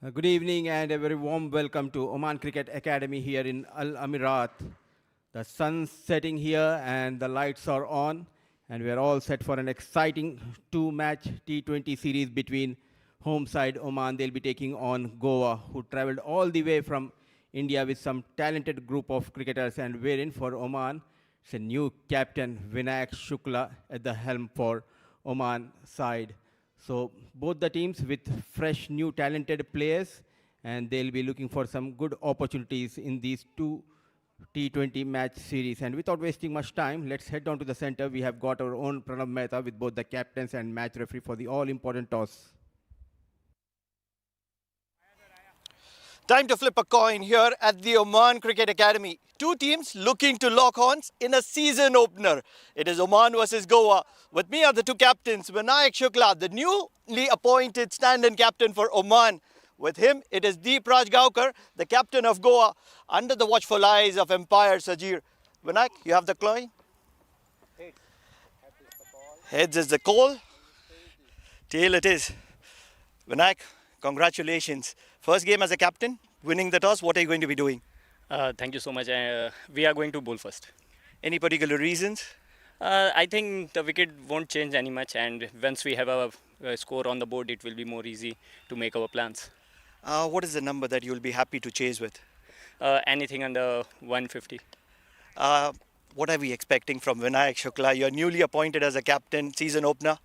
Good evening and a very warm welcome to Oman Cricket Academy here in Al Amirat. The sun's setting here and the lights are on, and we are all set for an exciting two-match T20 series between home side Oman. They'll be taking on Goa, who traveled all the way from India with some talented group of cricketers, and wherein for Oman, it's a new captain, Vinayak Shukla, at the helm for Oman side. So both the teams with fresh, new, talented players, and they'll be looking for some good opportunities in these two T20 match series. And without wasting much time, let's head down to the center. We have got our own Pranav Mehta with both the captains and match referee for the all-important toss. Time to flip a coin here at the Oman Cricket Academy. Two teams looking to lock horns in a season opener. It is Oman versus Goa. With me are the two captains, Vinayak Shukla, the newly appointed stand-in captain for Oman. With him, it is Deep Rajgaonkar, the captain of Goa, under the watchful eyes of Empire Sajir. Vinayak, you have the coin? Heads is the call. Tail it is. Vinayak, congratulations. First game as a captain, winning the toss. What are you going to be doing? Thank you so much. We are going to bowl first. Any particular reasons? I think the wicket won't change any much, and once we have a score on the board, it will be more easy to make our plans. What is the number that you'll be happy to chase with? Anything under 150. What are we expecting from Vinayak Shukla? You're newly appointed as a captain, season opener.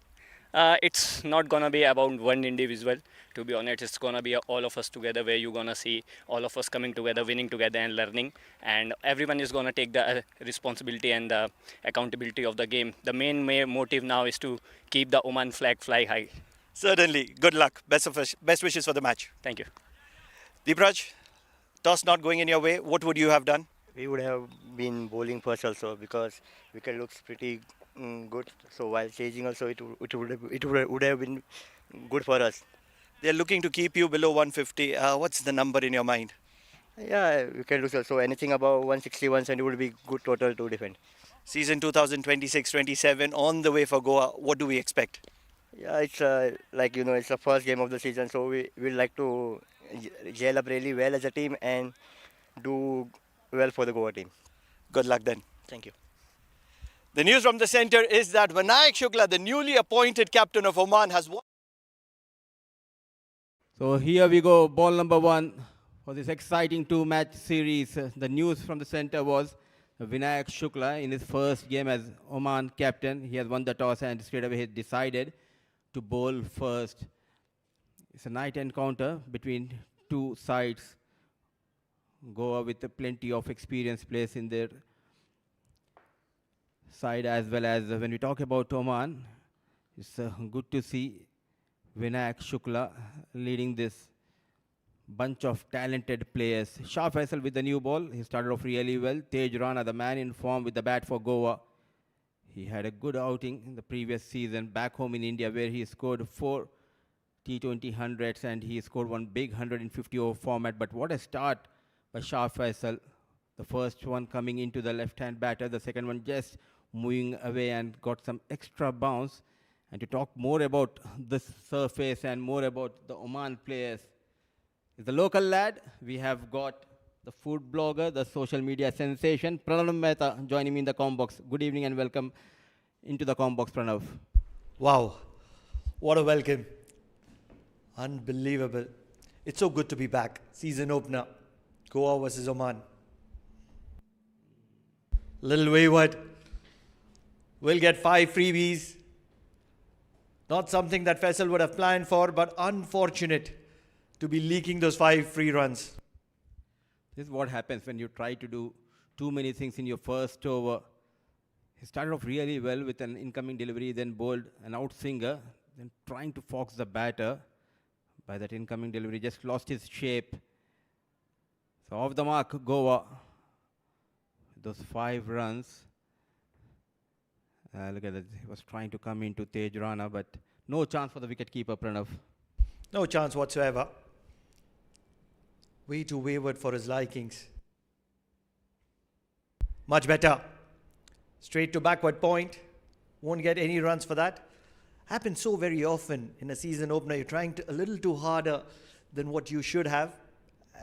It's not gonna be about one individual. To be honest, it's gonna be all of us together, where you're gonna see all of us coming together, winning together, and learning. And everyone is gonna take the responsibility and the accountability of the game. The main motive now is to keep the Oman flag fly high. Certainly. Good luck. Best wishes for the match. Thank you. Deepraj, toss not going in your way. What would you have done? We would have been bowling first also because wicket looks pretty good. So while chasing also, it would have been good for us. They're looking to keep you below 150. What's the number in your mind? Yeah, wicket looks also anything above 160, 170 would be good total to defend. Season 2026-27 on the way for Goa. What do we expect? Yeah, it's it's the first game of the season, so we will like to gel up really well as a team and do well for the Goa team. Good luck then. Thank you. The news from the centre is that Vinayak Shukla, the newly appointed captain of Oman, has won. So here we go, ball number one for this exciting two-match series. The news from the center was Vinayak Shukla in his first game as Oman captain. He has won the toss and straight away he decided to bowl first. It's a night encounter between two sides. Goa with plenty of experienced players in their side, as well as when we talk about Oman, it's good to see Vinayak Shukla leading this bunch of talented players. Shah Faisal with the new ball. He started off really well. Tej Rana, the man in form with the bat for Goa. He had a good outing in the previous season back home in India, where he scored 4 T20 hundreds and he scored one big 150 over format. But what a start by Shah Faisal. The first one coming into the left-hand batter, the second one just moving away and got some extra bounce. And to talk more about this surface and more about the Oman players, is the local lad. We have got the food blogger, the social media sensation, Pranav Mehta, joining me in the comm box. Good evening and welcome into the comm box, Pranav. Wow, what a welcome. Unbelievable. It's so good to be back. Season opener, Goa versus Oman. Little wayward. We'll get 5 freebies. Not something that Faisal would have planned for, but unfortunate to be leaking those 5 free runs. This is what happens when you try to do too many things in your first over. He started off really well with an incoming delivery, then bowled an out swinger, then trying to fox the batter. By that incoming delivery, just lost his shape. So off the mark, Goa. Those 5 runs. Look at that. He was trying to come into Tej Rana, but no chance for the wicketkeeper, Pranav. No chance whatsoever. Way too wayward for his likings. Much better. Straight to backward point. Won't get any runs for that. Happens so very often in a season opener. You're trying to a little too harder than what you should have,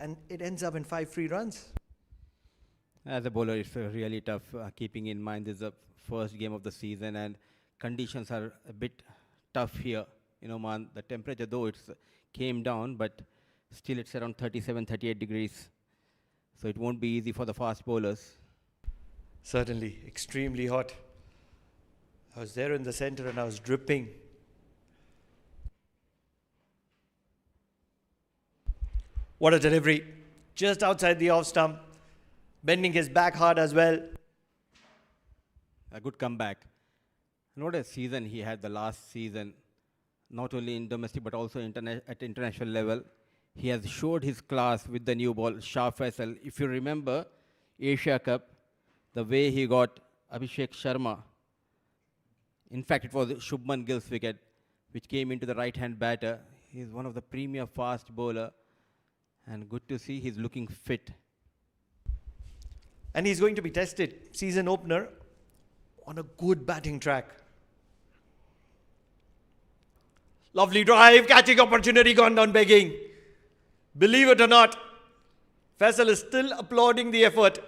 and it ends up in 5 free runs. As a bowler, it's really tough, keeping in mind this is the first game of the season and conditions are a bit tough here in Oman. The temperature, though, it's came down, but still it's around 37, 38 degrees. So it won't be easy for the fast bowlers. Certainly, extremely hot. I was there in the center and I was dripping. What a delivery. Just outside the off stump. Bending his back hard as well. A good comeback. And what a season he had the last season, not only in domestic but also at international level. He has showed his class with the new ball, Shah Faisal. If you remember Asia Cup, the way he got Abhishek Sharma. In fact, it was Shubman Gill's wicket, which came into the right-hand batter. He's one of the premier fast bowler, and good to see he's looking fit. And he's going to be tested, season opener, on a good batting track. Lovely drive, catching opportunity, gone down begging. Believe it or not, Faisal is still applauding the effort.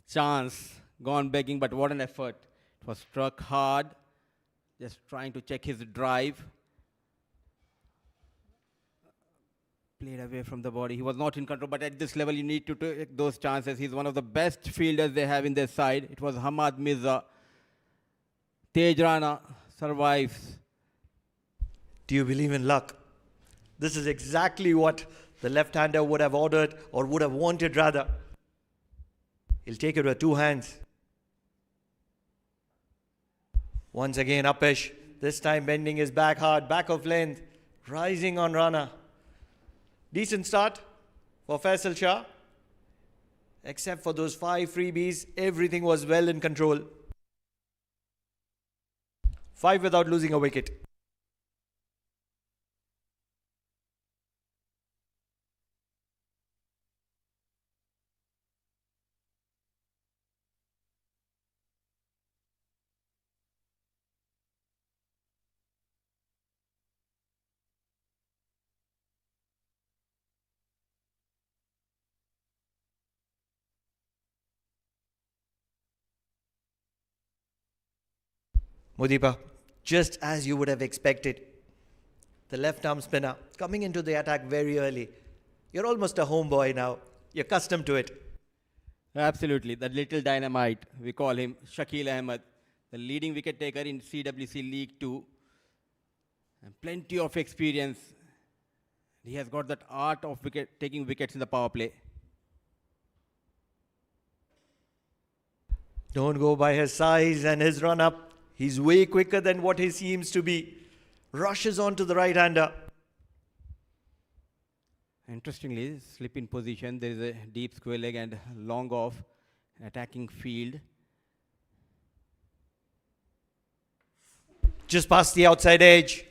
Chance, gone begging, but what an effort. It was struck hard, just trying to check his drive. Played away from the body. He was not in control, but at this level, you need to take those chances. He's one of the best fielders they have in their side. It was Hamad Mirza. Tej Rana survives. Do you believe in luck? This is exactly what the left-hander would have ordered, or would have wanted rather. He'll take it with 2 hands. Once again, Upish. This time bending his back hard, back of length, rising on Rana. Decent start for Faisal Shah. Except for those 5 freebies, everything was well in control. 5 without losing a wicket. Mudipa, just as you would have expected, the left-arm spinner coming into the attack very early. You're almost a homeboy now. You're accustomed to it. Absolutely. The little dynamite, we call him Shakil Ahmed, the leading wicket taker in CWC League 2. And plenty of experience. He has got that art of taking wickets in the power play. Don't go by his size and his run-up. He's way quicker than what he seems to be. Rushes on to the right-hander. Interestingly, slip in position. There is a deep square leg and long off, attacking field. Just past the outside edge.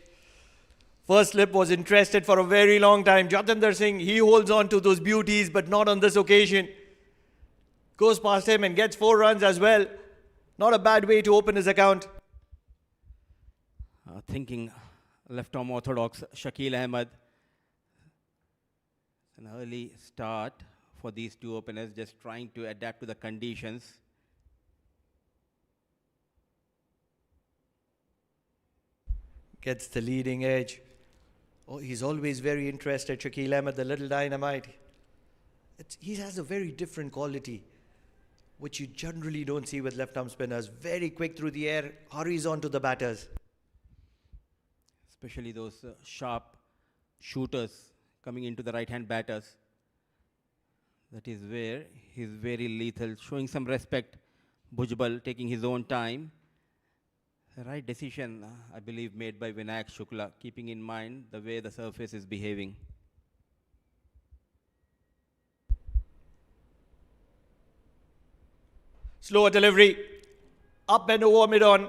First slip was interested for a very long time. Jatinder Singh, he holds on to those beauties, but not on this occasion. Goes past him and gets 4 runs as well. Not a bad way to open his account. Thinking left-arm orthodox, Shakil Ahmed. An early start for these two openers, just trying to adapt to the conditions. Gets the leading edge. Oh, he's always very interested, Shakil Ahmed, the little dynamite. He has a very different quality, which you generally don't see with left-arm spinners. Very quick through the air, hurries on to the batters. Especially those sharp shooters coming into the right-hand batters. That is where he's very lethal, showing some respect. Bhujbal taking his own time. The right decision, I believe, made by Vinayak Shukla, keeping in mind the way the surface is behaving. Slower delivery. Up and over mid-on.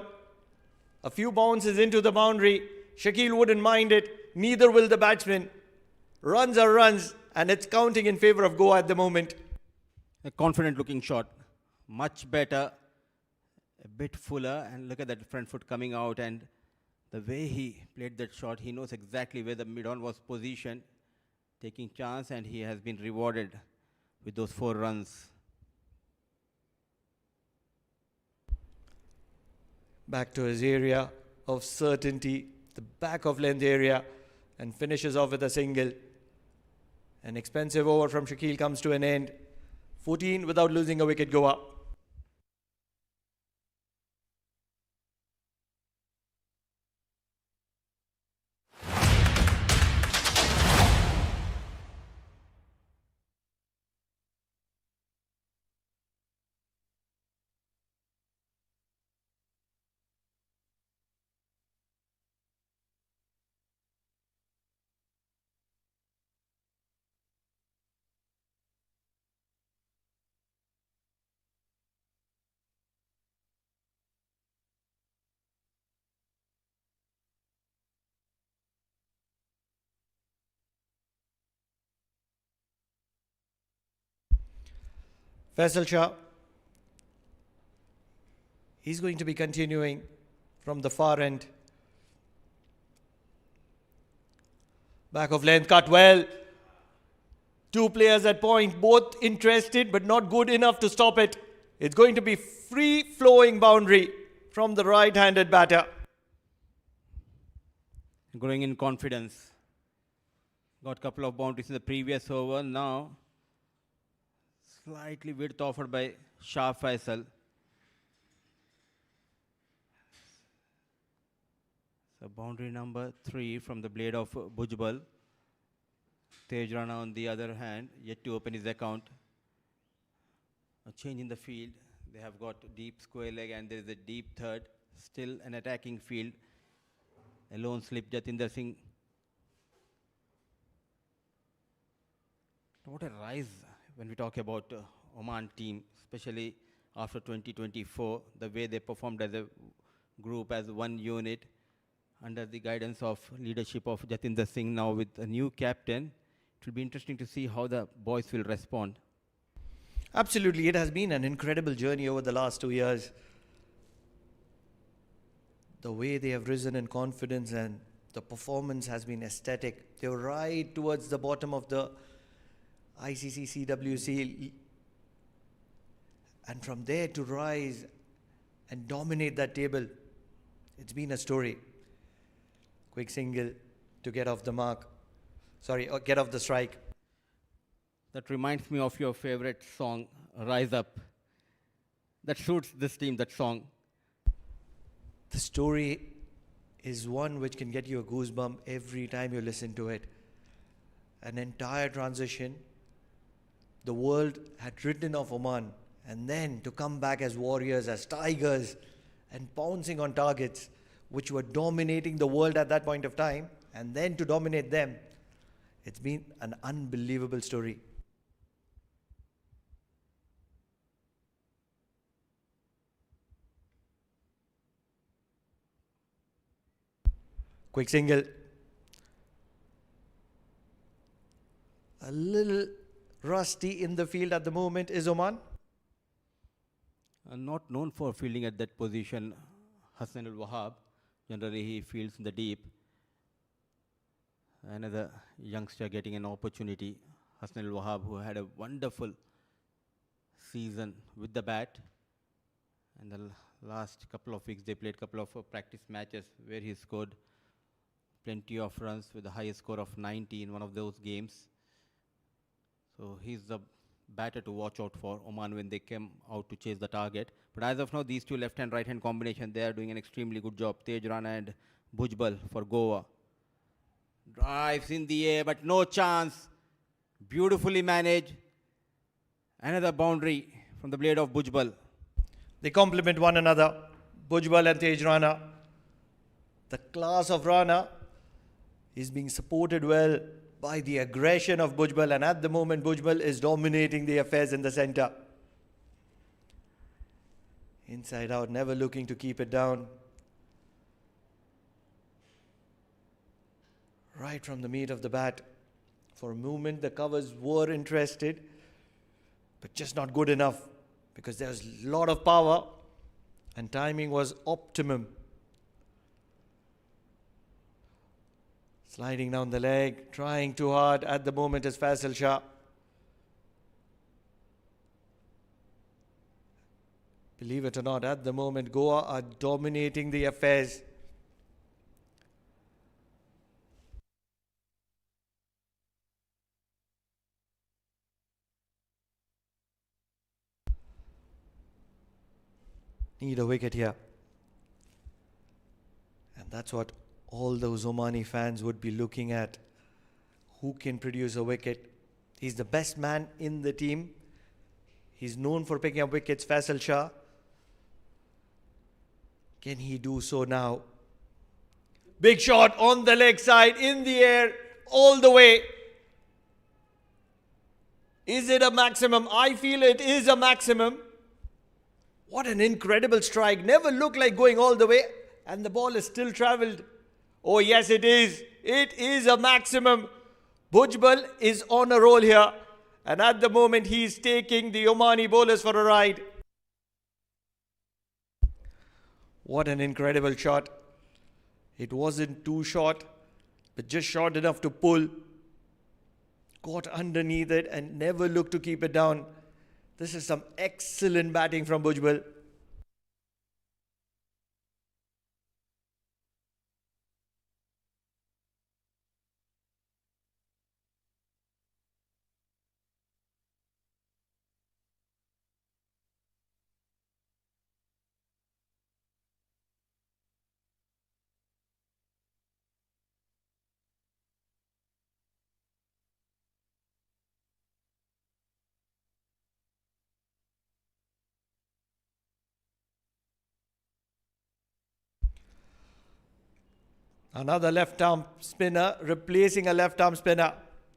A few bounces into the boundary. Shakil wouldn't mind it. Neither will the batsman. Runs are runs, and it's counting in favor of Goa at the moment. A confident looking shot. Much better. A bit fuller. And look at that front foot coming out and The way he played that shot, he knows exactly where the mid-on was positioned, taking chance, and he has been rewarded with those 4 runs. Back to his area of certainty, the back of length area, and finishes off with a single. An expensive over from Shakil comes to an end. 14 without losing a wicket go up. Faisal Shah, he's going to be continuing from the far end. Back of length, cut well. 2 players at point, both interested but not good enough to stop it. It's going to be free-flowing boundary from the right-handed batter. Growing in confidence. Got a couple of boundaries in the previous over. Now, slightly width offered by Shah Faisal. So boundary number 3 from the blade of Bhujbal. Tej Rana on the other hand, yet to open his account. A change in the field. They have got deep square leg and there is a deep third. Still an attacking field. A lone slip, Jatinder Singh. What a rise when we talk about Oman team, especially after 2024, the way they performed as a group, as one unit, under the guidance of leadership of Jatinder Singh, now with a new captain. It will be interesting to see how the boys will respond. Absolutely, it has been an incredible journey over the last 2 years. The way they have risen in confidence and the performance has been aesthetic. They were right towards the bottom of the ICC CWC, and from there to rise and dominate that table, it's been a story. Quick single to get off the mark. Get off the strike. That reminds me of your favorite song, Rise Up. That suits this team, that song. The story is one which can get you a goosebump every time you listen to it. An entire transition. The world had written off Oman, and then to come back as warriors, as tigers, and pouncing on targets which were dominating the world at that point of time, and then to dominate them. It's been an unbelievable story. Quick single. A little rusty in the field at the moment is Oman. Not known for fielding at that position, Hassan al-Wahab. Generally, he fields in the deep. Another youngster getting an opportunity, Hassan al-Wahab, who had a wonderful season with the bat. And the last couple of weeks, they played a couple of practice matches where he scored plenty of runs with the highest score of 90 in one of those games. So he's the batter to watch out for Oman when they came out to chase the target. But as of now, these two left-hand, right-hand combination, they are doing an extremely good job. Tej Rana and Bhujbal for Goa. Drives in the air, but no chance. Beautifully managed. Another boundary from the blade of Bhujbal. They complement one another, Bhujbal and Tej Rana. The class of Rana is being supported well by the aggression of Bhujbal, and at the moment Bhujbal is dominating the affairs in the centre. Inside out, never looking to keep it down. Right from the meat of the bat. For a moment the covers were interested, but just not good enough because there was a lot of power and timing was optimum. Sliding down the leg, trying too hard at the moment is Faisal Shah. Believe it or not, at the moment, Goa are dominating the affairs. Need a wicket here. And that's what all those Omani fans would be looking at. Who can produce a wicket? He's the best man in the team. He's known for picking up wickets, Faisal Shah. Can he do so now? Big shot on the leg side, in the air, all the way. Is it a maximum? I feel it is a maximum. What an incredible strike. Never looked like going all the way. And the ball has still travelled. Oh yes, it is. It is a maximum. Bhujbal is on a roll here. And at the moment, he is taking the Omani bowlers for a ride. What an incredible shot. It wasn't too short, but just short enough to pull. Got underneath it and never looked to keep it down. This is some excellent batting from Bhujbal. Another left arm spinner replacing a left arm spinner.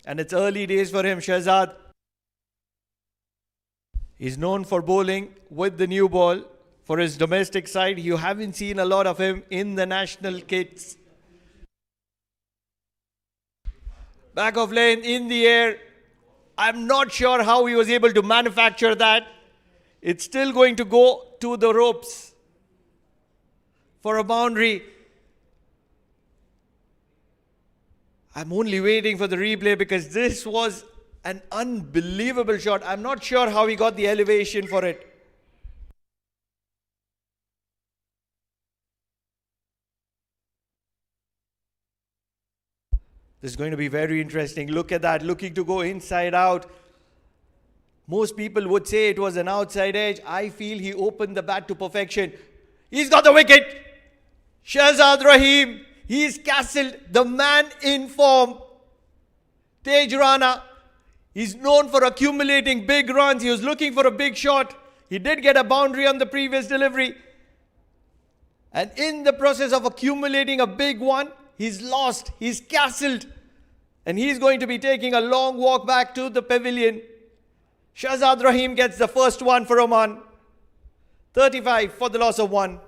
And it's early days for him, Shehzad. He's known for bowling with the new ball. For his domestic side, you haven't seen a lot of him in the national kits. Back of lane, in the air. I'm not sure how he was able to manufacture that. It's still going to go to the ropes for a boundary. I'm only waiting for the replay because this was an unbelievable shot. I'm not sure how he got the elevation for it. This is going to be very interesting. Look at that, looking to go inside out. Most people would say it was an outside edge. I feel he opened the bat to perfection. He's got the wicket. Shehzad Rahim. He's castled the man in form. Tej Rana. He's known for accumulating big runs. He was looking for a big shot. He did get a boundary on the previous delivery. And in the process of accumulating a big one, he's lost. He's castled. And he's going to be taking a long walk back to the pavilion. Shehzad Rahim gets the first one for Oman. 35 for the loss of 1.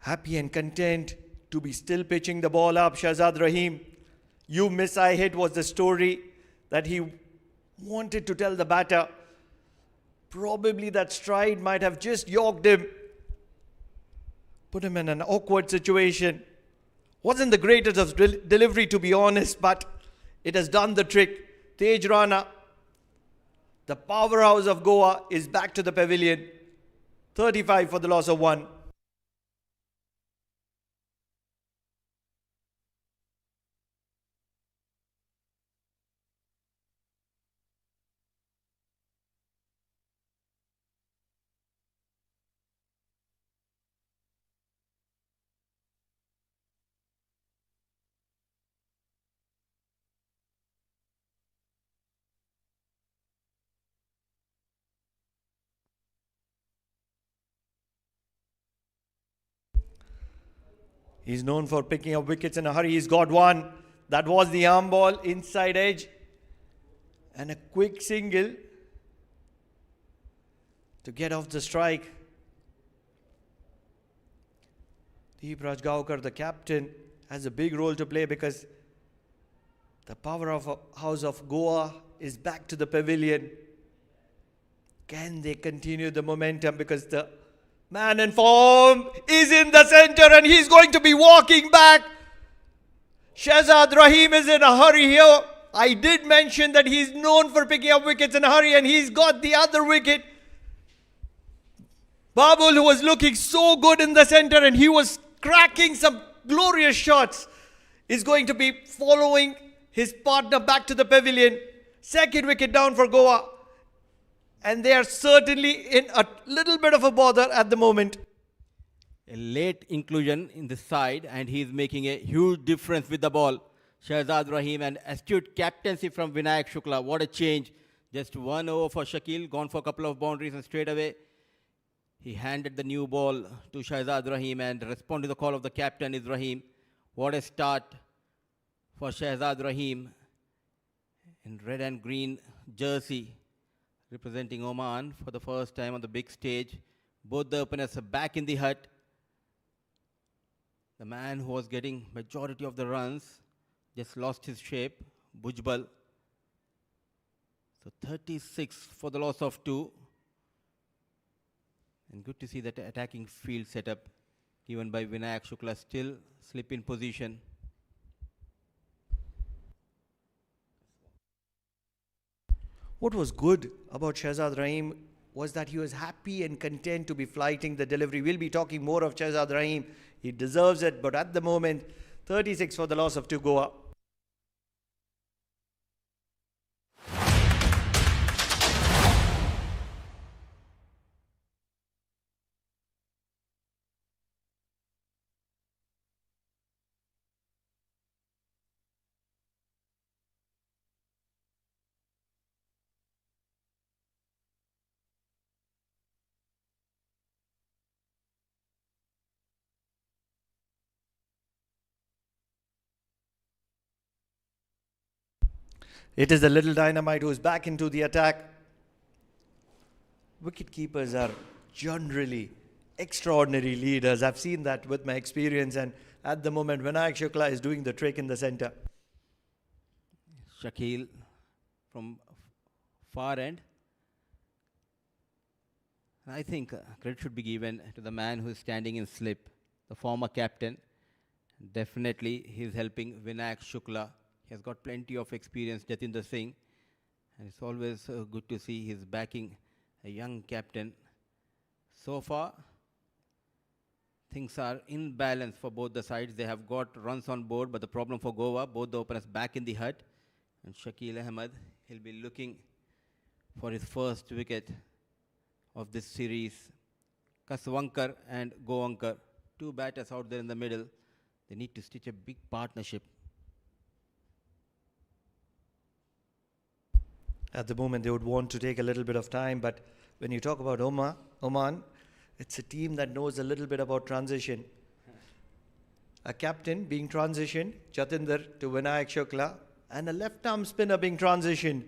Happy and content to be still pitching the ball up, Shehzad Rahim. You miss, I hit was the story that he wanted to tell the batter. Probably that stride might have just yorked him. Put him in an awkward situation. Wasn't the greatest of delivery, to be honest, but it has done the trick. Tej Rana, the powerhouse of Goa, is back to the pavilion. 35 for the loss of 1. He's known for picking up wickets in a hurry. He's got one. That was the arm ball, inside edge. And a quick single to get off the strike. Deep Rajgaonkar, the captain, has a big role to play because the powerhouse of Goa is back to the pavilion. Can they continue the momentum? Because the man in form is in the center and he's going to be walking back. Shahzad Rahim is in a hurry here. I did mention that he's known for picking up wickets in a hurry, and he's got the other wicket. Babul, who was looking so good in the center and he was cracking some glorious shots, is going to be following his partner back to the pavilion. Second wicket down for Goa. And they are certainly in a little bit of a bother at the moment. A late inclusion in the side, and he is making a huge difference with the ball. Shahzad Rahim, and astute captaincy from Vinayak Shukla. What a change. Just 1 over for Shakil, gone for a couple of boundaries, and straight away he handed the new ball to Shahzad Rahim and responded to the call of the captain is Rahim. What a start for Shahzad Rahim in red and green jersey, representing Oman for the first time on the big stage. Both the openers are back in the hut. The man who was getting majority of the runs just lost his shape, Bujbal. So 36 for the loss of 2. And good to see that attacking field setup given by Vinayak Shukla, still slip in position. What was good about Shahzad Rahim was that he was happy and content to be flighting the delivery. We'll be talking more of Shahzad Rahim. He deserves it, but at the moment, 36 for the loss of 2 Goa. It is the little dynamite who is back into the attack. Wicket keepers are generally extraordinary leaders. I've seen that with my experience, and at the moment, Vinayak Shukla is doing the trick in the center. Shakil from far end. I think credit should be given to the man who is standing in slip, the former captain. Definitely he is helping Vinayak Shukla. He has got plenty of experience, Jatinder Singh. And it's always good to see he's backing a young captain. So far, things are in balance for both the sides. They have got runs on board, but the problem for Goa, both the openers back in the hut. And Shakil Ahmed, he'll be looking for his first wicket of this series. Kaswankar and Goankar, 2 batters out there in the middle. They need to stitch a big partnership. At the moment, they would want to take a little bit of time, but when you talk about Oman, it's a team that knows a little bit about transition. A captain being transitioned, Jatinder to Vinayak Shukla, and a left-arm spinner being transitioned.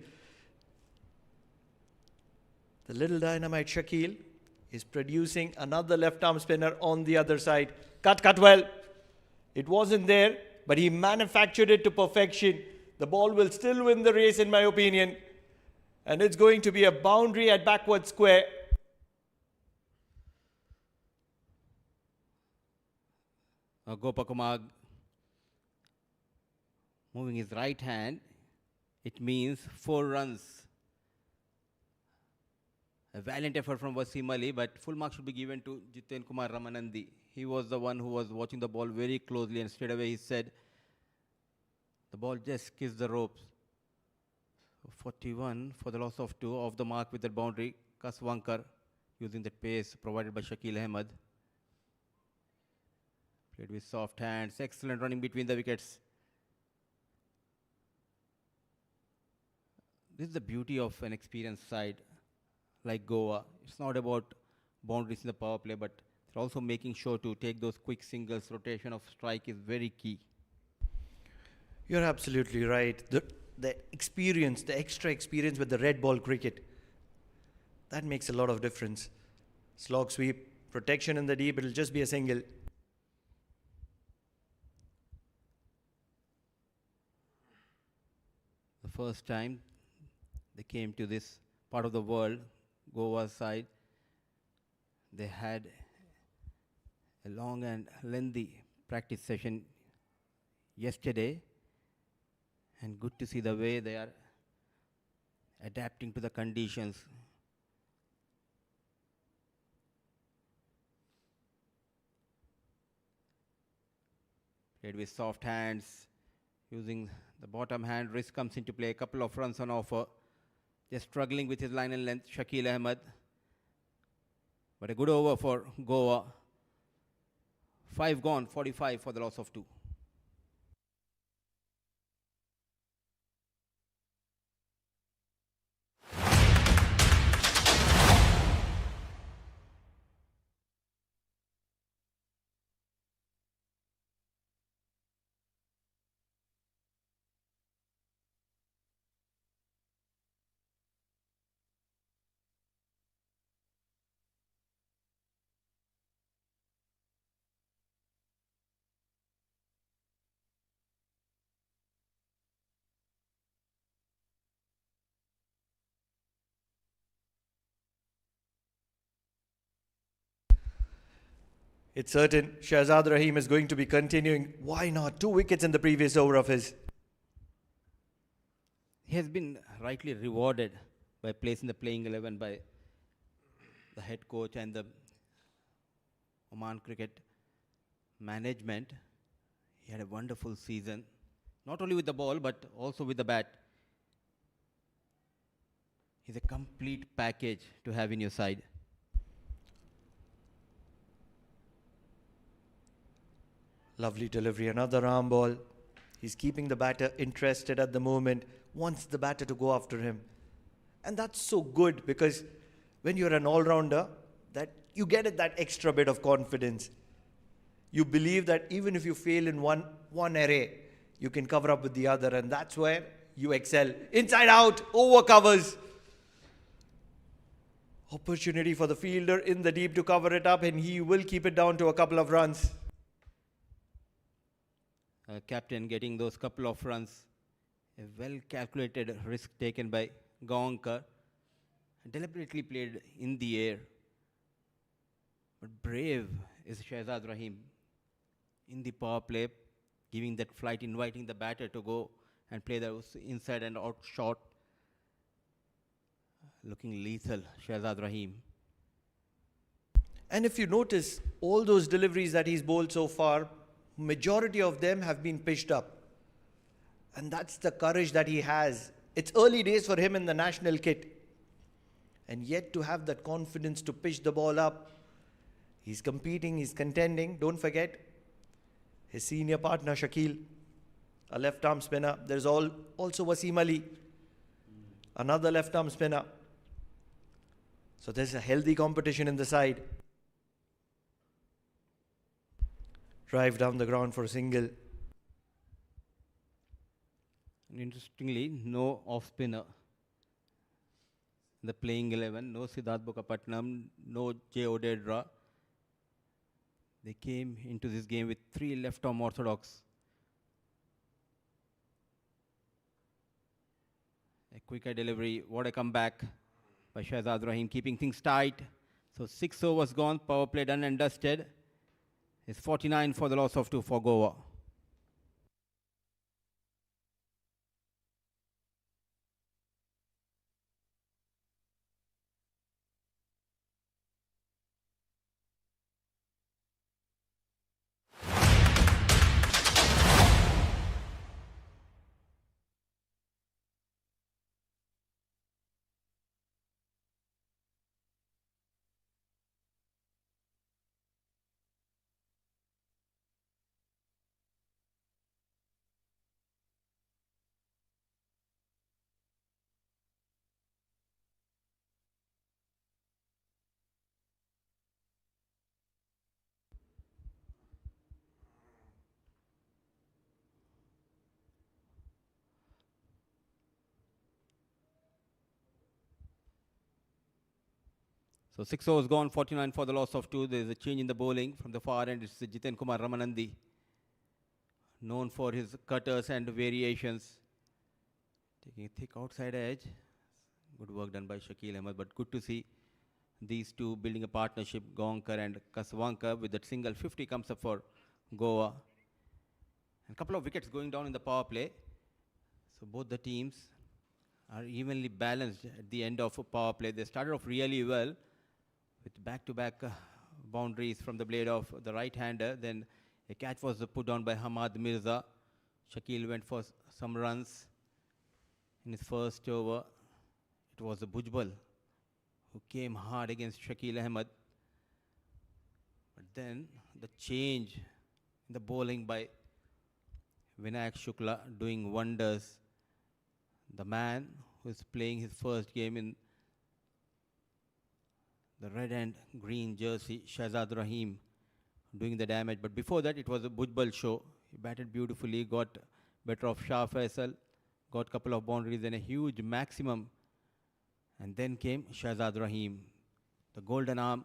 The little dynamite Shakil is producing another left-arm spinner on the other side. Cut well. It wasn't there, but he manufactured it to perfection. The ball will still win the race, in my opinion. And it's going to be a boundary at backward square. Gopakumar moving his right hand. It means 4 runs. A valiant effort from Wasim Ali, but full mark should be given to Jiten Kumar Ramanandi. He was the one who was watching the ball very closely, and straight away he said, the ball just kissed the ropes. 41 for the loss of 2, off the mark with the boundary. Kaswankar using the pace provided by Shakil Ahmed. Played with soft hands, excellent running between the wickets. This is the beauty of an experienced side like Goa. It's not about boundaries in the power play, but they're also making sure to take those quick singles. Rotation of strike is very key. You're absolutely right. The experience, the extra experience with the red ball cricket, that makes a lot of difference. Slog sweep, protection in the deep, it'll just be a single. first time they came to this part of the world, Goa side. They had a long and lengthy practice session yesterday, and good to see the way they are adapting to the conditions. Played with soft hands, using the bottom hand. Wrist comes into play. A couple of runs on offer. Just struggling with his line and length, Shakil Ahmed. But a good over for Goa. 5 gone, 45 for the loss of 2. It's certain Shahzad Rahim is going to be continuing. Why not? 2 wickets in the previous over of his. He has been rightly rewarded by placing the playing 11 by the head coach and the Oman cricket management. He had a wonderful season, not only with the ball but also with the bat. He's a complete package to have in your side. Lovely delivery, another arm ball. He's keeping the batter interested at the moment, wants the batter to go after him. And that's so good because when you're an all-rounder, that you get that extra bit of confidence. You believe that even if you fail in one array, you can cover up with the other, and that's where you excel. Inside out, over covers. Opportunity for the fielder in the deep to cover it up, and he will keep it down to a couple of runs. Captain getting those couple of runs. A well-calculated risk taken by Gaonkar. Deliberately played in the air. But brave is Shahzad Rahim in the power play, giving that flight, inviting the batter to go and play those inside and out shot. Looking lethal, Shahzad Rahim. And if you notice, all those deliveries that he's bowled so far, majority of them have been pitched up. And that's the courage that he has. It's early days for him in the national kit. And yet to have that confidence to pitch the ball up. He's competing, he's contending. Don't forget, his senior partner Shakil, a left-arm spinner. There's also Wasim Ali, another left-arm spinner. So there's a healthy competition in the side. Drive down the ground for a single. And interestingly, no off-spinner. The playing 11, no Siddharth Bokapatnam, no J. Odedra. They came into this game with 3 left-arm orthodox. A quicker delivery, what a comeback by Shahzad Rahim, keeping things tight. So 6 overs gone, power play done and dusted. It's 49 for the loss of 2 for Goa. So 6 overs gone, 49 for the loss of 2. There is a change in the bowling from the far end. It's Jiten Kumar Ramanandi, known for his cutters and variations. Taking a thick outside edge. Good work done by Shakil Ahmed, but good to see these two building a partnership, Gonkar and Kaswanka, with that single 50 comes up for Goa. And a couple of wickets going down in the power play. So both the teams are evenly balanced at the end of a power play. They started off really well with back-to-back boundaries from the blade of the right-hander. Then a catch was put down by Hamad Mirza. Shakil went for some runs in his first over. It was a Bhujbal who came hard against Shakil Ahmed. But then the change in the bowling by Vinayak Shukla doing wonders. The man who is playing his first game in the red and green jersey, Shahzad Rahim, doing the damage. But before that, it was a Bhujbal show. He batted beautifully, got better of Shah Faisal, got a couple of boundaries and a huge maximum. And then came Shahzad Rahim, the golden arm.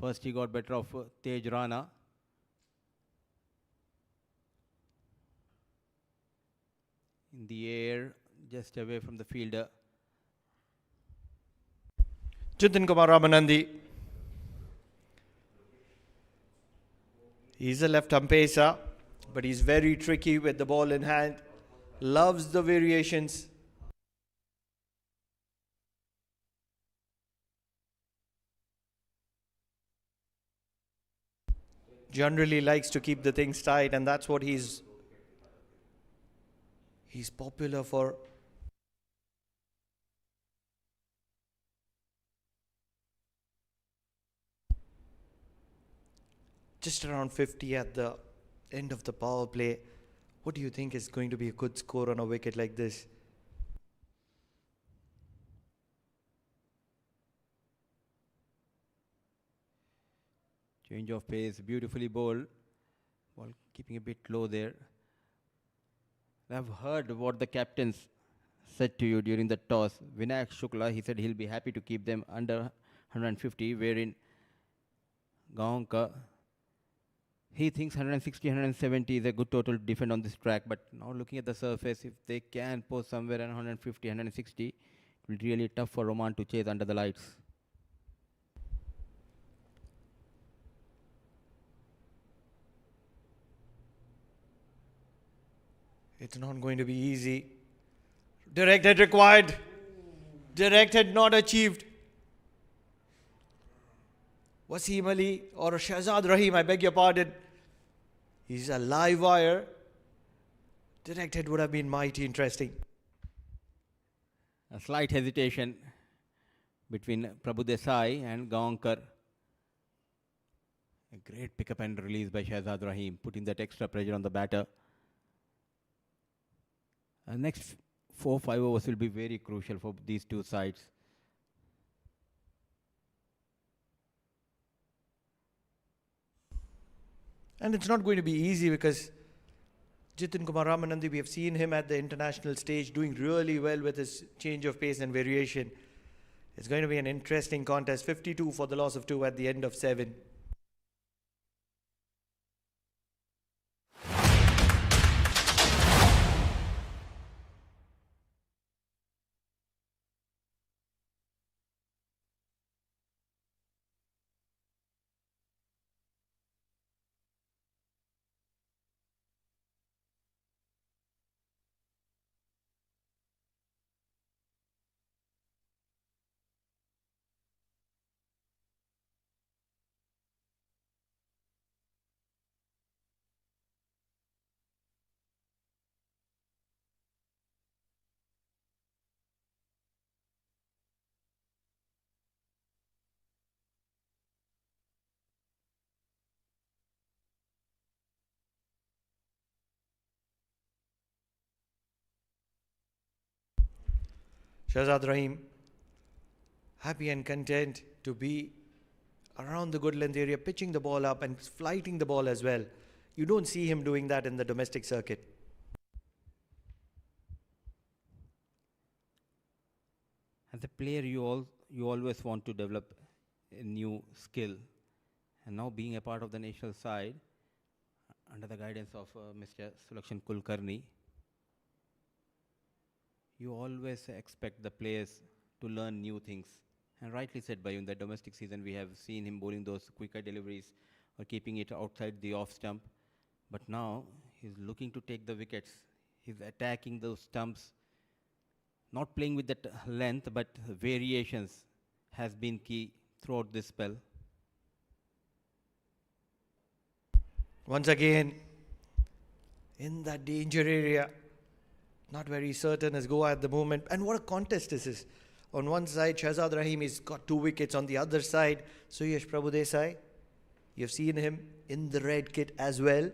First he got better of Tej Rana. In the air, just away from the fielder. Jitin Kumar Ramanandi. He's a left-arm pacer, but he's very tricky with the ball in hand. Loves the variations. Generally likes to keep the things tight, and that's what he's popular for. Just around 50 at the end of the power play. What do you think is going to be a good score on a wicket like this? Change of pace, beautifully bowled. Ball keeping a bit low there. I've heard what the captains said to you during the toss. Vinayak Shukla, he said he'll be happy to keep them under 150, wherein Gaonka, he thinks 160, 170 is a good total to defend on this track. But now looking at the surface, if they can post somewhere around 150, 160, it will be really tough for Oman to chase under the lights. It's not going to be easy. Direct hit required. Direct hit not achieved. Wasim Ali or Shahzad Rahim, I beg your pardon. He's a live wire. Direct hit would have been mighty interesting. A slight hesitation between Prabhu Desai and Gaonkar. A great pickup and release by Shahzad Rahim, putting that extra pressure on the batter. Next 4-5 overs will be very crucial for these two sides. And it's not going to be easy because Jitin Kumar Ramanandi, we have seen him at the international stage doing really well with his change of pace and variation. It's going to be an interesting contest. 52 for the loss of 2 at the end of 7. Shahzad Rahim, happy and content to be around the good length area, pitching the ball up and flighting the ball as well. You don't see him doing that in the domestic circuit. As a player, you always want to develop a new skill. And now being a part of the national side, under the guidance of Mr. Sulakshan Kulkarni, you always expect the players to learn new things. And rightly said by you, in the domestic season, we have seen him bowling those quicker deliveries or keeping it outside the off stump. But now he's looking to take the wickets. He's attacking those stumps, not playing with that length, but variations has been key throughout this spell. Once again, in that danger area. Not very certain as Goa at the moment. And what a contest this is. On one side, Shahzad Rahim has got 2 wickets. On the other side, Suyash Prabhudesai. You've seen him in the red kit as well.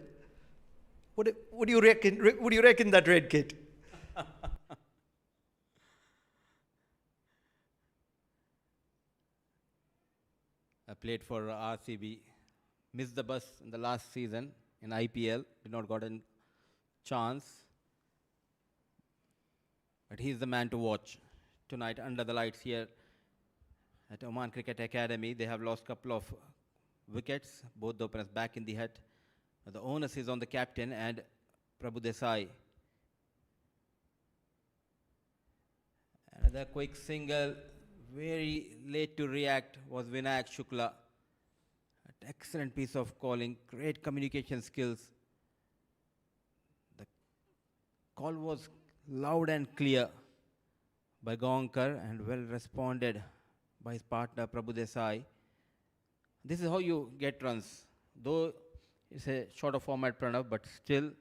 What do you reckon? What do you reckon that red kit? I played for RCB, missed the bus in the last season in IPL, did not got a chance. But he's the man to watch tonight under the lights here at Oman Cricket Academy. They have lost a couple of wickets, both the openers back in the hut. The onus is on the captain and Prabhu Desai. Another quick single, very late to react was Vinayak Shukla. An excellent piece of calling, great communication skills. The call was loud and clear by Gaonkar and well responded by his partner Prabhu Desai. This is how you get runs. Though it's a shorter format, Pranav, but still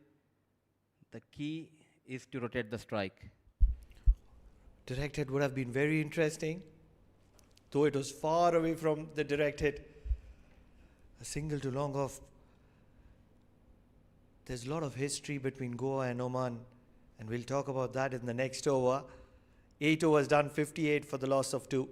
the key is to rotate the strike. Direct hit would have been very interesting. Though it was far away from the direct hit. A single to long off. There's a lot of history between Goa and Oman. And we'll talk about that in the next over. 8 overs done, 58 for the loss of 2.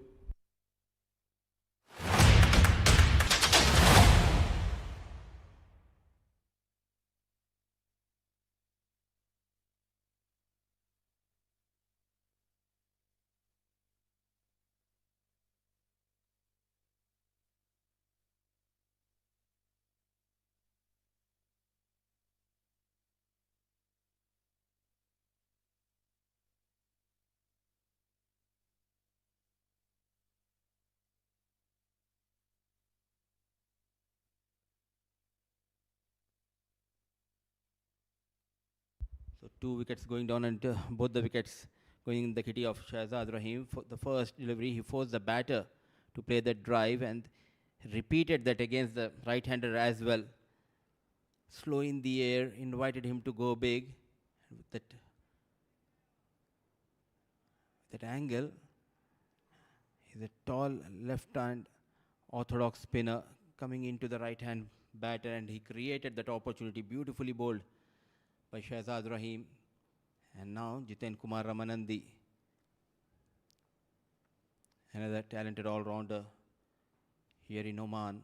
So 2 wickets going down and both the wickets going in the kitty of Shahzad Rahim. For the first delivery, he forced the batter to play that drive and repeated that against the right-hander as well. Slow in the air, invited him to go big. And with that angle, he's a tall left-hand orthodox spinner coming into the right-hand batter, and he created that opportunity, beautifully bowled by Shahzad Rahim. And now Jiten Kumar Ramanandi, another talented all-rounder here in Oman.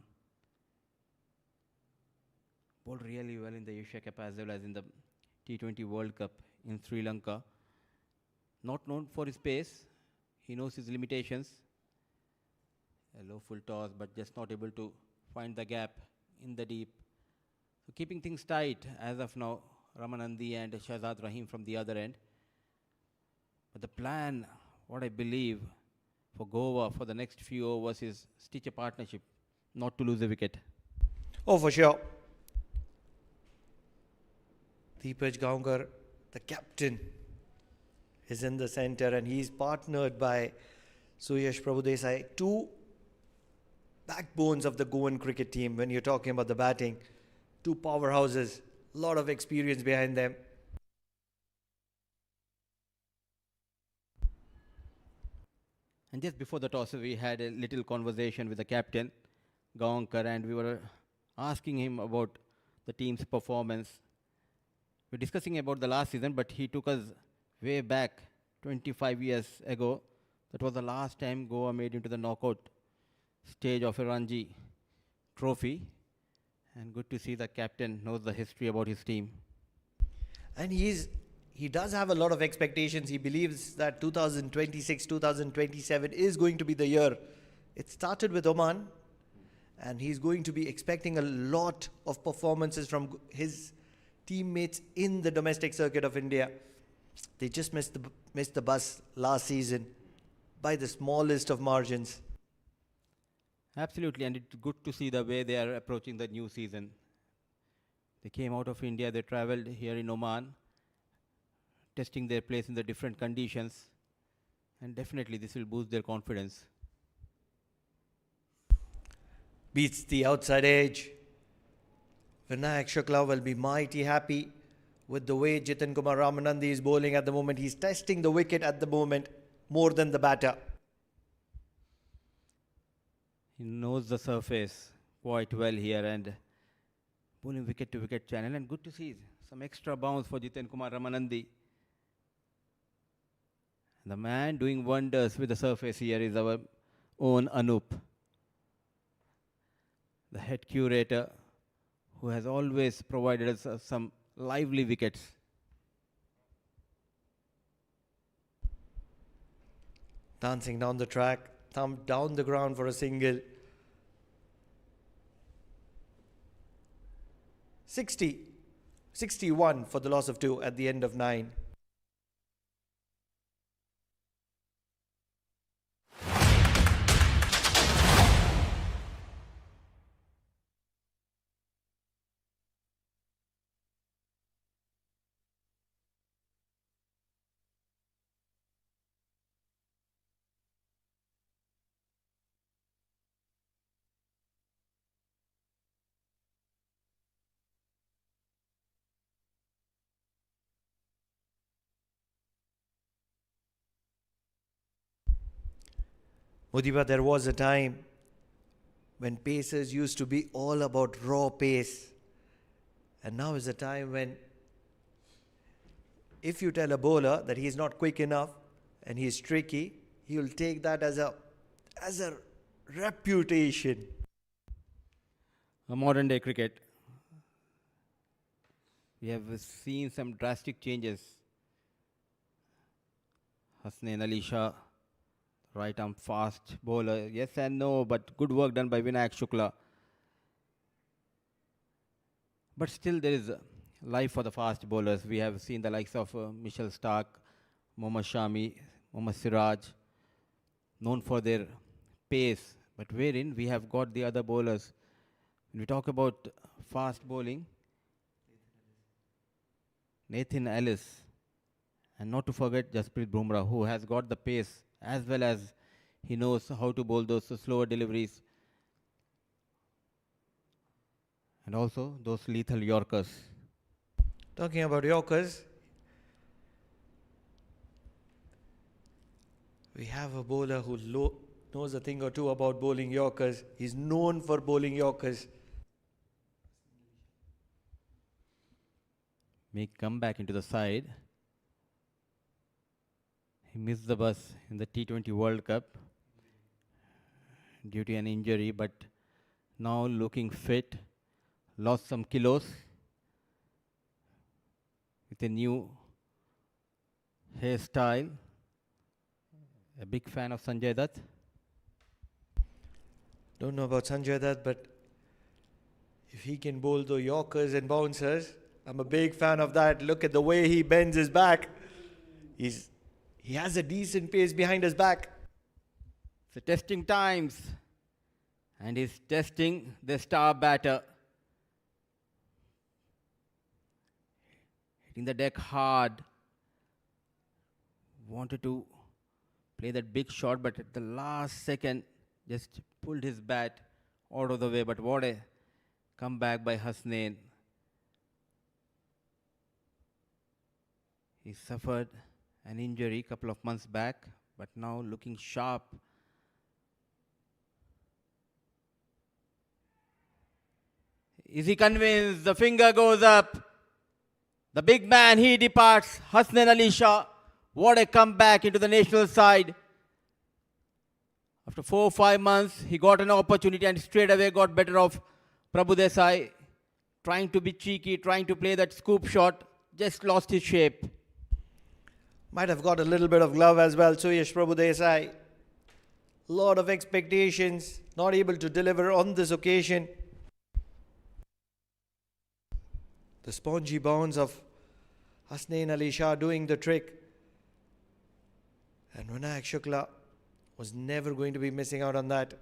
Bowled really well in the Asia Cup as well as in the T20 World Cup in Sri Lanka. Not known for his pace, he knows his limitations. A low full toss, but just not able to find the gap in the deep. So keeping things tight as of now, Ramanandi and Shahzad Rahim from the other end. But the plan, what I believe, for Goa for the next few overs is stitch a partnership, not to lose a wicket. Oh, for sure. Deepaj Gaonkar, the captain, is in the center and he's partnered by Suyash Prabhudesai. 2 backbones of the Goan cricket team when you're talking about the batting. 2 powerhouses, a lot of experience behind them. And just before the toss, we had a little conversation with the captain, Gaonkar, and we were asking him about the team's performance. We're discussing about the last season, but he took us way back 25 years ago. That was the last time Goa made into the knockout stage of a Ranji trophy. And good to see the captain knows the history about his team. And he does have a lot of expectations. He believes that 2026, 2027 is going to be the year. It started with Oman, and he's going to be expecting a lot of performances from his teammates in the domestic circuit of India. They just missed the bus last season by the smallest of margins. Absolutely, and it's good to see the way they are approaching the new season. They came out of India, they traveled here in Oman, testing their place in the different conditions, and definitely this will boost their confidence. Beats the outside edge. Vinayak Shukla will be mighty happy with the way Jitin Kumar Ramanandi is bowling at the moment. He's testing the wicket at the moment more than the batter. He knows the surface quite well here and bowling wicket to wicket channel, and good to see some extra bounce for Jitin Kumar Ramanandi. The man doing wonders with the surface here is our own Anup, the head curator who has always provided us some lively wickets. Dancing down the track, thumb down the ground for a single. 61 for the loss of 2 at the end of 9. Modiba, there was a time when pacers used to be all about raw pace. And now is a time when if you tell a bowler that he's not quick enough and he's tricky, he will take that as a reputation. A modern day cricket. We have seen some drastic changes. Hasnain Ali Shah, right arm fast bowler. Yes and no, but good work done by Vinayak Shukla. But still there is life for the fast bowlers. We have seen the likes of Michelle Stark, Mohammad Shami, Mohammad Siraj, known for their pace. But wherein we have got the other bowlers. When we talk about fast bowling, Nathan Ellis, and not to forget Jasprit Bumrah, who has got the pace as well as he knows how to bowl those slower deliveries and also those lethal Yorkers. Talking about Yorkers, we have a bowler who knows a thing or two about bowling Yorkers. He's known for bowling Yorkers. May come back into the side. He missed the bus in the T20 World Cup due to an injury, but now looking fit, lost some kilos with a new hairstyle. A big fan of Sanjay Dutt. Don't know about Sanjay Dutt, but if he can bowl the Yorkers and bouncers, I'm a big fan of that. Look at the way he bends his back. He has a decent pace behind his back. So testing times, and he's testing the star batter. Hitting the deck hard. Wanted to play that big shot, but at the last second, just pulled his bat out of the way. But what a comeback by Hasnain. He suffered an injury a couple of months back, but now looking sharp. Is he convinced? The finger goes up. The big man, he departs. Hasnain Ali Shah. What a comeback into the national side. After 4 or 5 months, he got an opportunity and straight away got better of Prabhu Desai. Trying to be cheeky, trying to play that scoop shot. Just lost his shape. Might have got a little bit of glove as well. Suyash Prabhu Desai. Lot of expectations. Not able to deliver on this occasion. The spongy bounce of Hasnain Ali Shah doing the trick. And Vinayak Shukla was never going to be missing out on that.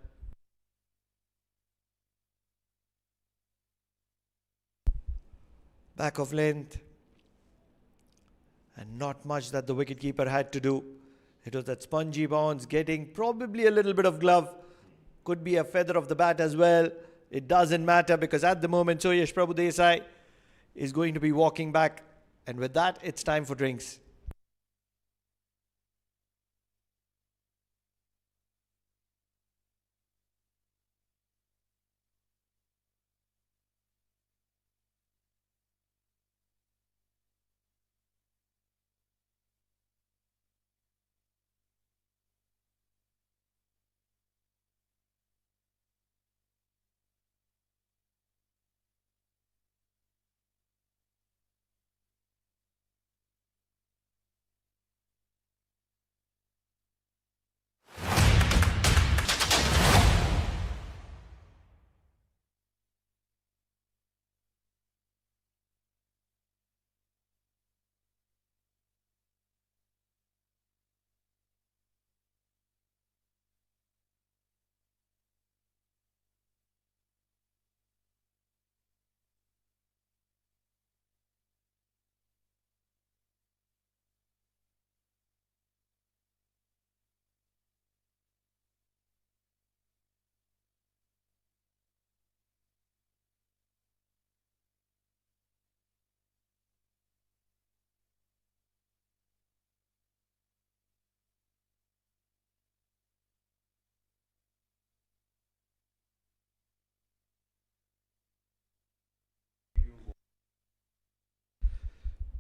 Back of length. And not much that the wicketkeeper had to do. It was that spongy bounce, getting probably a little bit of glove. Could be a feather of the bat as well. It doesn't matter because at the moment Suyash Prabhu Desai is going to be walking back. And with that, it's time for drinks.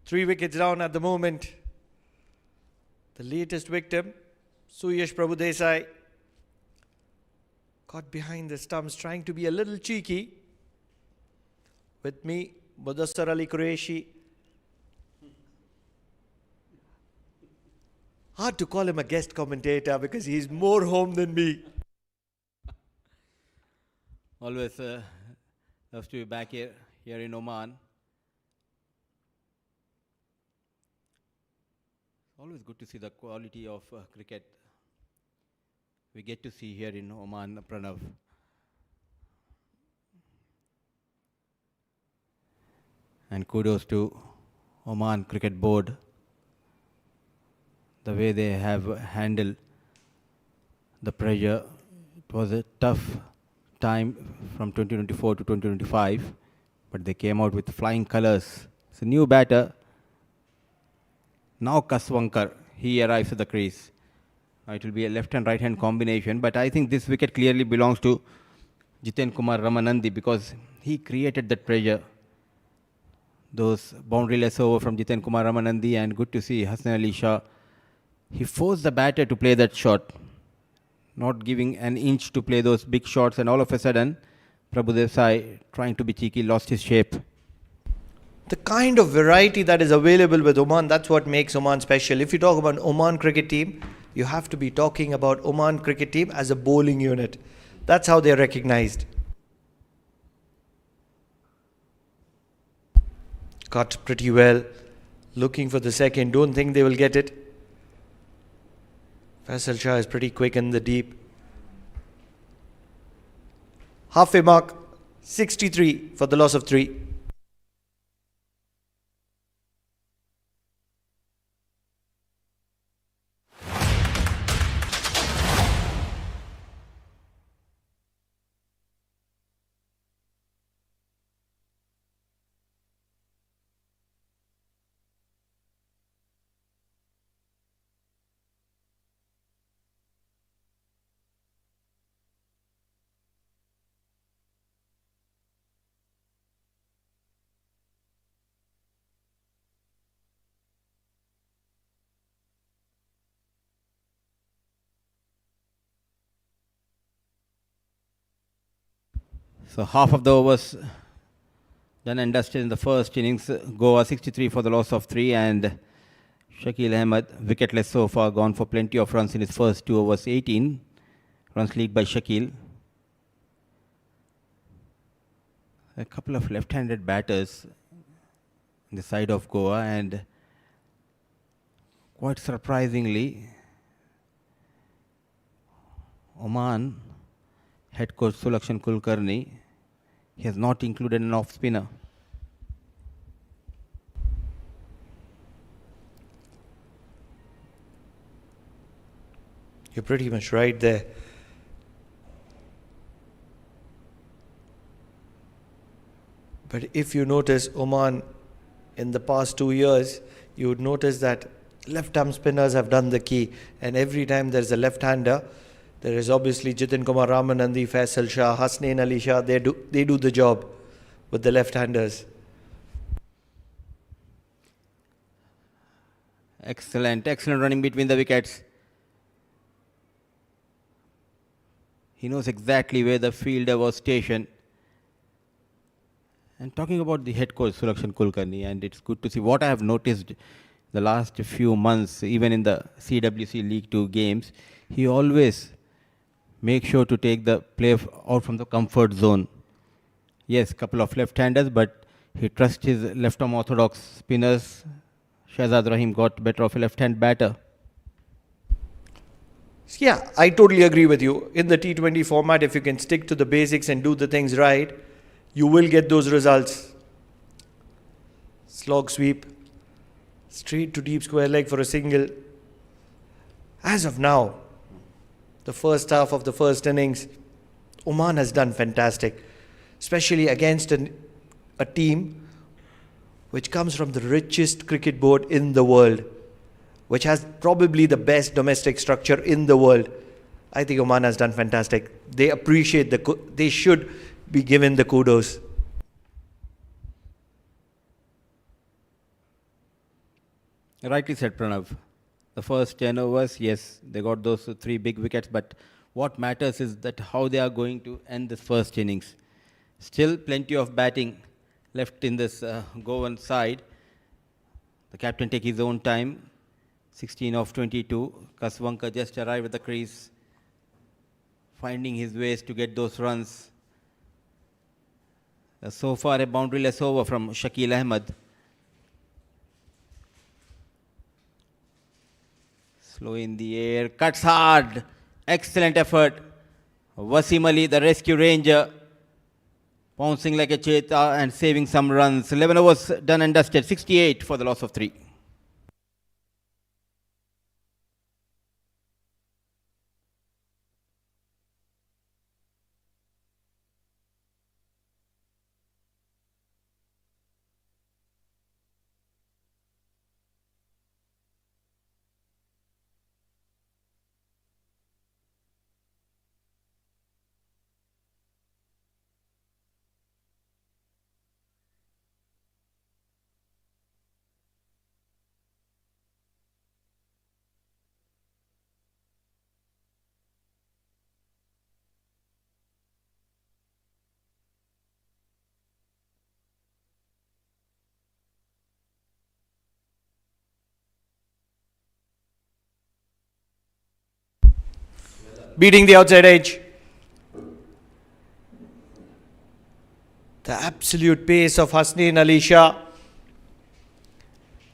Three wickets down at the moment. The latest victim, Suyash Prabhu Desai, got behind the stumps, trying to be a little cheeky. With me, Mudassar Ali Qureshi. Hard to call him a guest commentator because he's more home than me. Always loves to be back here in Oman. Always good to see the quality of cricket we get to see here in Oman, Pranav. And kudos to Oman Cricket Board, the way they have handled the pressure. It was a tough time from 2024 to 2025, but they came out with flying colors. It's a new batter. Now Kaswankar, he arrives at the crease. It will be a left and right hand combination, but I think this wicket clearly belongs to Jiten Kumar Ramanandi because he created that pressure. Those boundaryless over from Jiten Kumar Ramanandi, and good to see Hasnain Ali Shah. He forced the batter to play that shot, not giving an inch to play those big shots, and all of a sudden, Prabhu Desai, trying to be cheeky, lost his shape. The kind of variety that is available with Oman, that's what makes Oman special. If you talk about Oman cricket team, you have to be talking about Oman cricket team as a bowling unit. That's how they're recognized. Cut pretty well. Looking for the second. Don't think they will get it. Faisal Shah is pretty quick in the deep. Halfway mark, 63 for the loss of 3. So half of the overs done and dusted in the first innings. Goa 63 for the loss of 3, and Shakil Ahmed wicketless so far, gone for plenty of runs in his first 2 overs. 18 runs lead by Shakil. A couple of left-handed batters on the side of Goa, and Quite surprisingly, Oman head coach Sulakshan Kulkarni, he has not included an off spinner. You're pretty much right there. But if you notice, Oman, in the past 2 years, you would notice that left-arm spinners have done the key. And every time there's a left-hander, there is obviously Jitin Kumar Ramanandi, Faisal Shah, Hasnain Ali Shah. They do the job with the left-handers. Excellent running between the wickets. He knows exactly where the fielder was stationed. And talking about the head coach Sulakshan Kulkarni, and it's good to see what I have noticed the last few months, even in the CWC League 2 games, he always makes sure to take the play out from the comfort zone. Yes, couple of left-handers, but he trusts his left-arm orthodox spinners. Shahzad Rahim got better of a left-hand batter. Yeah, I totally agree with you. In the T20 format, if you can stick to the basics and do the things right, you will get those results. Slog sweep, straight to deep square leg for a single. As of now, the first half of the first innings, Oman has done fantastic, especially against a team which comes from the richest cricket board in the world, which has probably the best domestic structure in the world. I think Oman has done fantastic. They appreciate they should be given the kudos. Rightly said, Pranav. The first 10 overs, yes, they got those 3 big wickets, but what matters is that how they are going to end this first innings. Still plenty of batting left in this Goan side. The captain take his own time. 16 of 22. Kaswanka just arrived at the crease, finding his ways to get those runs. So far, a boundaryless over from Shakil Ahmed. Slow in the air, cuts hard. Excellent effort. Wasim Ali, the rescue ranger, pouncing like a cheetah and saving some runs. 11 overs done and dusted. 68 for the loss of 3. Beating the outside edge. The absolute pace of Hasnain Ali Shah.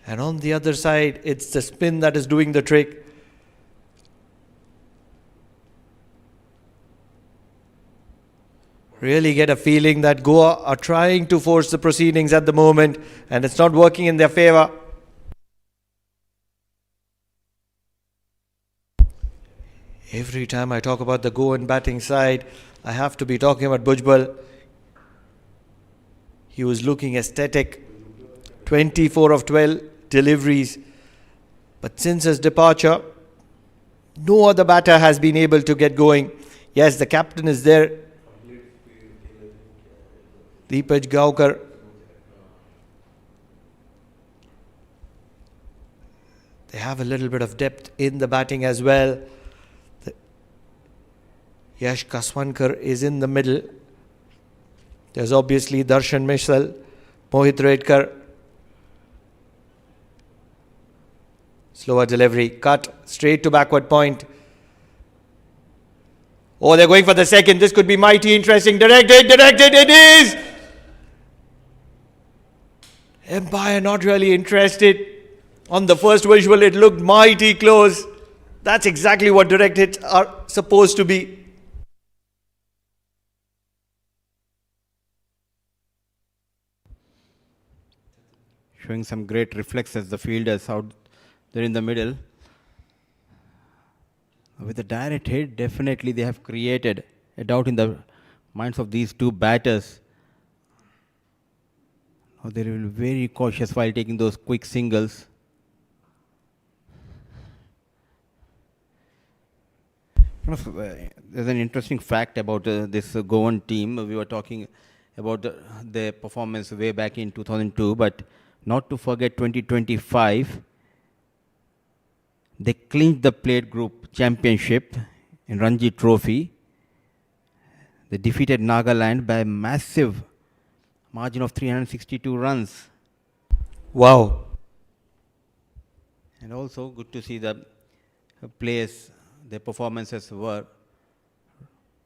And on the other side, it's the spin that is doing the trick. Really get a feeling that Goa are trying to force the proceedings at the moment, and it's not working in their favour. Every time I talk about the Goan batting side, I have to be talking about Bhujbal. He was looking aesthetic. 24 of 12 deliveries. But since his departure, no other batter has been able to get going. Yes, the captain is there. Deepaj Gaukar. They have a little bit of depth in the batting as well. Yash Kaswankar is in the middle. There's obviously Darshan Mishal, Mohit Redkar. Slower delivery, cut straight to backward point. Oh, they're going for the second. This could be mighty interesting. Directed, it is! Empire not really interested. On the first visual, it looked mighty close. That's exactly what direct hits are supposed to be. Showing some great reflexes, the fielders out there in the middle. With a direct hit, definitely they have created a doubt in the minds of these two batters. Now they will be very cautious while taking those quick singles. There's an interesting fact about this Goan team. We were talking about their performance way back in 2002, but not to forget 2025. They clinched the plate group championship in Ranji Trophy. They defeated Nagaland by a massive margin of 362 runs. Wow. And also good to see the players, their performances were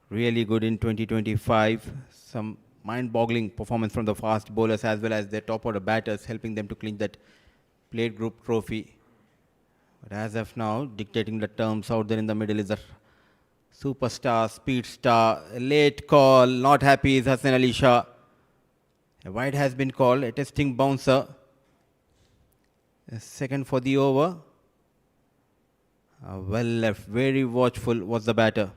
really good in 2025. Some mind-boggling performance from the fast bowlers as well as their top order batters, helping them to clinch that plate group trophy. But as of now, dictating the terms out there in the middle is a superstar, speed star, a late call, not happy is Hassan Ali Shah. A wide has been called, a testing bouncer. A second for the over. Well left, very watchful was the batter.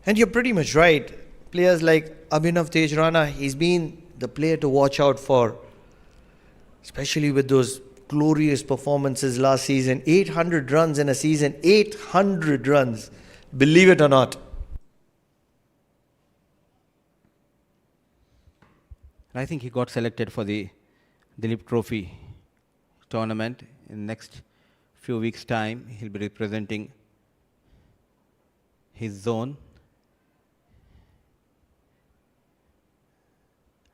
And you're pretty much right. Players like Abhinav Tejrana, he's been the player to watch out for, especially with those glorious performances last season. 800 runs in a season, 800 runs, believe it or not. I think he got selected for the Dilip Trophy tournament. In next few weeks' time, he'll be representing his zone.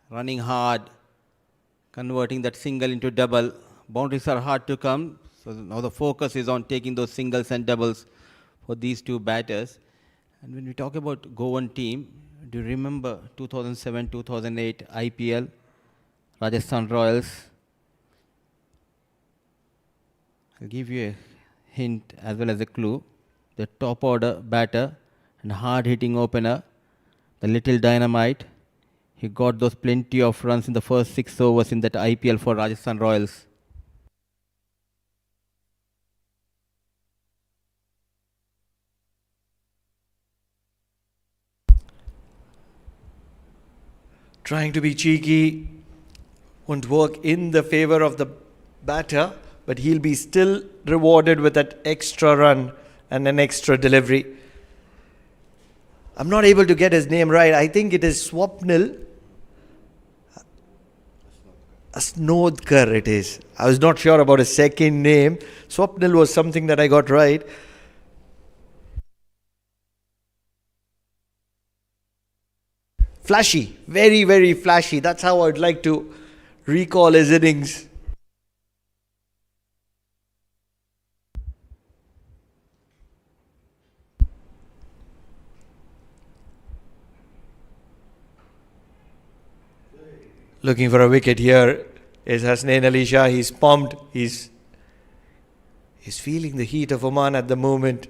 Running hard, converting that single into double. Boundaries are hard to come, so now the focus is on taking those singles and doubles for these two batters. And when we talk about Goan team, do you remember 2007-2008 IPL, Rajasthan Royals? I'll give you a hint as well as a clue. The top order batter and hard hitting opener, the little dynamite. He got those plenty of runs in the first 6 overs in that IPL for Rajasthan Royals. Trying to be cheeky won't work in the favor of the batter, but he'll be still rewarded with that extra run and an extra delivery. I'm not able to get his name right. I think it is Swapnil Asnodkar it is. I was not sure about his second name. Swapnil was something that I got right. Flashy, very, very flashy. That's how I'd like to recall his innings. Looking for a wicket here is Hasnain Ali Shah. He's pumped. He's feeling the heat of Oman at the moment.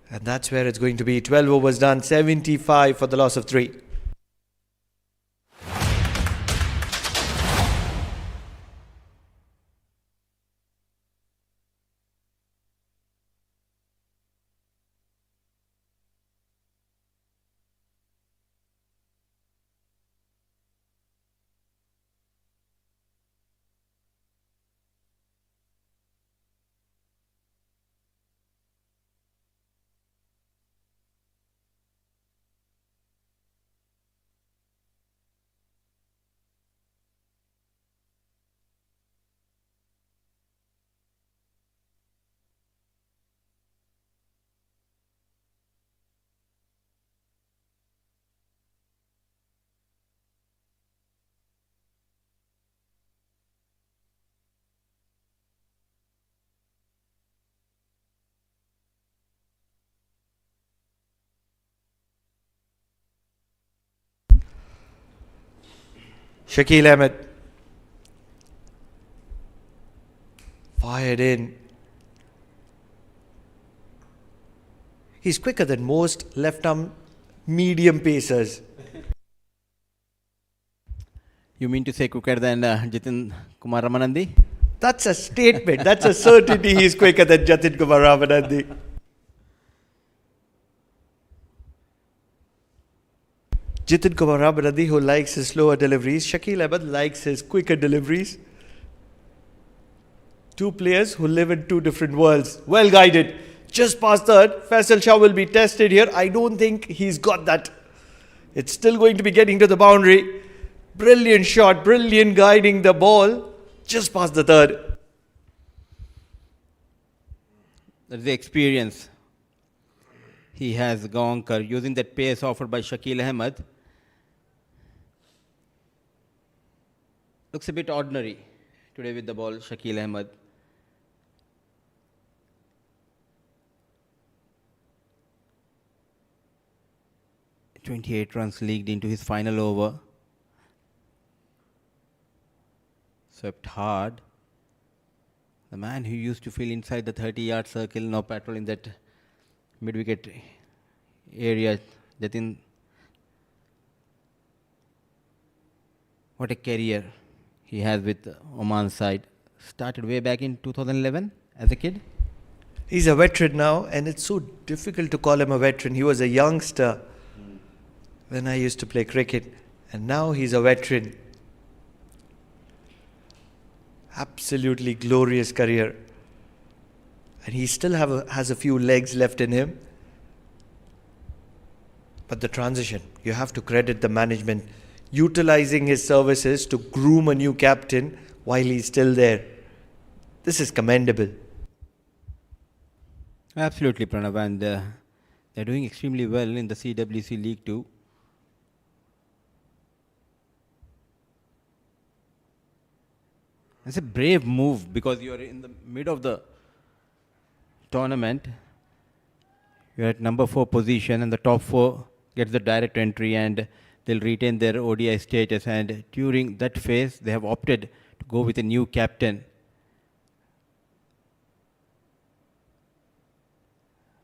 And that's where it's going to be. 12 overs done, 75 for the loss of 3. Shakil Ahmed. Fired in. He's quicker than most left-arm medium pacers. You mean to say quicker than Jitin Kumar Ramanandi? That's a statement. That's a certainty he's quicker than Jatin Kumar Ramanandi. Jitin Kumar Ramanandi, who likes his slower deliveries. Shakil Ahmed likes his quicker deliveries. Two players who live in two different worlds. Well guided. Just past third. Faisal Shah will be tested here. I don't think he's got that. It's still going to be getting to the boundary. Brilliant shot. Brilliant guiding the ball. Just past the third. That's the experience he has, Gaonkar, using that pace offered by Shakil Ahmed. Looks a bit ordinary today with the ball, Shakil Ahmed. "28 runs leaked into his final over. Swept hard. The man who used to feel inside the 30-yard circle, now patrolling that mid-wicket area. Jatin, what a career he has with Oman side. Started way back in 2011 as a kid. He's a veteran now, and it's so difficult to call him a veteran. He was a youngster when I used to play cricket, and now he's a veteran. Absolutely glorious career. And he still has a few legs left in him. But the transition, you have to credit the management, utilizing his services to groom a new captain while he's still there. This is commendable. Absolutely, Pranav, and they're doing extremely well in the CWC League too. It's a brave move because you're in the mid of the tournament. You're at number 4 position, and the top 4 gets the direct entry, and they'll retain their ODI status. And during that phase, they have opted to go with a new captain.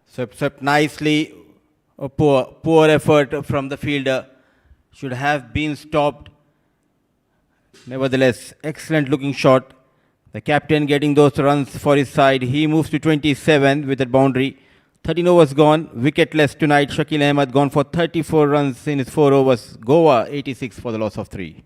Swept nicely. A poor effort from the fielder. Should have been stopped. Nevertheless, excellent looking shot. The captain getting those runs for his side. He moves to 27 with that boundary. 13 overs gone. Wicketless tonight. Shakil Ahmed gone for 34 runs in his 4 overs. Goa 86 for the loss of 3.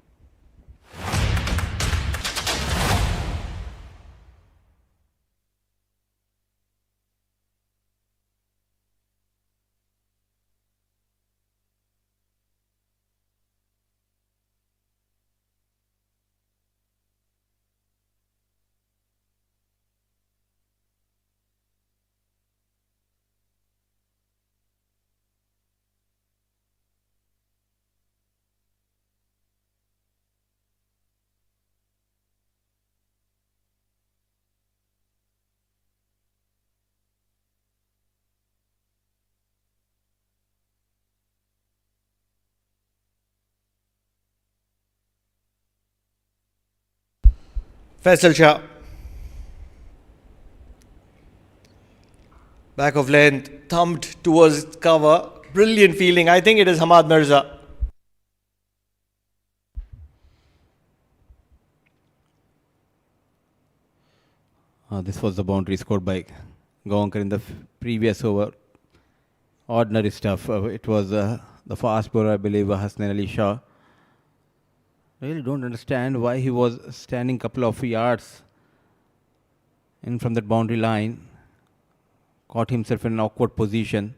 Faisal Shah. Back of length, thumped towards cover. Brilliant fielding. I think it is Hamad Mirza. This was the boundary scored by Gaonkar in the previous over. Ordinary stuff. It was the fast bowler, I believe, Hasnain Ali Shah. Really don't understand why he was standing couple of yards in from that boundary line. Caught himself in an awkward position.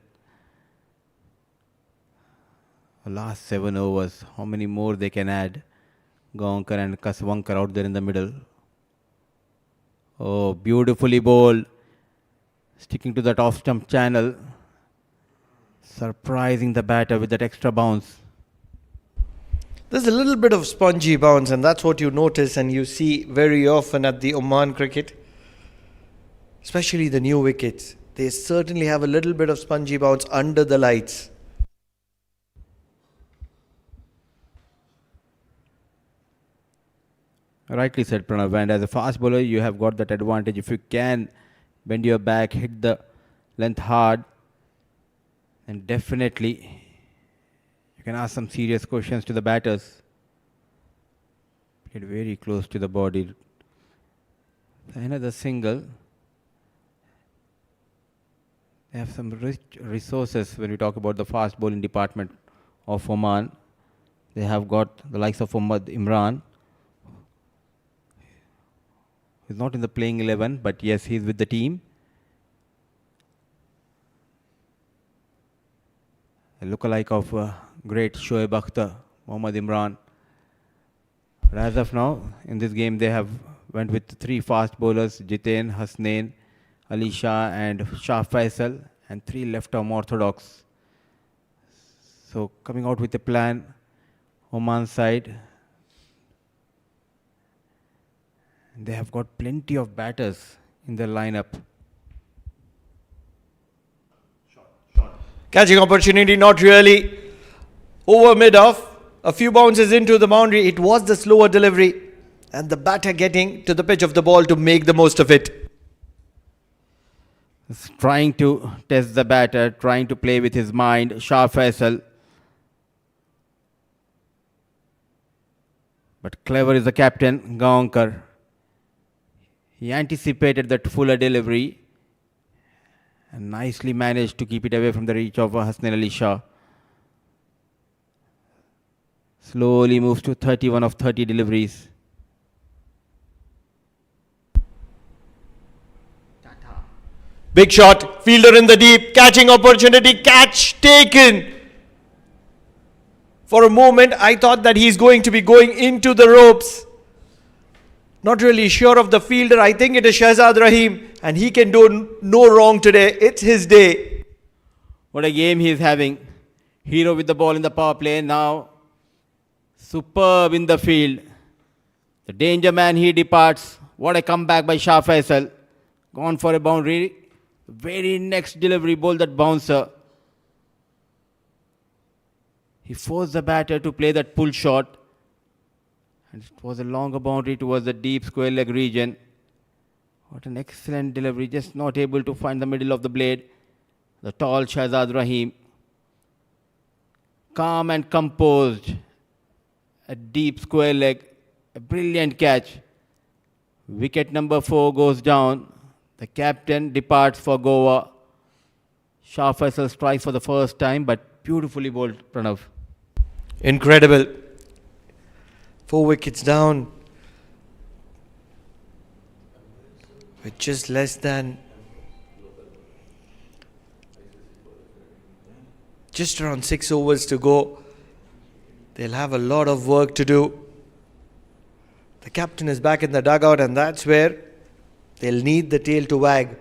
The last 7 overs, how many more they can add? Gaonkar and Kaswankar out there in the middle. Oh, beautifully bowled. Sticking to that off stump channel. Surprising the batter with that extra bounce. There's a little bit of spongy bounce, and that's what you notice and you see very often at the Oman cricket. Especially the new wickets. They certainly have a little bit of spongy bounce under the lights. Rightly said, Pranav. And as a fast bowler, you have got that advantage. If you can bend your back, hit the length hard, then definitely you can ask some serious questions to the batters. Get very close to the body. Another single. They have some rich resources when we talk about the fast bowling department of Oman. They have got the likes of Muhammad Imran. He's not in the playing 11, but yes, he's with the team. A lookalike of great Shoaib Akhtar, Muhammad Imran. But as of now, in this game, they have went with three fast bowlers: Jitain, Hasnain, Ali Shah, and Shah Faisal, and three left-arm orthodox. So coming out with a plan, Oman side. They have got plenty of batters in their lineup. Catching opportunity, not really. Over mid-off, a few bounces into the boundary. It was the slower delivery and the batter getting to the pitch of the ball to make the most of it. Trying to test the batter, trying to play with his mind, Shah Faisal. But clever is the captain, Gaonkar. He anticipated that fuller delivery and nicely managed to keep it away from the reach of Hasnain Ali Shah. Slowly moves to 31 of 30 deliveries. Big shot, fielder in the deep, catching opportunity, catch taken. For a moment, I thought that he's going to be going into the ropes. Not really sure of the fielder. I think it is Shahzad Rahim, and he can do no wrong today. It's his day. What a game he is having. Hero with the ball in the power play. Now, superb in the field. The danger man, he departs. What a comeback by Shah Faisal. Gone for a boundary. Very next delivery, ball that bouncer. He forced the batter to play that pull shot. And it was a longer boundary towards the deep square leg region. What an excellent delivery, just not able to find the middle of the blade. The tall Shahzad Rahim. Calm and composed. A deep square leg. A brilliant catch. Wicket number 4 goes down. The captain departs for Goa. Shah Faisal strikes for the first time, but beautifully bowled, Pranav. Incredible. 4 wickets down. With just less than... just around 6 overs to go. They'll have a lot of work to do. The captain is back in the dugout, and that's where they'll need the tail to wag.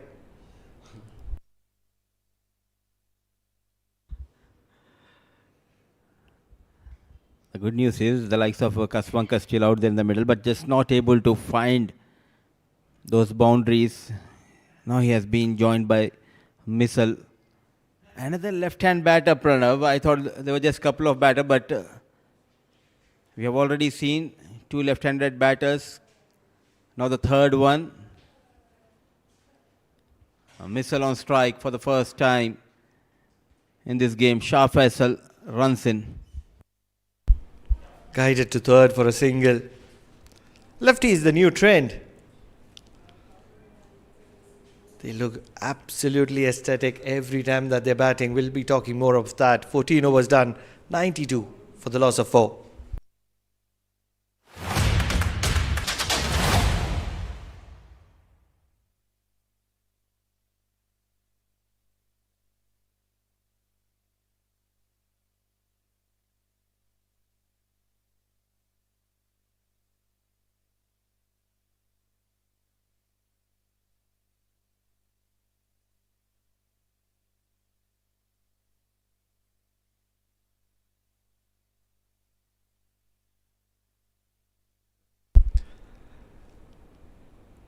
The good news is the likes of Kaswanka still out there in the middle, but just not able to find those boundaries. Now he has been joined by Missile. Another left-hand batter, Pranav. I thought there were just a couple of batters, but we have already seen 2 left-handed batters. Now the third one. A Missile on strike for the first time in this game. Shah Faisal runs in. Guided to third for a single. Lefty is the new trend. They look absolutely aesthetic every time that they're batting. We'll be talking more of that. 14 overs done. 92 for the loss of 4.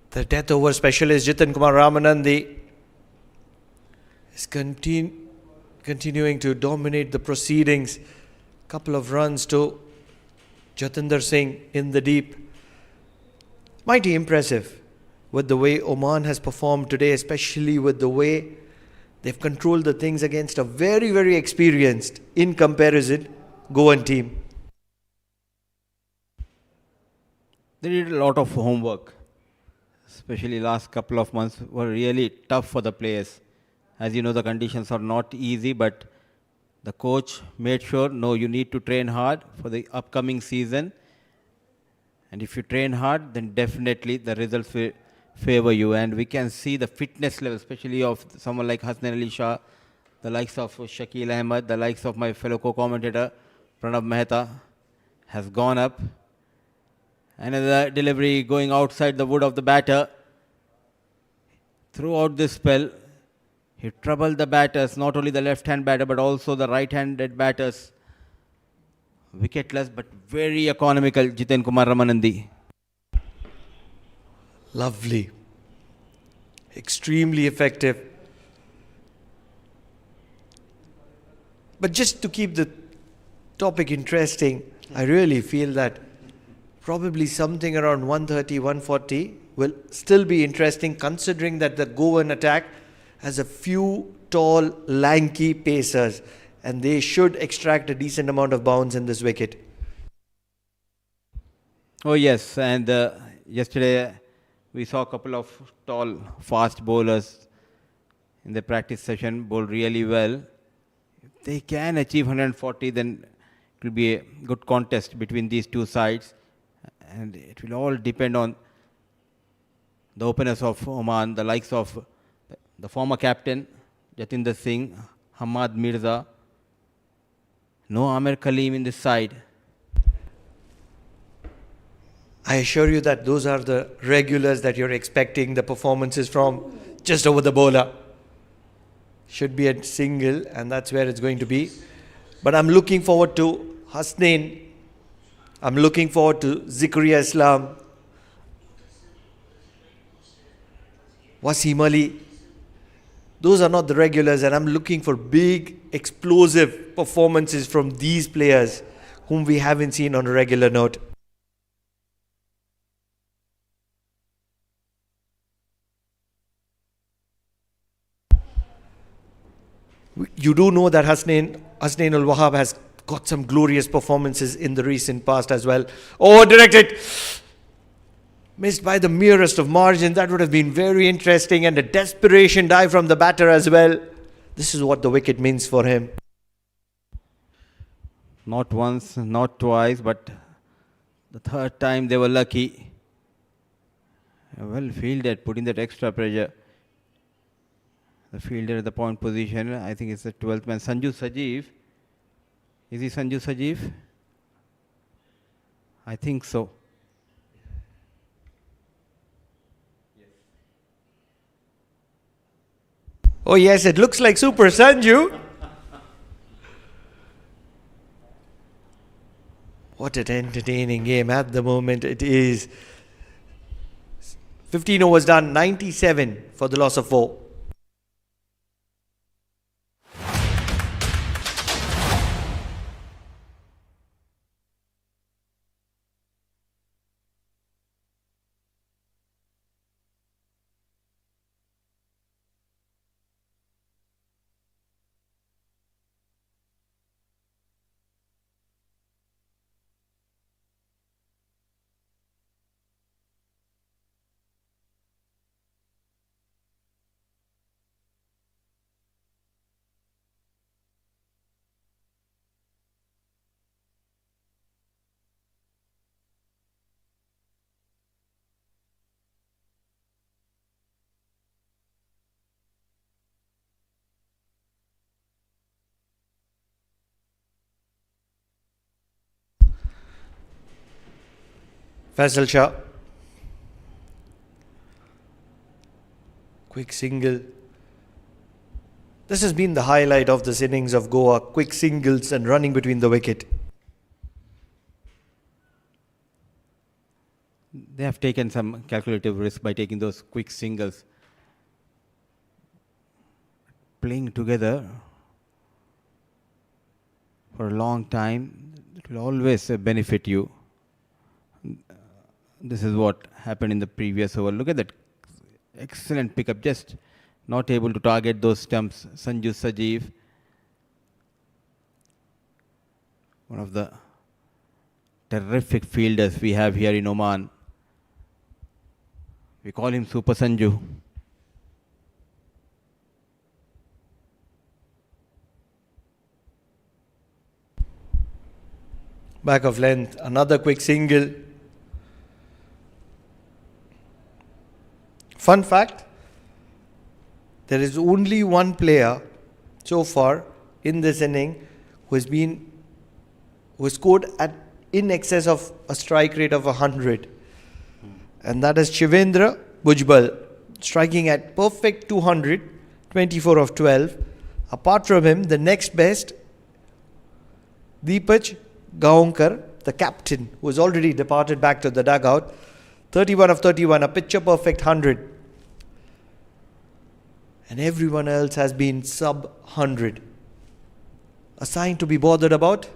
The death over specialist Jitin Kumar Ramanandi is continuing to dominate the Mighty impressive with the way Oman has performed today, especially with the way they've controlled the things against a very, very experienced, in comparison, Goan team. They did a lot of homework, especially last couple of months were really tough for the players. As you know, the conditions are not easy, but the coach made sure, no, you need to train hard for the upcoming season. And if you train hard, then definitely the results will favor you. And we can see the fitness level, especially of someone like Hasnan Ali Shah, the likes of Shakil Ahmed, the likes of my fellow co-commentator Pranav Mehta, has gone up. Another delivery going outside the wood of the batter. Throughout this spell, he troubled the batters, not only the left-hand batter, but also the right-handed batters. Wicketless, but very economical, Jiten Kumar Ramanandi. Lovely. Extremely effective. But just to keep the topic interesting, I really feel that probably something around 130, 140 will still be interesting, considering that the Goan attack has a few tall, lanky pacers, and they should extract a decent amount of bounce in this wicket. Oh yes, and yesterday we saw a couple of tall, fast bowlers in the practice session bowl really well. If they can achieve 140, then it will be a good contest between these two sides, and it will all depend on the openers of Oman, the likes of the former captain Jatinder Singh, Hamad Mirza, no Amir Kaleem in this side. I assure you that those are the regulars that you're expecting the performances from, just over the bowler. Should be a single, and that's where it's going to be. But I'm looking forward to Hasnain. I'm looking forward to Zikaria Islam, Wasim Ali. Those are not the regulars, and I'm looking for big, explosive performances from these players whom we haven't seen on a regular note. You do know that Hasnain Ul-Wahab has got some glorious performances in the recent past as well. Oh, directed! Missed by the merest of margins. That would have been very interesting, and a desperation dive from the batter as well. This is what the wicket means for him. Not once, not twice, but the third time they were lucky. Well fielded, putting that extra pressure. The fielder at the point position, I think it's the 12th man, Sanju Sajeev. Is he Sanju Sajeev? I think so. Oh yes, it looks like Super Sanju. What an entertaining game at the moment it is. 15 overs done, 97 for the loss of 4. Faisal Shah. Quick single. This has been the highlight of this innings of Goa. Quick singles and running between the wicket. They have taken some calculative risk by taking those quick singles. Playing together for a long time, it will always benefit you. this is what happened in the previous over. Look at that excellent pickup, just not able to target those stumps. Sanju Sajeev, one of the terrific fielders we have here in Oman. We call him Super Sanju. Back of length, another quick single. Fun fact, there is only one player so far in this inning who scored at in excess of a strike rate of 100, and that is Shivendra Bhujbal, striking at perfect 200, 24 of 12. Apart from him, the next best, Deepaj Gaonkar, the captain, who has already departed back to the dugout, 31 of 31, a picture perfect 100. And everyone else has been sub 100. A sign to be bothered about?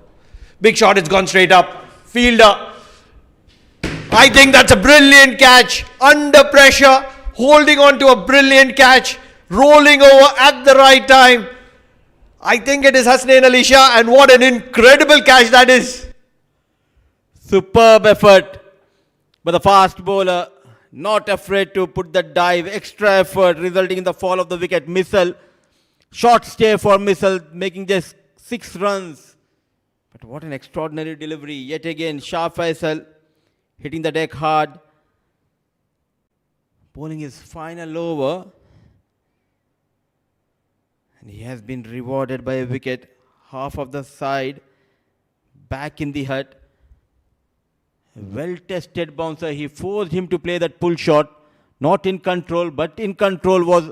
Big shot, it's gone straight up. Fielder. I think that's a brilliant catch. Under pressure, holding on to a brilliant catch, rolling over at the right time. I think it is Hasnain Ali Shah, and what an incredible catch that is. Superb effort by the fast bowler, not afraid to put that dive, extra effort resulting in the fall of the wicket. Missile, short stay for Missile, making just 6 runs. But what an extraordinary delivery. Yet again, Shah Faisal hitting the deck hard, bowling his final over. And he has been rewarded by a wicket, half of the side, back in the hut. A well-tested bouncer. He forced him to play that pull shot. Not in control, but in control was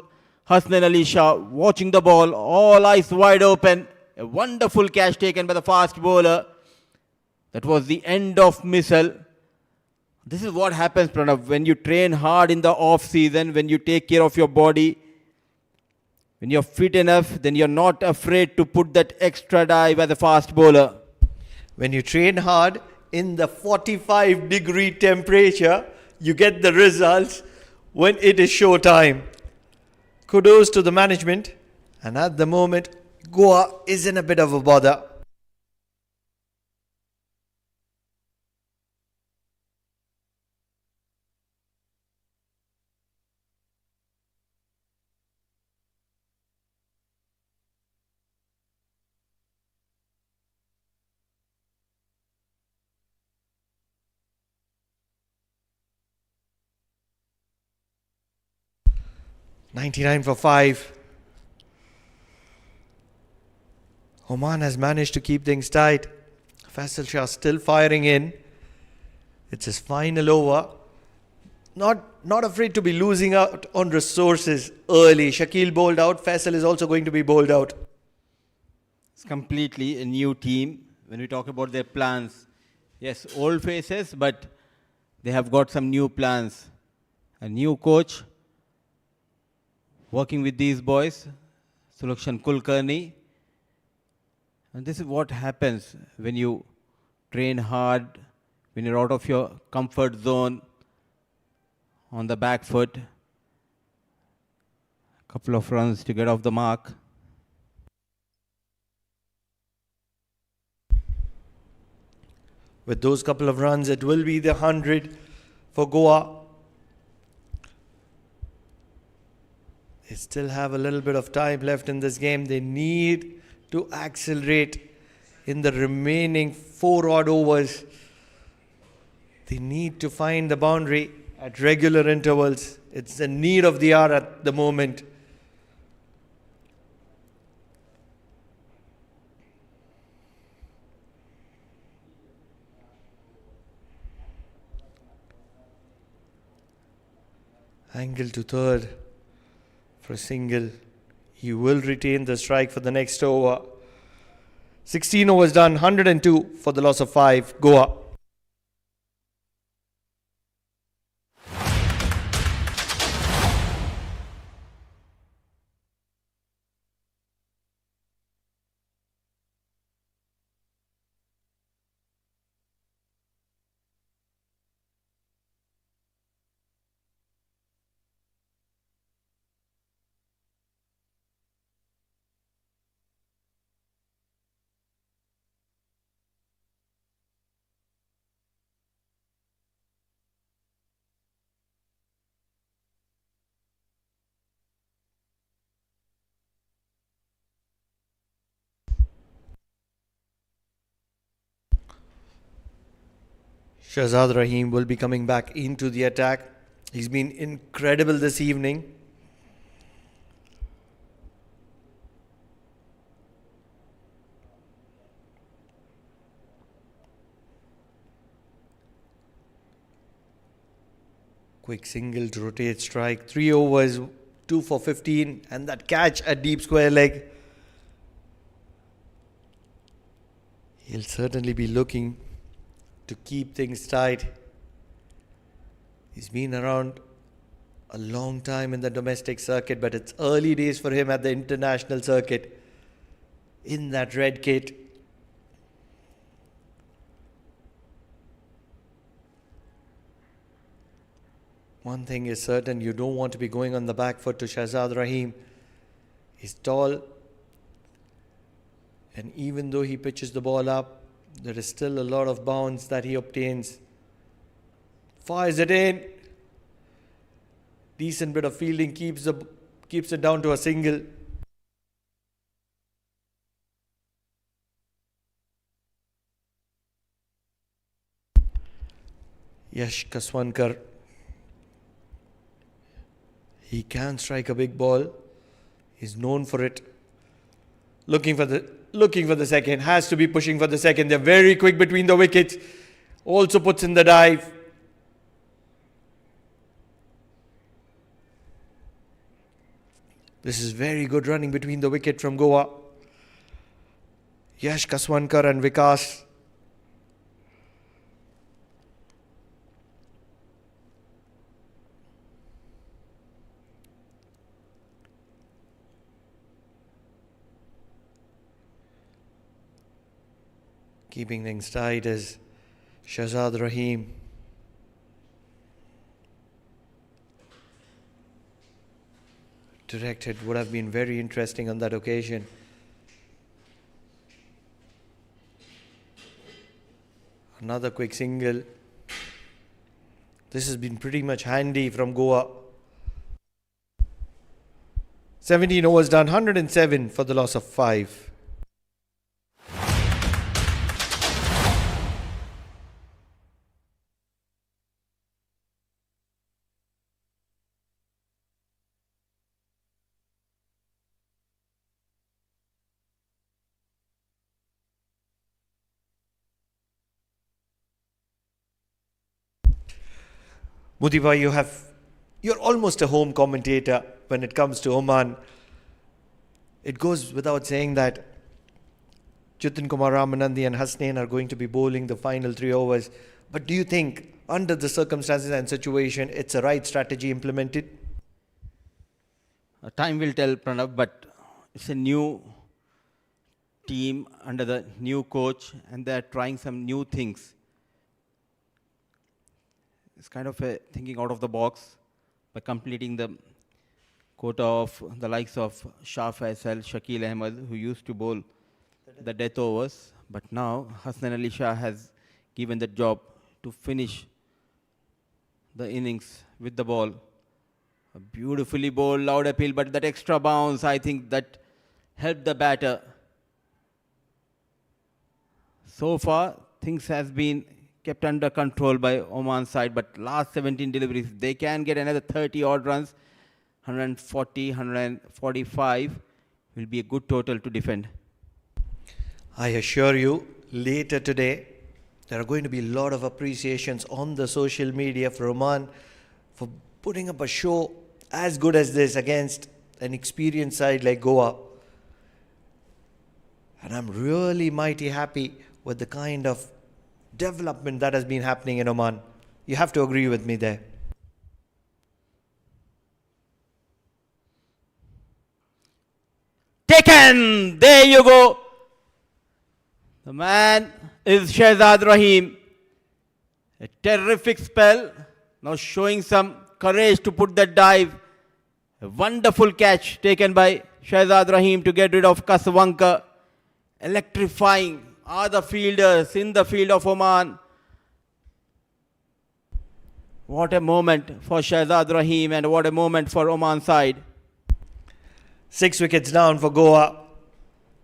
Hasnain Ali Shah, watching the ball, all eyes wide open. A wonderful catch taken by the fast bowler. That was the end of Missile. This is what happens, Pranav, when you train hard in the off-season, when you take care of your body. When you're fit enough, then you're not afraid to put that extra dive as a fast bowler. When you train hard in the 45-degree temperature, you get the results when it is show time. Kudos to the management. And at the moment, Goa is in a bit of a bother. $99 for 5. Oman has managed to keep things tight. Faisal Shah still firing in. It's his final over. Not afraid to be losing out on resources early. Shakil bowled out. Faisal is also going to be bowled out. It's completely a new team. When we talk about their plans, yes, old faces, but they have got some new plans. A new coach working with these boys, Sulakshan Kulkarni. And this is what happens when you train hard, when you're out of your comfort zone, on the back foot. A couple of runs to get off the mark. With those couple of runs, it will be the 100 for Goa. They still have a little bit of time left in this game. They need to accelerate in the remaining 4 odd overs. They need to find the boundary at regular intervals. It's the need of the hour at the moment. Angle to third for a single. He will retain the strike for the next over. 16 overs done, 102 for the loss of 5. Goa. Shahzad Rahim will be coming back into the attack. He's been incredible this evening. Quick single to rotate strike. 3 overs, 2 for 15, and that catch at deep square leg. He'll certainly be looking to keep things tight. He's been around a long time in the domestic circuit, but it's early days for him at the international circuit in that red kit. One thing is certain, you don't want to be going on the back foot to Shahzad Rahim. He's tall, and even though he pitches the ball up, there is still a lot of bounce that he obtains. Fires it in. Decent bit of fielding keeps it down to a single. Yash Kaswankar. He can strike a big ball. He's known for it. Looking for the second. Has to be pushing for the second. They're very quick between the wickets. Also puts in the dive. This is very good running between the wicket from Goa. Yash Kaswankar and Vikas. Keeping things tight is Shahzad Rahim. Directed would have been very interesting on that occasion. Another quick single. This has been pretty much handy from Goa. 17 overs done, 107 for the loss of 5. Muthiba, you're almost a home commentator when it comes to Oman. It goes without saying that Chitin Kumar Ramanandi and Hasnain are going to be bowling the final 3 overs. But do you think, under the circumstances and situation, it's a right strategy implemented? Time will tell, Pranav, but it's a new team under the new coach, and they're trying some new things. It's kind of a thinking out of the box by completing the quota of the likes of Shah Faisal, Shakil Ahmed, who used to bowl the death overs. But now Hasnan Ali Shah has given the job to finish the innings with the ball. A beautifully bowled, loud appeal, but that extra bounce, I think that helped the batter. So far, things has been kept under control by Oman side, but last 17 deliveries, they can get another 30 odd runs. 140, 145 will be a good total to defend. I assure you, later today, there are going to be a lot of appreciations on the social media for Oman for putting up a show as good as this against an experienced side like Goa. And I'm really mighty happy with the kind of development that has been happening in Oman. You have to agree with me there. Taken! There you go. The man is Shahzad Rahim. A terrific spell. Now showing some courage to put that dive. A wonderful catch taken by Shahzad Rahim to get rid of Kaswankar. Electrifying are the fielders in the field of Oman. What a moment for Shahzad Rahim and what a moment for Oman side. 6 wickets down for Goa.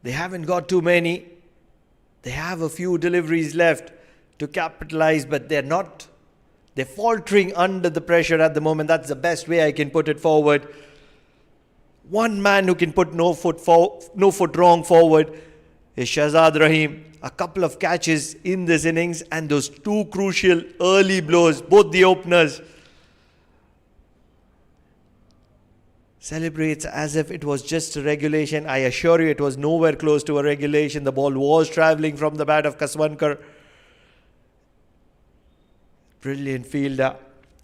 They haven't got too many. They have a few deliveries left to capitalize, but they're not. They're faltering under the pressure at the moment. That's the best way I can put it forward. One man who can put no foot wrong forward is Shahzad Rahim. A couple of catches in this innings and those two crucial early blows, both the openers. Celebrates as if it was just a regulation. I assure you it was nowhere close to a regulation. The ball was travelling from the bat of Kaswankar. Brilliant fielder,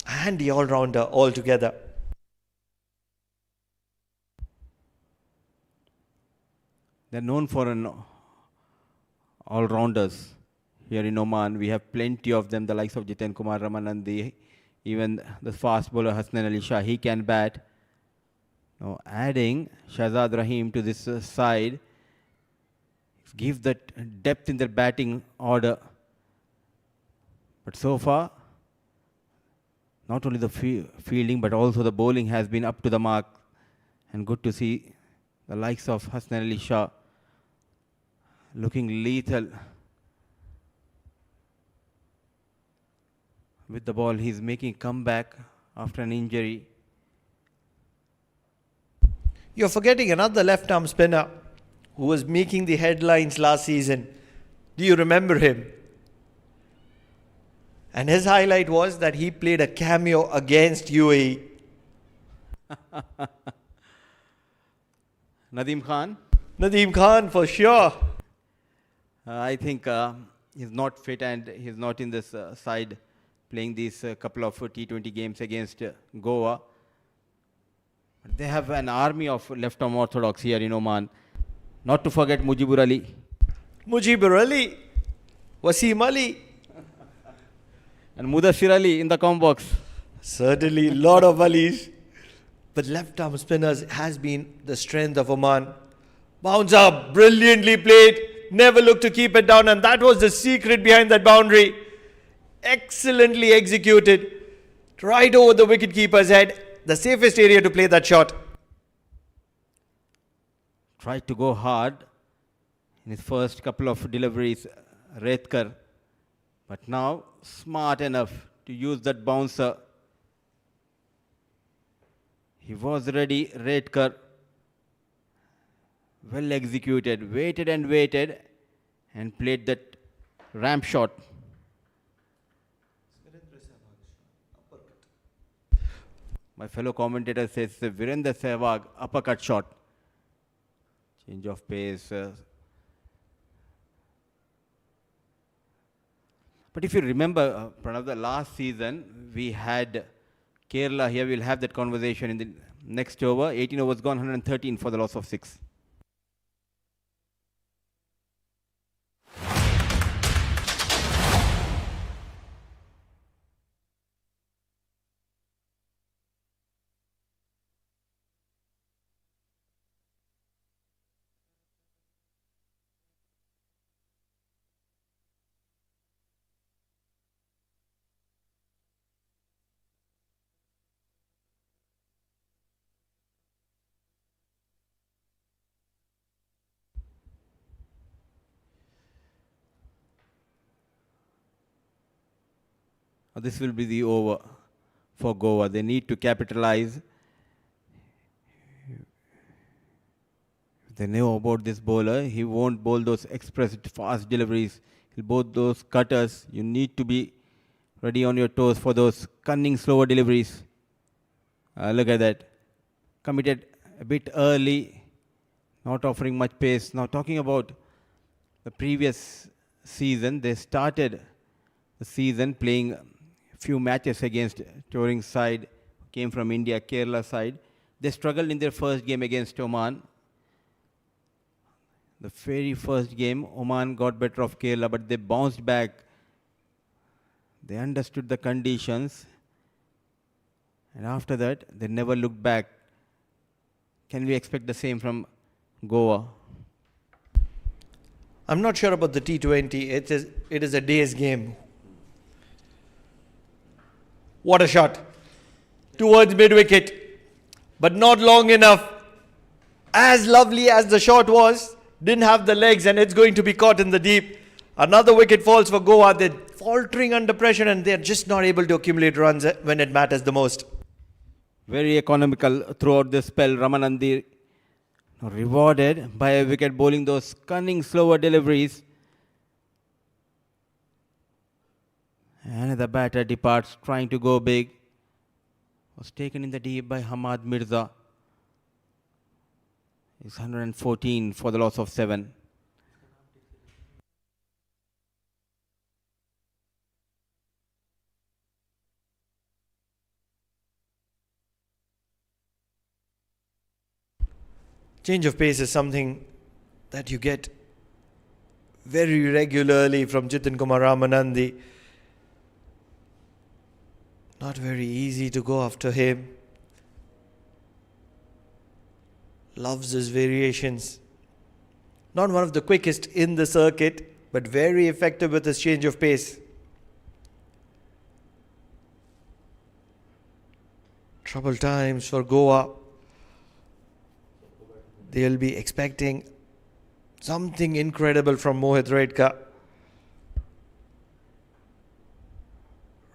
handy all-rounder altogether. They're known for all-rounders here in Oman. We have plenty of them, the likes of Jiten Kumar Ramanandi, even the fast bowler Hasnan Ali Shah. He can bat. Now adding Shahzad Rahim to this side gives that depth in their batting order. But so far, not only the fielding but also the bowling has been up to the mark. And good to see the likes of Hasnan Ali Shah looking lethal with the ball. He's making a comeback after an injury. You're forgetting another left-arm spinner who was making the headlines last season. Do you remember him? And his highlight was that he played a cameo against UAE. Nadeem Khan? Nadeem Khan, for sure. I think he's not fit and he's not in this side playing these couple of T20 games against Goa. But they have an army of left-arm orthodox here in Oman. Not to forget Mujibur Ali. Mujibur Ali, Wasim Ali. And Mudassir Ali in the combox. Certainly, a lot of Alis. But left-arm spinners has been the strength of Oman. Bounce up, brilliantly played. Never looked to keep it down. And that was the secret behind that boundary. Excellently executed. Right over the wicketkeeper's head. The safest area to play that shot. Tried to go hard in his first couple of deliveries, Redkar. But now, smart enough to use that bouncer. He was ready, Redkar. Well executed, waited and played that ramp shot. My fellow commentator says the Virendra Sehwag uppercut shot. Change of pace. But if you remember, Pranav, the last season we had Kerala here. We'll have that conversation in the next over. 18 overs gone, 113 for the loss of 6. This will be the over for Goa. They need to capitalize. They know about this bowler. He won't bowl those express fast deliveries. He'll bowl those cutters. You need to be ready on your toes for those cunning, slower deliveries. Look at that. Committed a bit early, not offering much pace. Now talking about the previous season, they started the season playing few matches against touring side, came from India, Kerala side. They struggled in their first game against Oman. The very first game, Oman got better of Kerala, but they bounced back. They understood the conditions. And after that, they never looked back. Can we expect the same from Goa? I'm not sure about the T20. It is a day's game. What a shot. Towards mid-wicket. But not long enough. As lovely as the shot was, didn't have the legs and it's going to be caught in the deep. Another wicket falls for Goa. They faltering under pressure and they're just not able to accumulate runs when it matters the most. Very economical throughout this spell. Ramanandi rewarded by a wicket, bowling those cunning slower deliveries. And the batter departs, trying to go big. Was taken in the deep by Hamad Mirza. It's 114 for the loss of 7. Change of pace is something that you get very regularly from Jitin Kumar Ramanandi. Not very easy to go after him. Loves his variations. Not one of the quickest in the circuit, but very effective with his change of pace. Trouble times for Goa. They'll be expecting something incredible from Mohit Redka.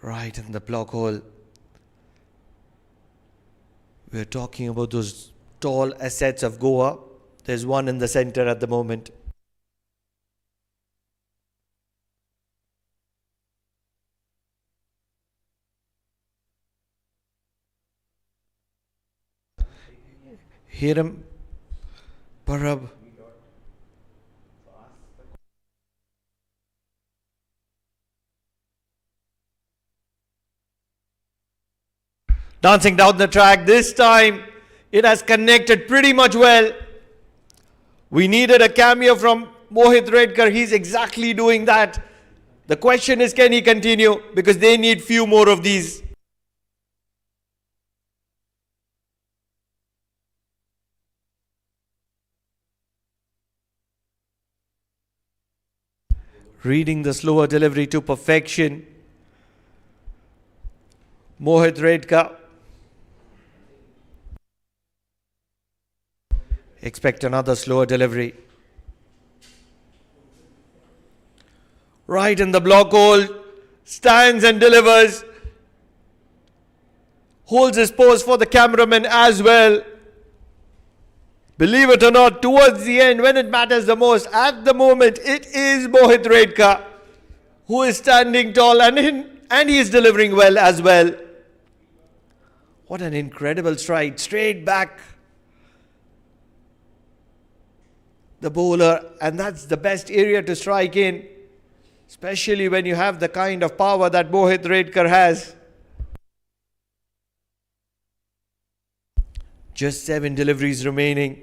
Right in the block hole. We're talking about those tall assets of Goa. There's one in the center at the moment. Hiram Parab. Dancing down the track. This time it has connected pretty much well. We needed a cameo from Mohit Redkar. He's exactly doing that. The question is, can he continue? Because they need few more of these. Reading the slower delivery to perfection. Mohit Redka. Expect another slower delivery. Right in the block hole. Stands and delivers. Holds his pose for the cameraman as well. Believe it or not, towards the end, when it matters the most, at the moment, it is Mohit Redka who is standing tall and he is delivering well as well. What an incredible stride, straight back. The bowler, and that's the best area to strike in, especially when you have the kind of power that Mohit Redkar has. Just 7 deliveries remaining.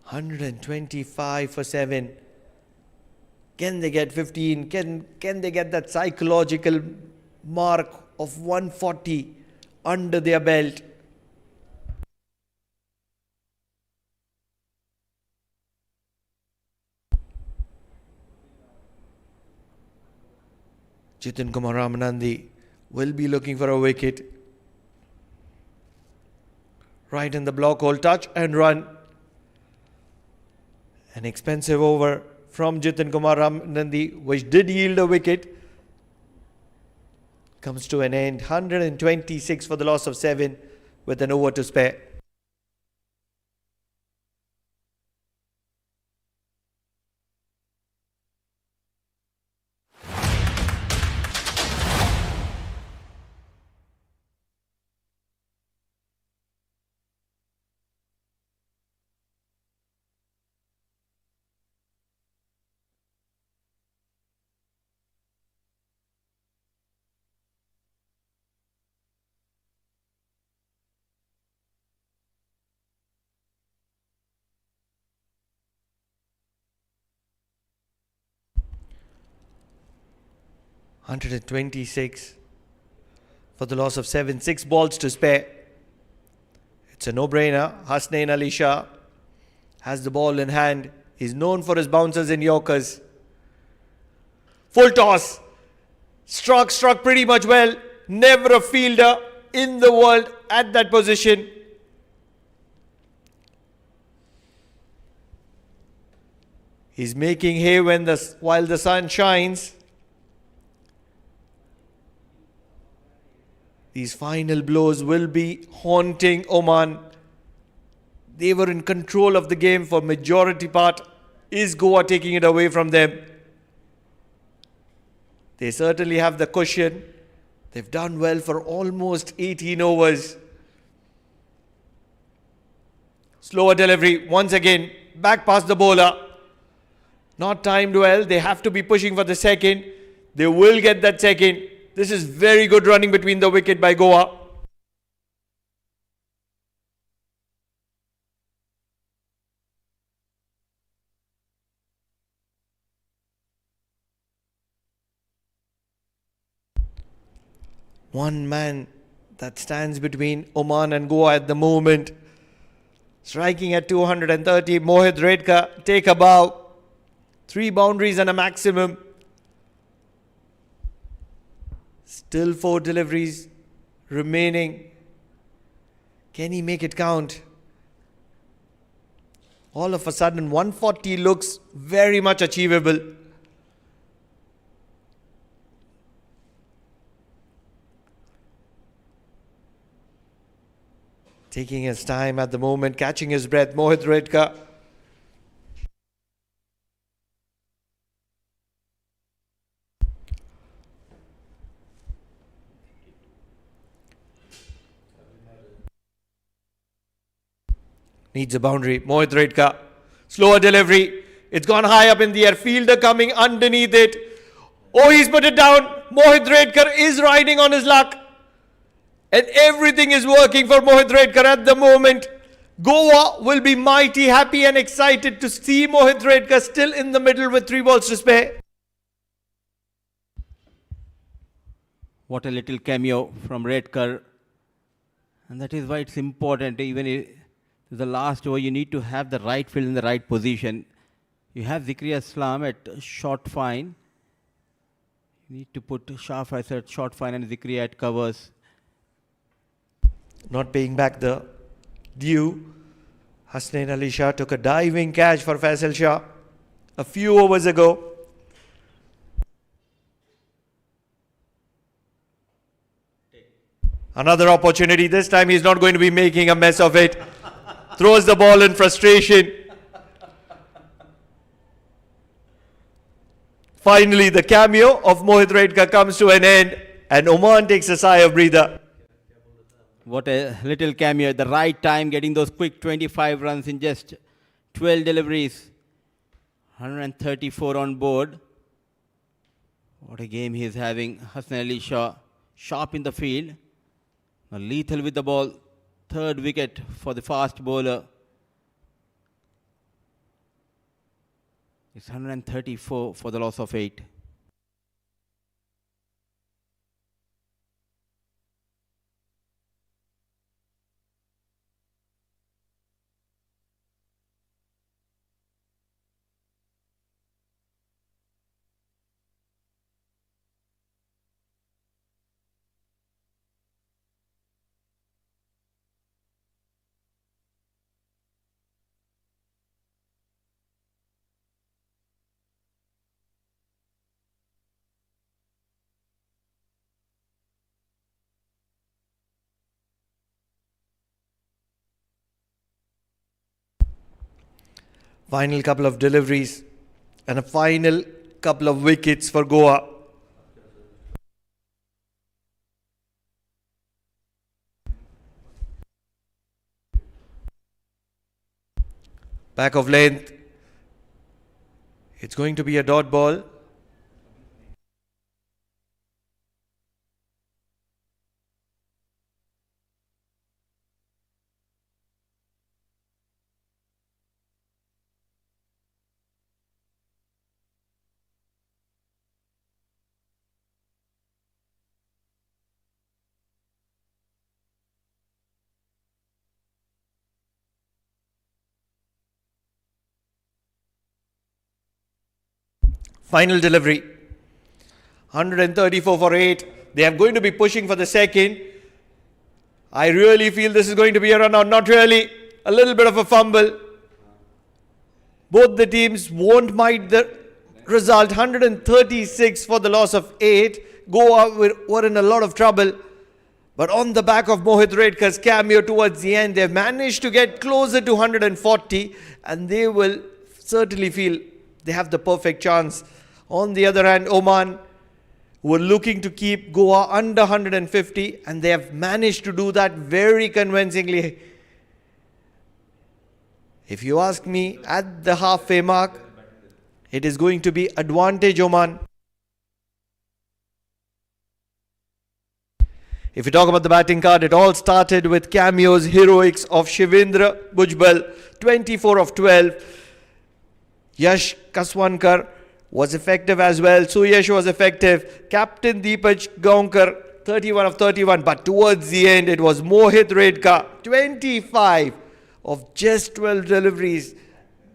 125 for 7. Can they get 15? Can they get that psychological mark of 140 under their belt? Jitin Kumar Ramanandi will be looking for a wicket. Right in the block hole, touch and run. An expensive over from Jitin Kumar Ramanandi, which did yield a wicket. Comes to an end. 126 for the loss of 7 with an over to spare. $126 for the loss of 7, 6 balls to spare. It's a no-brainer. Hasnain Ali Shah has the ball in hand. He's known for his bouncers and yorkers. Full toss. Struck pretty much well. Never a fielder in the world at that position. He's making hay while the sun shines. These final blows will be haunting Oman. They were in control of the game for majority part. Is Goa taking it away from them? They certainly have the cushion. They've done well for almost 18 overs. Slower delivery once again. Back past the bowler. Not timed well. They have to be pushing for the second. They will get that second. This is very good running between the wicket by Goa. One man that stands between Oman and Goa at the moment. Striking at 230, Mohit Redka, take a bow. 3 boundaries and a maximum. Still 4 deliveries remaining. Can he make it count? All of a sudden, 140 looks very much achievable. Taking his time at the moment, catching his breath, Mohit Redka. Needs a boundary. Mohit Redka. Slower delivery. It's gone high up in the air. Fielder coming underneath it. Oh, he's put it down. Mohit Redkar is riding on his luck. And everything is working for Mohit Redkar at the moment. Goa will be mighty happy and excited to see Mohit Redkar still in the middle with 3 balls to spare. What a little cameo from Redkar. And that is why it's important. Even if the last over, you need to have the right field in the right position. You have Zikri Aslam at short fine. You need to put Shah Faisal at short fine and Zikri at covers. Not paying back the due. Hasnain Ali Shah took a diving catch for Faisal Shah a few overs ago. Another opportunity. This time he's not going to be making a mess of it. Throws the ball in frustration. Finally, the cameo of Mohit Redka comes to an end and Oman takes a sigh of breather. What a little cameo at the right time, getting those quick 25 runs in just 12 deliveries. 134 on board. What a game he is having. Hassan Ali Shah, sharp in the field. Now lethal with the ball. 3rd wicket for the fast bowler. It's 134 for the loss of 8. Final couple of deliveries and a final couple of wickets for Goa. Back of length. It's going to be a dot ball. Final delivery. 134 for 8. They are going to be pushing for the second. I really feel this is going to be a run out. Not really. A little bit of a fumble. Both the teams won't mind the result. 136 for the loss of 8. Goa were in a lot of trouble. But on the back of Mohit Redkar's cameo towards the end, they've managed to get closer to 140, and they will certainly feel they have the perfect chance. On the other hand, Oman were looking to keep Goa under 150, and they have managed to do that very convincingly. If you ask me, at the halfway mark, it is going to be advantage Oman. If you talk about the batting card, it all started with cameos, heroics of Shivendra Bhujbal, 24 of 12. Yash Kaswankar was effective as well. Suyash was effective. Captain Deepaj Gaunkar, 31 of 31. But towards the end, it was Mohit Redka, 25 of just 12 deliveries,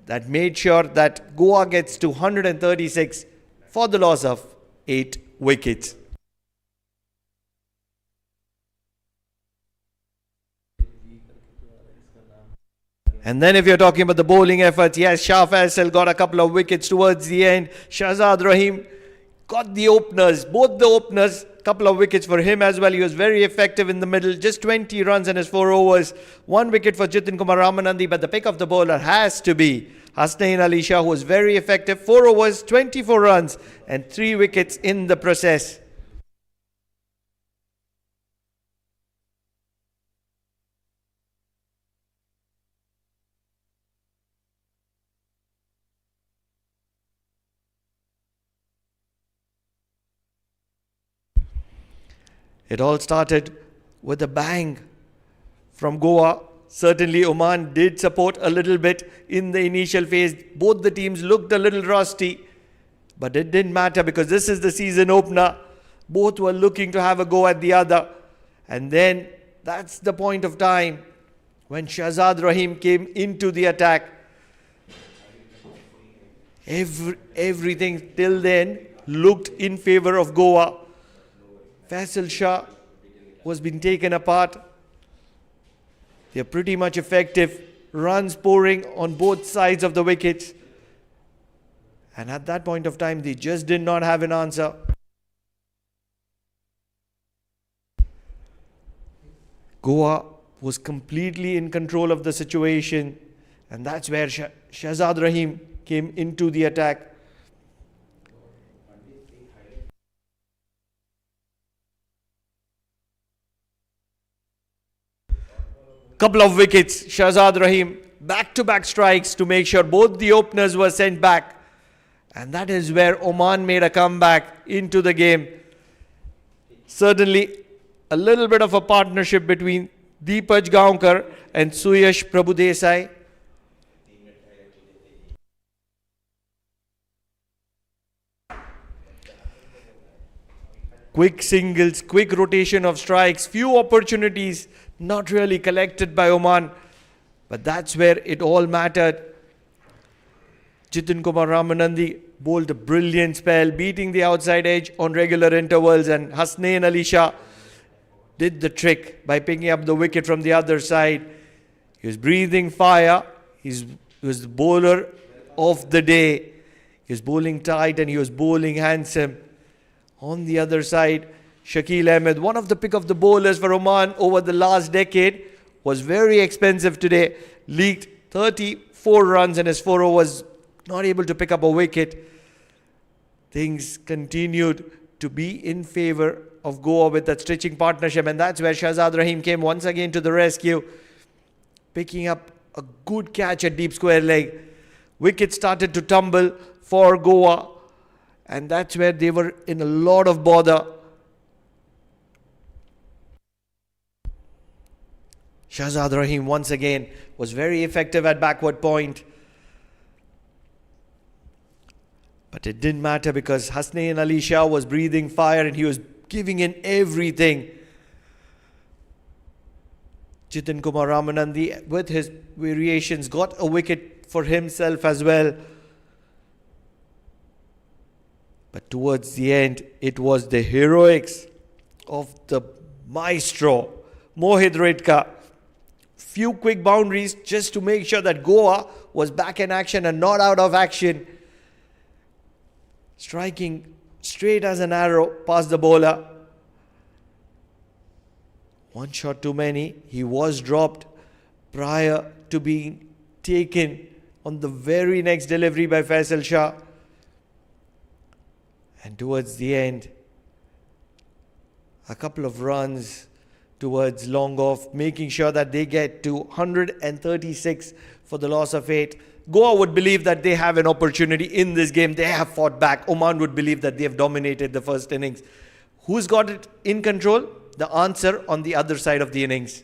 that made sure that Goa gets to 136 for the loss of 8 wickets. And then if you're talking about the bowling efforts, yes, Shah Faisal got a couple of wickets towards the end. Shahzad Rahim got the openers, both the openers, couple of wickets for him as well. He was very effective in the middle, just 20 runs in his 4 overs. 1 wicket for Jitin Kumar Ramanandi, but the pick of the bowler has to be Hasnain Ali Shah, who was very effective. 4 overs, 24 runs and 3 wickets in the process. It all started with a bang from Goa. Certainly Oman did support a little bit in the initial phase. Both the teams looked a little rusty, but it didn't matter because this is the season opener. Both were looking to have a go at the other. And then that's the point of time when Shahzad Rahim came into the attack. Everything till then looked in favor of Goa. Faisal Shah was being taken apart. They're pretty much effective. Runs pouring on both sides of the wickets. And at that point of time, they just did not have an answer. Goa was completely in control of the situation. And that's where Shahzad Rahim came into the attack. Couple of wickets, Shahzad Rahim, back-to-back strikes to make sure both the openers were sent back. And that is where Oman made a comeback into the game. Certainly a little bit of a partnership between Deepaj Gaunkar and Suyash Prabhudesai. Quick singles, quick rotation of strikes, few opportunities not really collected by Oman. But that's where it all mattered. Jitin Kumar Ramanandi bowled a brilliant spell, beating the outside edge on regular intervals, and Hasnain Ali Shah did the trick by picking up the wicket from the other side. He was breathing fire. He was the bowler of the day. He was bowling tight and he was bowling handsome. On the other side, Shakil Ahmed, one of the pick of the bowlers for Oman over the last decade, was very expensive today. Leaked 34 runs in his 4 overs, not able to pick up a wicket. Things continued to be in favor of Goa with that stretching partnership, and that's where Shahzad Rahim came once again to the rescue, picking up a good catch at deep square leg. Wicket started to tumble for Goa, and that's where they were in a lot of bother. Shahzad Rahim once again was very effective at backward point. But it didn't matter because Hasnain Ali Shah was breathing fire and he was giving in everything. Jitin Kumar Ramanandi, with his variations, got a wicket for himself as well. But towards the end, it was the heroics of the maestro, Mohit Redka, few quick boundaries just to make sure that Goa was back in action and not out of action. Striking straight as an arrow past the bowler. One shot too many. He was dropped prior to being taken on the very next delivery by Faisal Shah. And towards the end, a couple of runs towards long off, making sure that they get to 136 for the loss of 8. Goa would believe that they have an opportunity in this game. They have fought back. Oman would believe that they have dominated the first innings. Who's got it in control? The answer on the other side of the innings.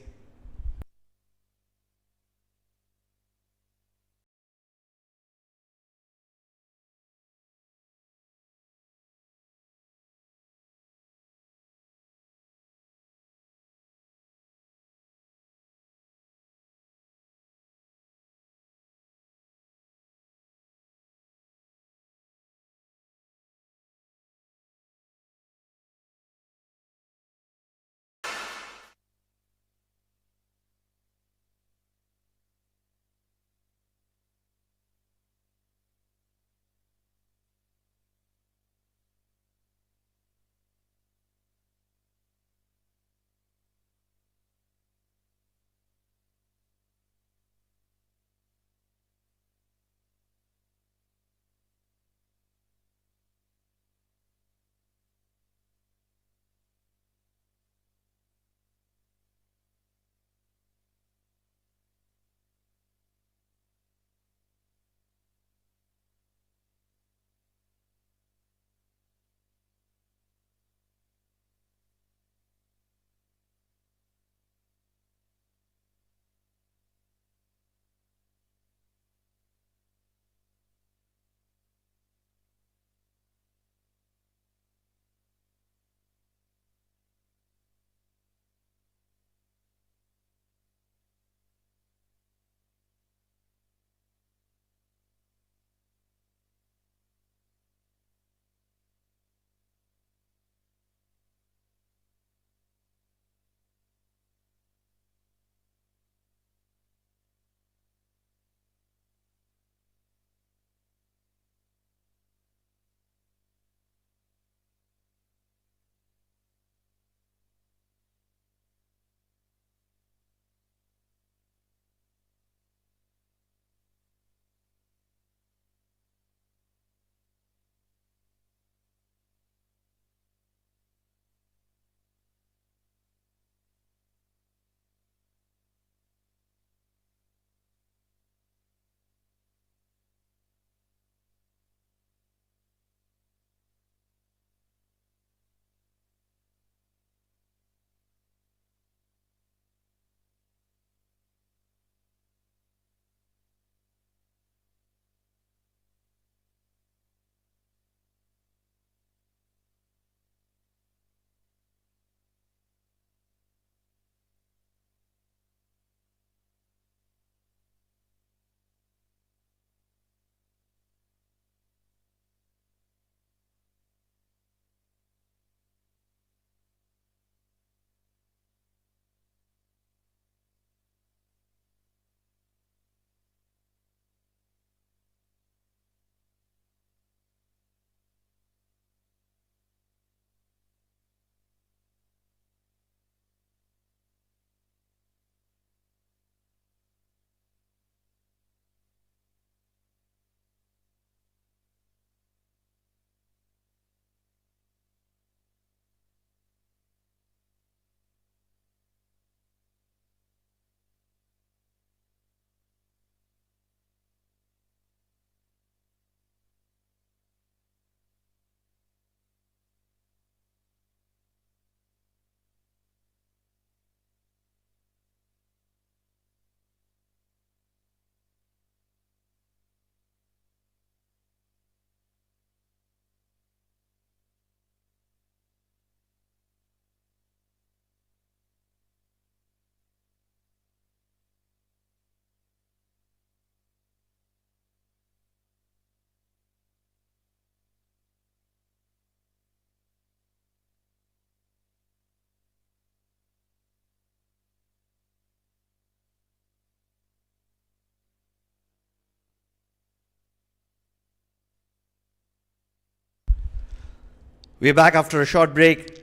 We're back after a short break.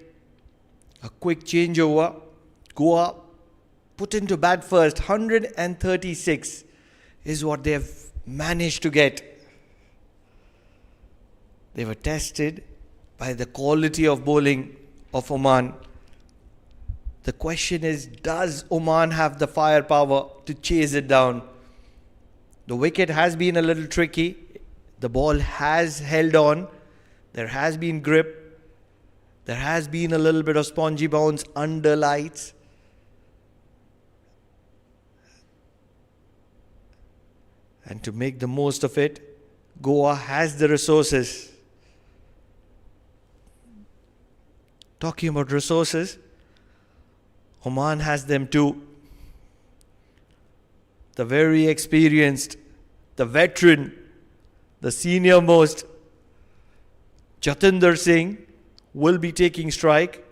A quick changeover. Goa put into bat first. 136 is what they have managed to get. They were tested by the quality of bowling of Oman. The question is, does Oman have the firepower to chase it down? The wicket has been a little tricky. The ball has held on. There has been grip. There has been a little bit of spongy bounce under lights. And to make the most of it, Goa has the resources. Talking about resources, Oman has them too. The very experienced, the veteran, the senior most, Jatinder Singh will be taking strike.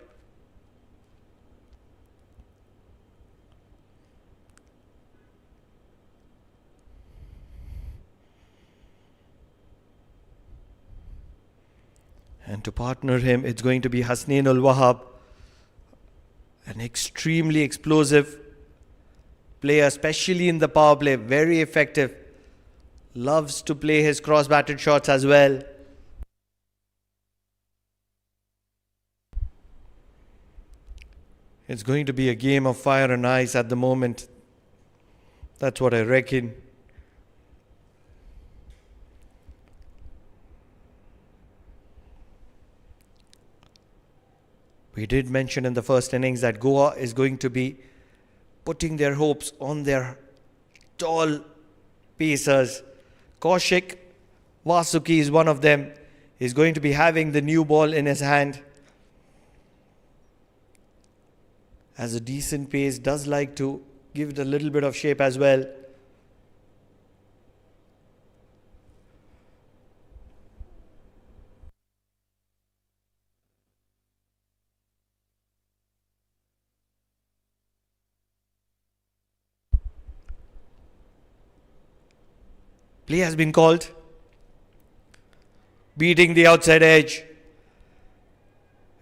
And to partner him, it's going to be Hasnain Ul Wahab, an extremely explosive player, especially in the power play, very effective. Loves to play his cross-batted shots as well. It's going to be a game of fire and ice at the moment. That's what I reckon. We did mention in the first innings that Goa is going to be putting their hopes on their tall pacers. Kaushik Vasuki is one of them. He's going to be having the new ball in his hand. Has a decent pace, does like to give it a little bit of shape as well. Play has been called. Beating the outside edge.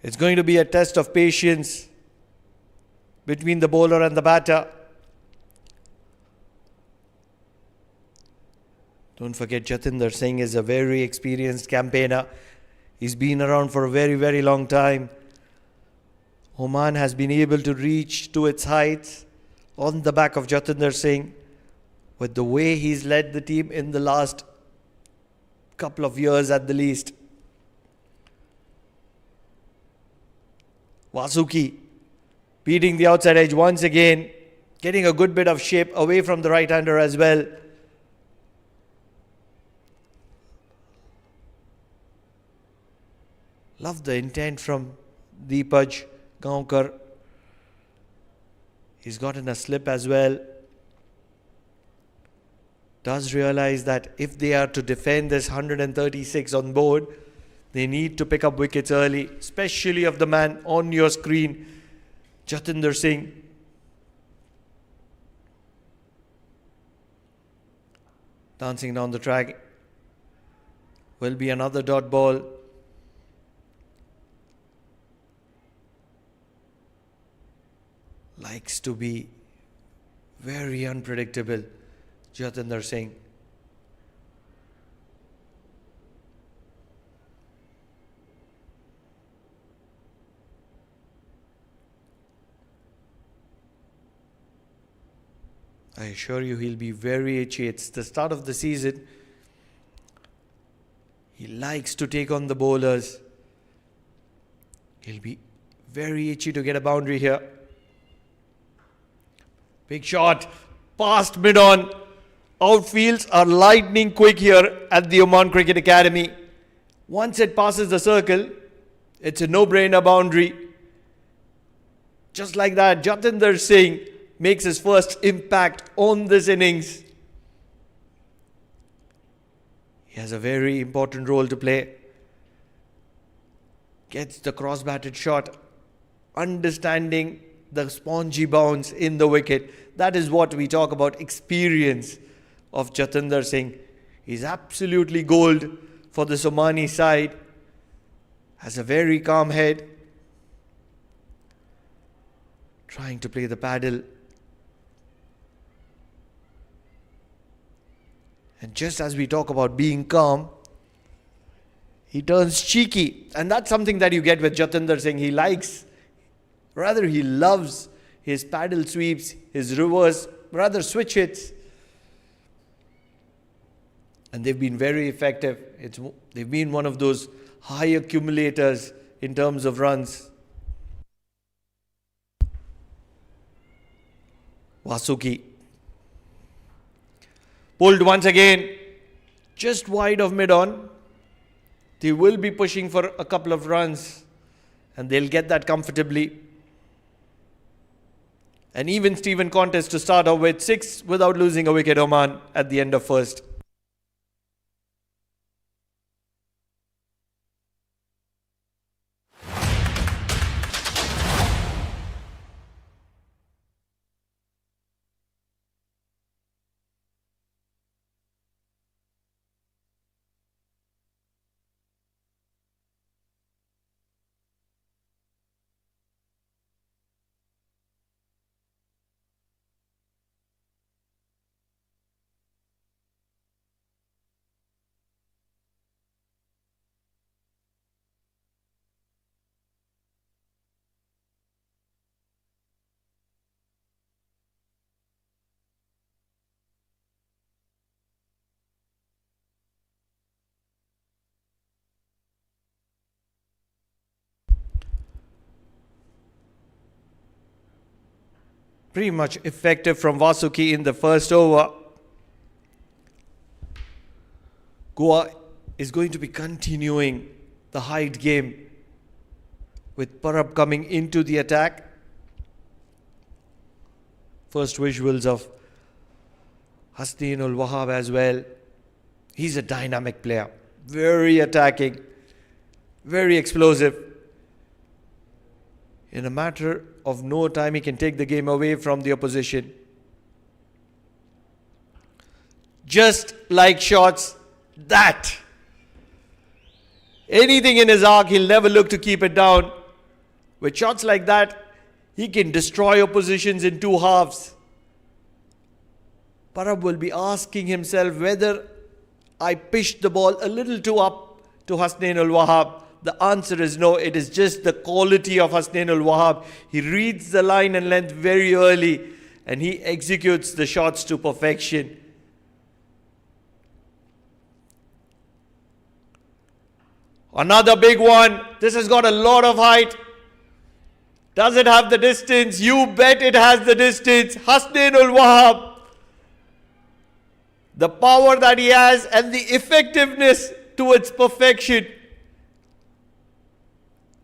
It's going to be a test of patience between the bowler and the batter. Don't forget, Jatinder Singh is a very experienced campaigner. He's been around for a very, very long time. Oman has been able to reach to its heights on the back of Jatinder Singh with the way he's led the team in the last couple of years at the least. Vasuki beating the outside edge once again, getting a good bit of shape away from the right-hander as well. Love the intent from Deepaj Gaonkar. He's gotten a slip as well. Does realize that if they are to defend this 136 on board, they need to pick up wickets early, especially of the man on your screen, Jatinder Singh. Dancing down the track. Will be another dot ball. Likes to be very unpredictable, Jatinder Singh. I assure you he'll be very itchy. It's the start of the season. He likes to take on the bowlers. He'll be very itchy to get a boundary here. Big shot, past mid-on. Outfields are lightning quick here at the Oman Cricket Academy. Once it passes the circle, it's a no-brainer boundary. Just like that, Jatinder Singh makes his first impact on this innings. He has a very important role to play. Gets the cross-batted shot, understanding the spongy bounce in the wicket. That is what we talk about, experience of Jatinder Singh. He's absolutely gold for the Somani side. has a very calm head, trying to play the paddle. And just as we talk about being calm, he turns cheeky. And that's something that you get with Jatinder Singh. He loves his paddle sweeps, his reverse, switch hits. And they've been very effective. They've been one of those high accumulators in terms of runs. Vasuki pulled once again, just wide of mid-on. They will be pushing for a couple of runs and they'll get that comfortably. An even Steven contest to start off with, 6 without losing a wicket, Oman at the end of first. Pretty much effective from Vasuki in the first over. Goa is going to be continuing the height game with Parab coming into the attack. First visuals of Hasnain ul Wahab as well. He's a dynamic player, very attacking, very explosive. In a matter of no time, he can take the game away from the opposition. Just like shots that. Anything in his arc, he'll never look to keep it down. With shots like that, he can destroy oppositions in two halves. Parab will be asking himself whether I pitched the ball a little too up to Hasnain ul Wahab. The answer is no. It is just the quality of Hasnain ul Wahab. He reads the line and length very early and he executes the shots to perfection. Another big one. This has got a lot of height. Does it have the distance? You bet it has the distance. Hasnain ul Wahab. The power that he has and the effectiveness towards perfection.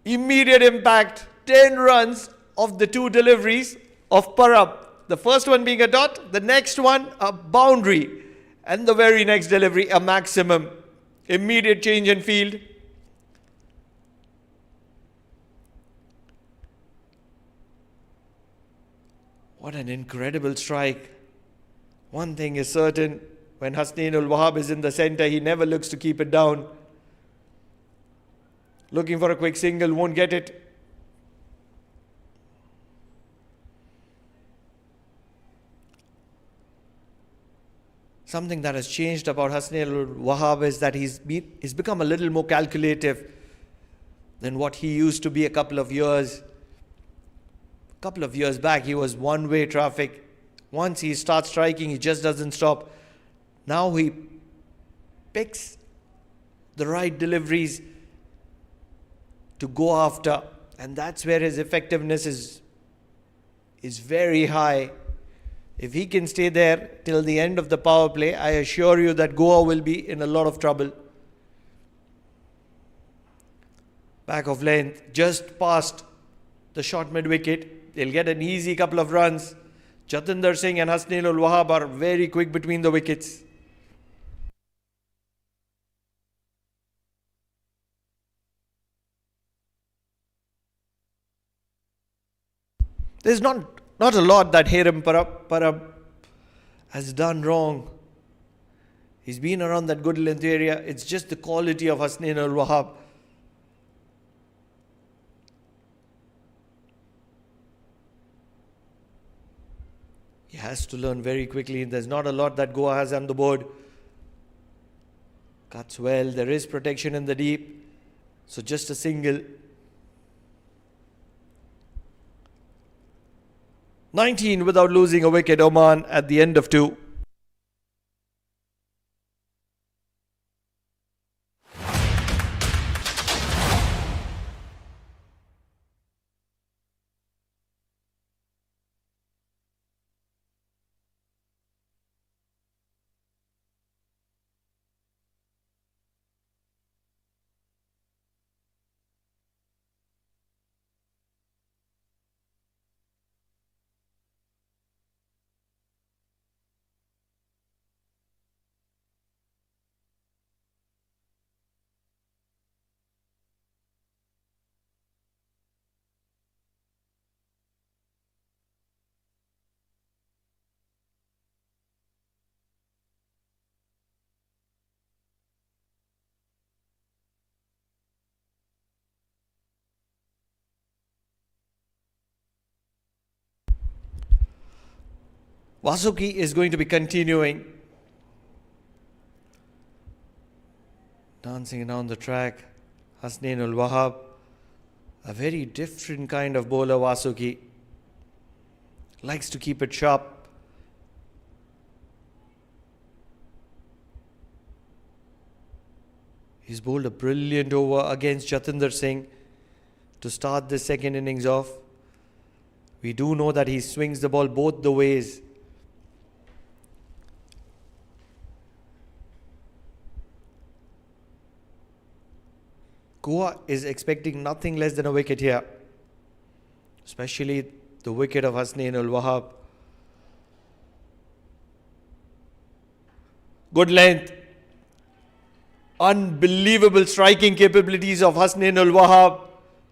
Immediate impact, 10 runs of the two deliveries of Parab. The first one being a dot, the next one a boundary, and the very next delivery a maximum. Immediate change in field. What an incredible strike. One thing is certain, when Hasnain ul Wahab is in the center, he never looks to keep it down. Looking for a quick single, won't get it. Something that has changed about Hasnain ul Wahab is that he's become a little more calculative than what he used to be a couple of years. A couple of years back, he was one-way traffic. Once he starts striking, he just doesn't stop. Now he picks the right deliveries to go after, and that's where his effectiveness is very high. If he can stay there till the end of the power play, I assure you that Goa will be in a lot of trouble. Back of length, just past the short mid-wicket. They'll get an easy couple of runs. Jatinder Singh and Hasnain ul Wahab are very quick between the wickets. There's not a lot that Hiram Parab has done wrong. He's been around that good length area. It's just the quality of Hasnain ul Wahab. has to learn very quickly. There's not a lot that Goa has on the board. Cuts well. There is protection in the deep. So just a single. 19 without losing a wicket, Oman at the end of 2. Vasuki is going to be continuing. Dancing around the track. Hasnain ul Wahab. A very different kind of bowler, Vasuki. Likes to keep it sharp. He's bowled a brilliant over against Jatinder Singh to start the second innings off. We do know that he swings the ball both the ways. Goa is expecting nothing less than a wicket here, especially the wicket of Hasnain ul Wahab. Good length. Unbelievable striking capabilities of Hasnain ul Wahab.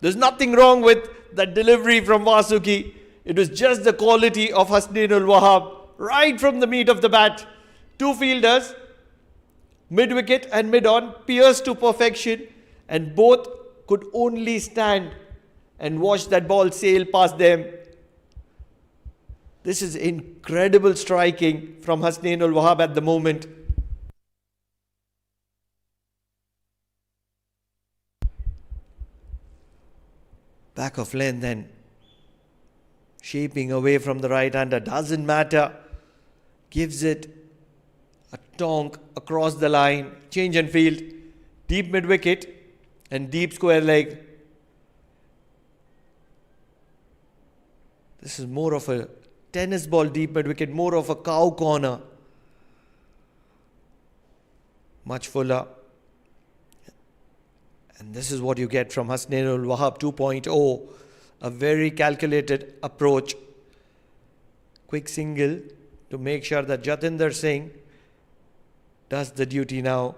There's nothing wrong with that delivery from Vasuki. It was just the quality of Hasnain ul Wahab right from the meat of the bat. Two fielders, mid-wicket and mid-on, pierced to perfection, and both could only stand and watch that ball sail past them. This is incredible striking from Hasnain ul Wahab at the moment. Back of length then. Shaping away from the right-hander. Doesn't matter. Gives it a tonk across the line. Change and field. Deep mid-wicket and deep square leg. This is more of a tennis ball deep mid-wicket. More of a cow corner. Much fuller. And this is what you get from Hasnain ul Wahab 2.0. A very calculated approach. Quick single to make sure that Jatinder Singh does the duty now.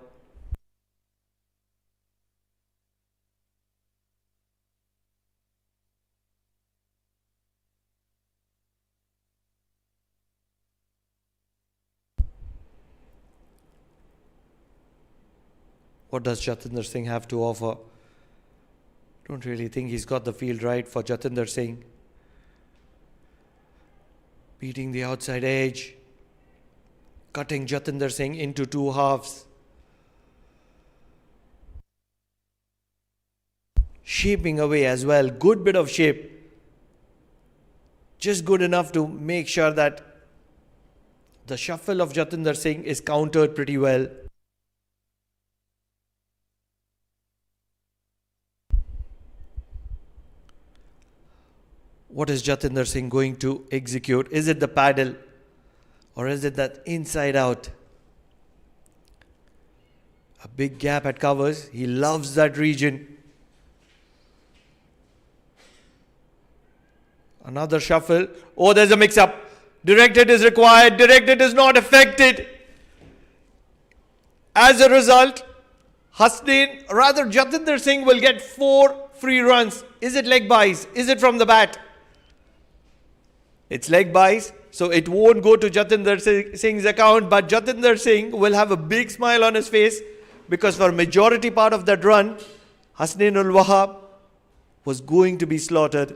What does Jatinder Singh have to offer? Don't really think he's got the field right for Jatinder Singh. Beating the outside edge. Cutting Jatinder Singh into two halves. Shaping away as well. Good bit of shape. Just good enough to make sure that the shuffle of Jatinder Singh is countered pretty well. What is Jatinder Singh going to execute? Is it the paddle or is it that inside out? A big gap at covers. He loves that region. Another shuffle. Oh, there's a mix-up. Direct hit is required. Direct hit is not affected. As a result, Jatinder Singh will get 4 free runs. Is it leg byes? Is it from the bat? It's leg byes, so it won't go to Jatinder Singh's account, but Jatinder Singh will have a big smile on his face because for majority part of that run, Hasnain ul Wahab was going to be slaughtered.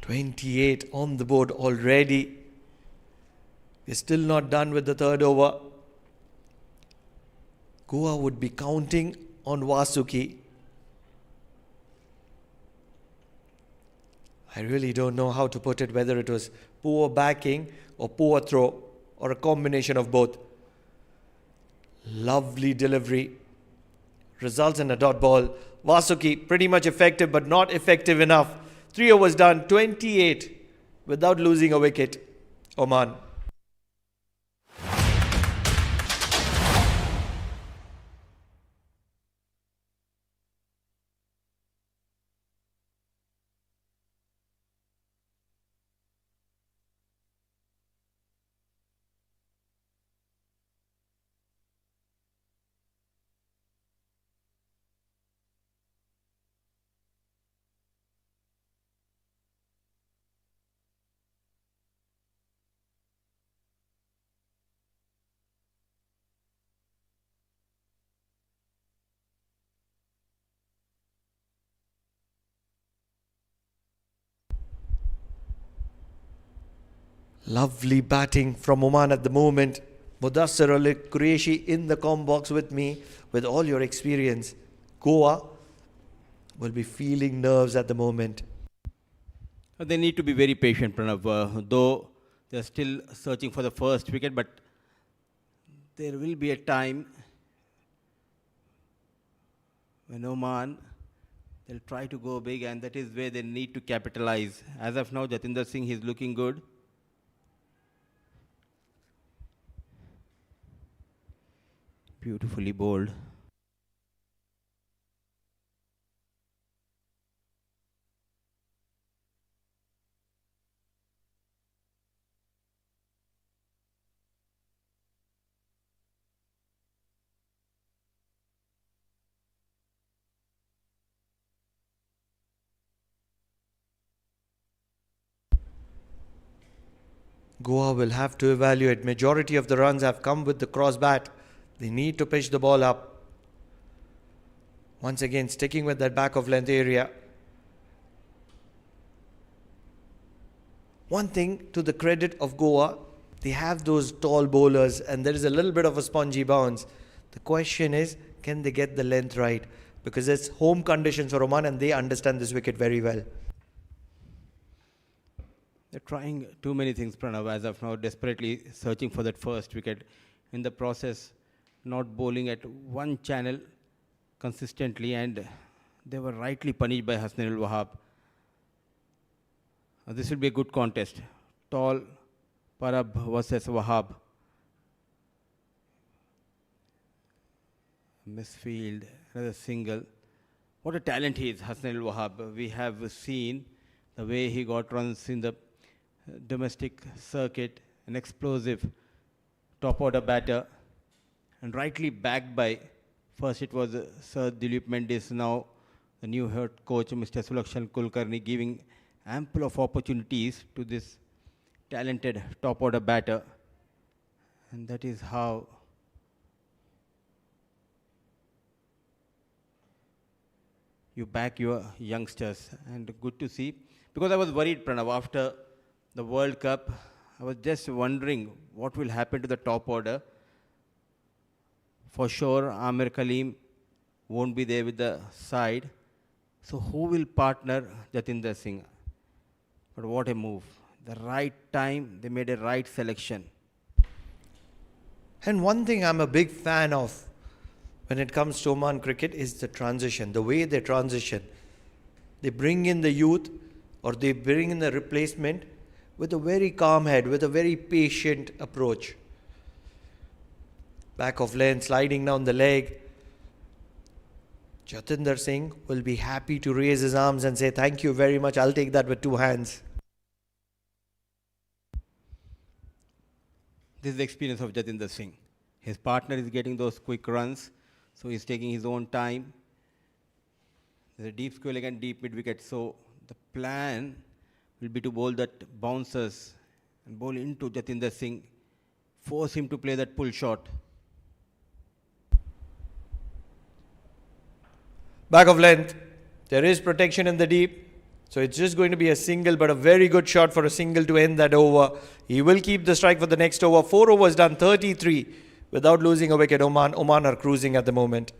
28 on the board already. We're still not done with the third over. Goa would be counting on Vasuki. I really don't know how to put it, whether it was poor backing or poor throw or a combination of both. Lovely delivery. Results in a dot ball. Vasuki pretty much effective but not effective enough. 3 overs done, 28 without losing a wicket. Oman. Lovely batting from Oman at the moment. Mudassir Ali Qureshi in the com box with me. With all your experience, Goa will be feeling nerves at the moment. They need to be very patient, Pranav. Though they're still searching for the first wicket, but there will be a time when Oman, they'll try to go big, and that is where they need to capitalize. As of now, Jatinder Singh is looking good. Beautifully bowled. Goa will have to evaluate. Majority of the runs have come with the cross bat. They need to pitch the ball up. Once again, sticking with that back of length area. One thing to the credit of Goa, they have those tall bowlers and there is a little bit of a spongy bounce. The question is, can they get the length right? Because it's home conditions for Oman and they understand this wicket very well. They're trying too many things, Pranav, as of now, desperately searching for that first wicket. In the process, not bowling at one channel consistently, and they were rightly punished by Hasnain Wahab. This will be a good contest. Tall Parab versus Wahab. Misfield, another single. What a talent he is, Hasnain Wahab. We have seen the way he got runs in the domestic circuit, an explosive top order batter, and rightly backed by, first it was Sir Dilip Mendis, now the new head coach Mr. Sulakshan Kulkarni, giving ample of opportunities to this talented top order batter, and that is how you back your youngsters. And good to see, because I was worried, Pranav, after the World Cup, I was just wondering what will happen to the top order. For sure, Amir Kaleem won't be there with the side. So who will partner Jatinder Singh? But what a move. The right time, they made a right selection. And one thing I'm a big fan of when it comes to Oman cricket is the transition, the way they transition. They bring in the youth or they bring in the replacement with a very calm head, with a very patient approach. Back of length, sliding down the leg. Jatinder Singh will be happy to raise his arms and say, thank you very much, I'll take that with 2 hands. This is the experience of Jatinder Singh. His partner is getting those quick runs, so he's taking his own time. There's a deep square leg and deep mid wicket, so the plan will be to bowl that bouncers and bowl into Jatinder Singh, force him to play that pull shot. Back of length, there is protection in the deep. So it's just going to be a single, but a very good shot for a single to end that over. He will keep the strike for the next over. 4 overs done, 33 without losing a wicket. Oman are cruising at the moment.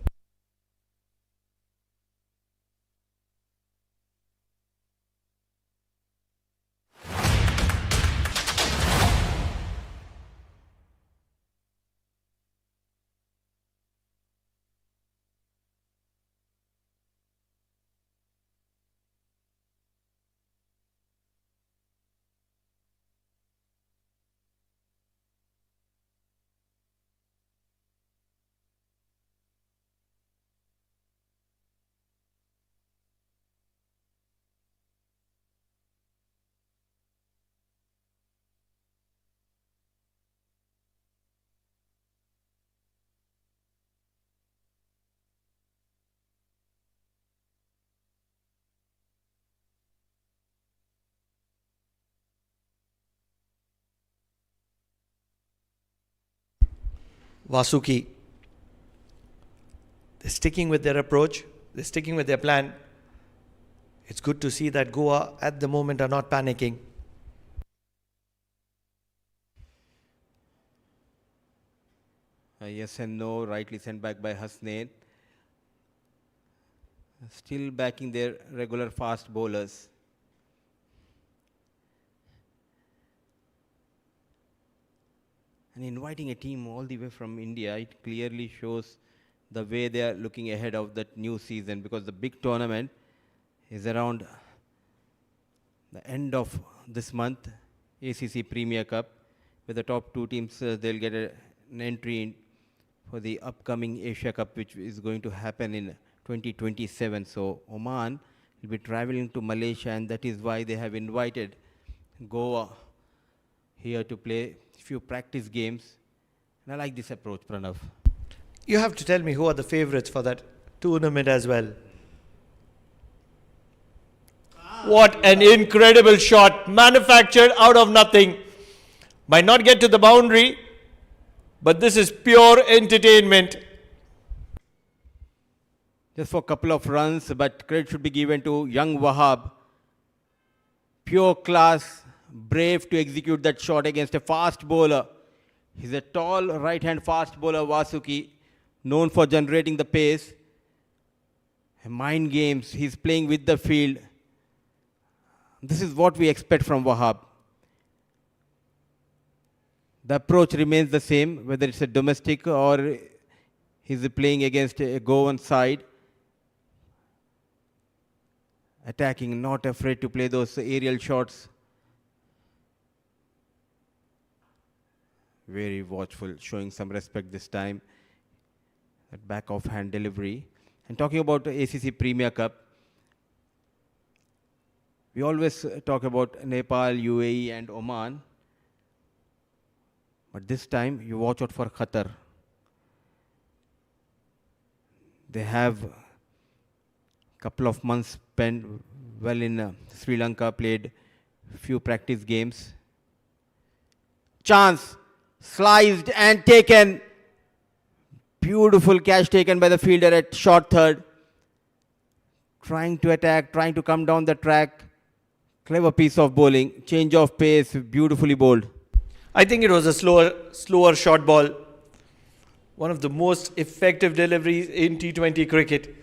Vasuki, they're sticking with their approach. They're sticking with their plan. It's good to see that Goa at the moment are not panicking. Yes and no, rightly sent back by Hasnain. Still backing their regular fast bowlers. And inviting a team all the way from India, it clearly shows the way they are looking ahead of that new season, because the big tournament is around the end of this month, ACC Premier Cup, with the top two teams, they'll get an entry in for the upcoming Asia Cup, which is going to happen in 2027. So Oman will be traveling to Malaysia, and that is why they have invited Goa here to play few practice games. And I like this approach, Pranav. You have to tell me who are the favourites for that tournament as well. What an incredible shot, manufactured out of nothing. Might not get to the boundary, but this is pure entertainment. Just for a couple of runs, but credit should be given to young Wahab. Pure class, brave to execute that shot against a fast bowler. He's a tall right-hand fast bowler, Vasuki, known for generating the pace. Mind games, he's playing with the field. This is what we expect from Wahab. The approach remains the same, whether it's a domestic or he's playing against a Goan side. Attacking, not afraid to play those aerial shots. Very watchful, showing some respect this time. That back off hand delivery. And talking about the ACC Premier Cup, we always talk about Nepal, UAE and Oman. But this time, you watch out for Qatar. They have a couple of months spent well in Sri Lanka, played few practice games. Chance, sliced and taken. Beautiful catch taken by the fielder at short third. Trying to attack, trying to come down the track. Clever piece of bowling. Change of pace, beautifully bowled. I think it was a slower short ball. One of the most effective deliveries in T20 cricket.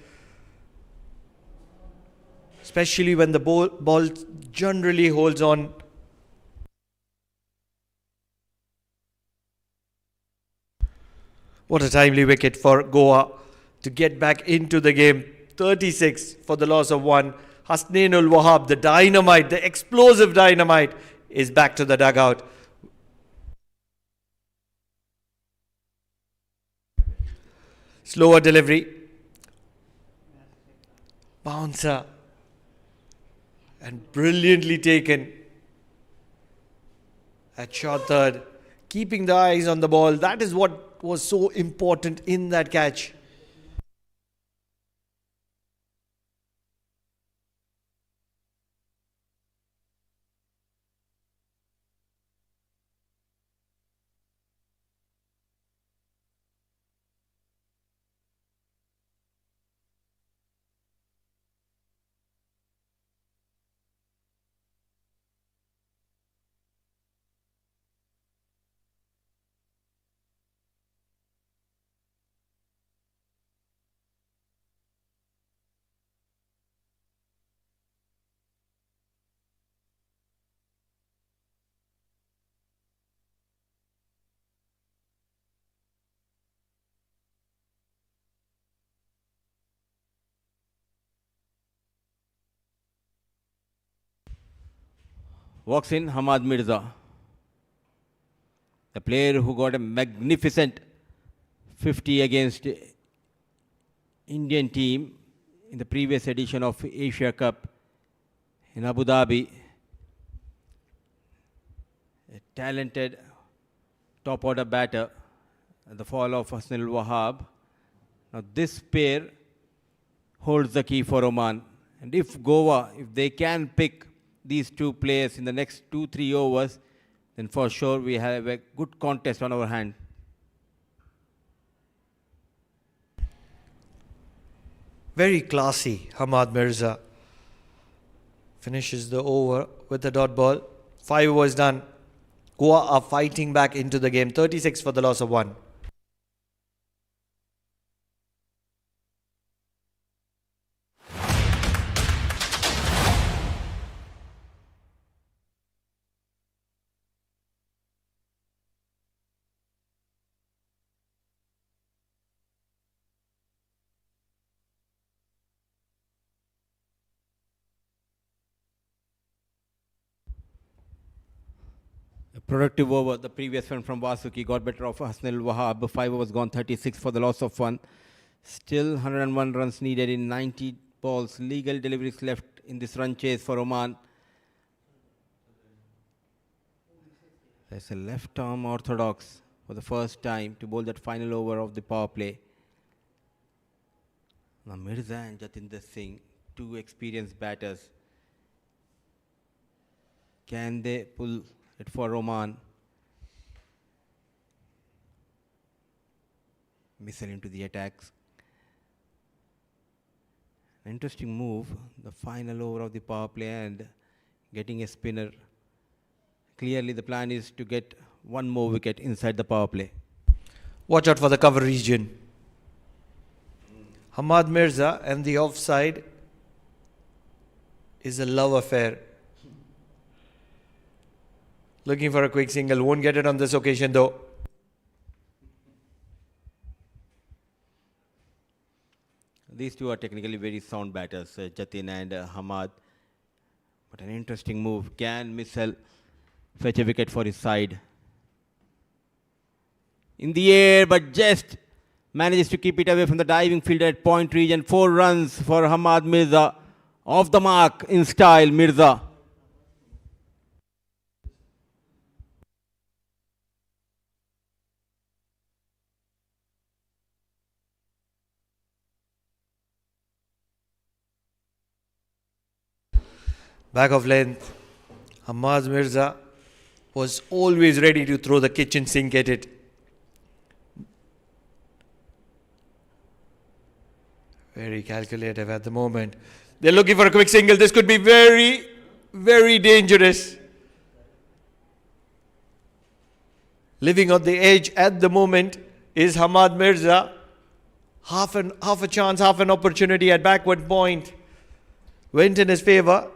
Especially when the ball generally holds on. What a timely wicket for Goa to get back into the game. 36 for the loss of one. Hasnainul Wahab, the dynamite, the explosive dynamite, is back to the dugout. Slower delivery. Bouncer. And brilliantly taken. At short third. Keeping the eyes on the ball. That is what was so important in that catch. Walks in Hamad Mirza, the player who got a magnificent 50 against Indian team in the previous edition of Asia Cup in Abu Dhabi. A talented top order batter at the fall of Hasnul Wahab. Now this pair holds the key for Oman. And if Goa, if they can pick these two players in the next 2-3 overs, then for sure we have a good contest on our hand. Very classy, Hamad Mirza. Finishes the over with a dot ball. 5 overs done. Goa are fighting back into the game. 36 for the loss of 1. A productive over, the previous one from Vasuki got better of Hasnul Wahab. 5 overs gone, 36 for the loss of 1. Still 101 runs needed in 90 balls. Legal deliveries left in this run chase for Oman. There's a left arm orthodox for the first time to bowl that final over of the power play. Now Mirza and Jatinder Singh, two experienced batters. Can they pull it for Oman? Missile into the attacks. An interesting move, the final over of the power play and getting a spinner. Clearly the plan is to get one more wicket inside the power play. Watch out for the cover region. Hamad Mirza and the offside is a love affair. Looking for a quick single. Won't get it on this occasion though. These two are technically very sound batters, Jatin and Hamad. But an interesting move. Can Missile fetch a wicket for his side? In the air, but just manages to keep it away from the diving fielder at point region. 4 runs for Hamad Mirza. Off the mark in style, Mirza. Back of length. Hamad Mirza was always ready to throw the kitchen sink at it. Very calculative at the moment. They're looking for a quick single. This could be very, very dangerous. Living on the edge at the moment is Hamad Mirza. Half a chance, half an opportunity at backward point. Went in his favour.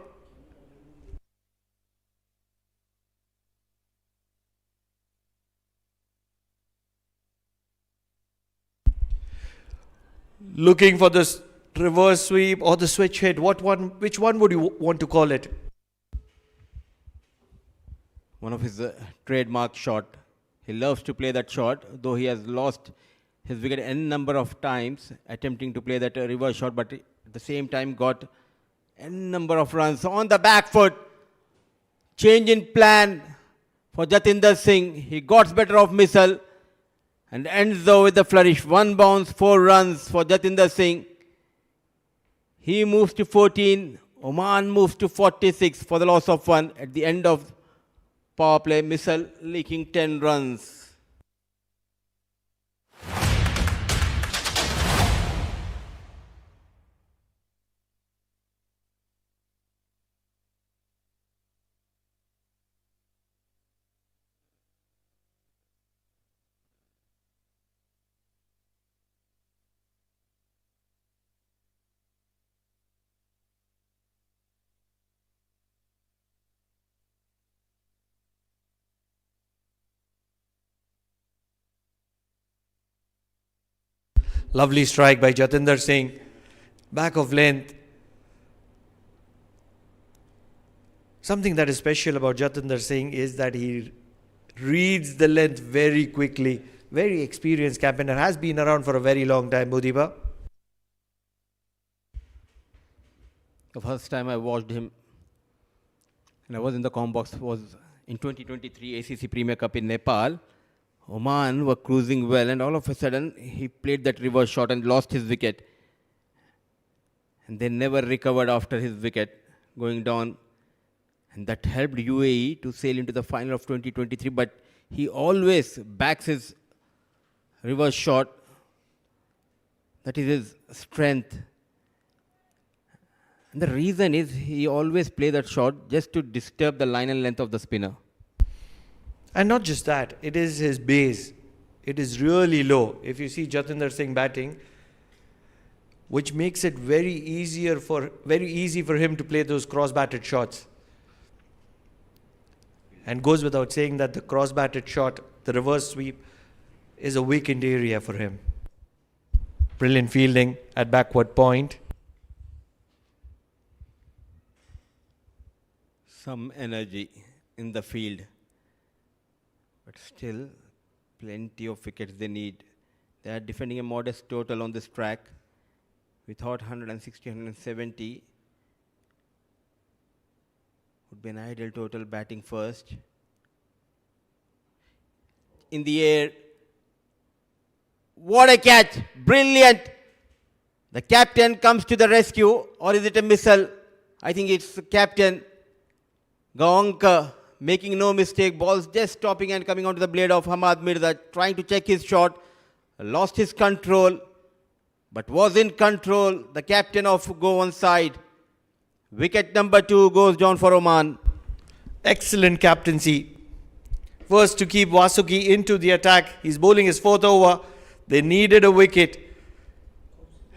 Looking for this reverse sweep or the switch hit. Which one would you want to call it? One of his trademark shot. He loves to play that shot, though he has lost his wicket n number of times attempting to play that reverse shot, but at the same time got n number of runs on the back foot. Change in plan for Jatinder Singh. He got better of Missile and ends though with the flourish. 1 bounce, 4 runs for Jatinder Singh. He moves to 14. Oman moves to 46 for the loss of 1 at the end of power play. Missile leaking 10 runs. Lovely strike by Jatinder Singh. Back of length. Something that is special about Jatinder Singh is that he reads the length very quickly. Very experienced campaigner, has been around for a very long time, Budiba. The first time I watched him, and I was in the com box, was in 2023 ACC Premier Cup in Nepal. Oman were cruising well, and all of a sudden he played that reverse shot and lost his wicket. And they never recovered after his wicket going down. And that helped UAE to sail into the final of 2023. But he always backs his reverse shot. That is his strength. And the reason is he always plays that shot just to disturb the line and length of the spinner. And not just that, it is his base. It is really low. If you see Jatinder Singh batting, which makes it very easy for him to play those cross-batted shots. And goes without saying that the cross-batted shot, the reverse sweep, is a weakened area for him. Brilliant fielding at backward point. Some energy in the field, but still plenty of wickets they need. They are defending a modest total on this track. We thought 160, 170 would be an ideal total, batting first. In the air. What a catch! Brilliant! The captain comes to the rescue, or is it a missile? I think it's the captain. Gaonkar making no mistake, balls just stopping and coming onto the blade of Hamad Mirza, trying to check his shot, lost his control, but was in control. The captain of Go one side. Wicket number 2 goes down for Oman. Excellent captaincy. First to keep Vasuki into the attack. He's bowling his 4th over. They needed a wicket.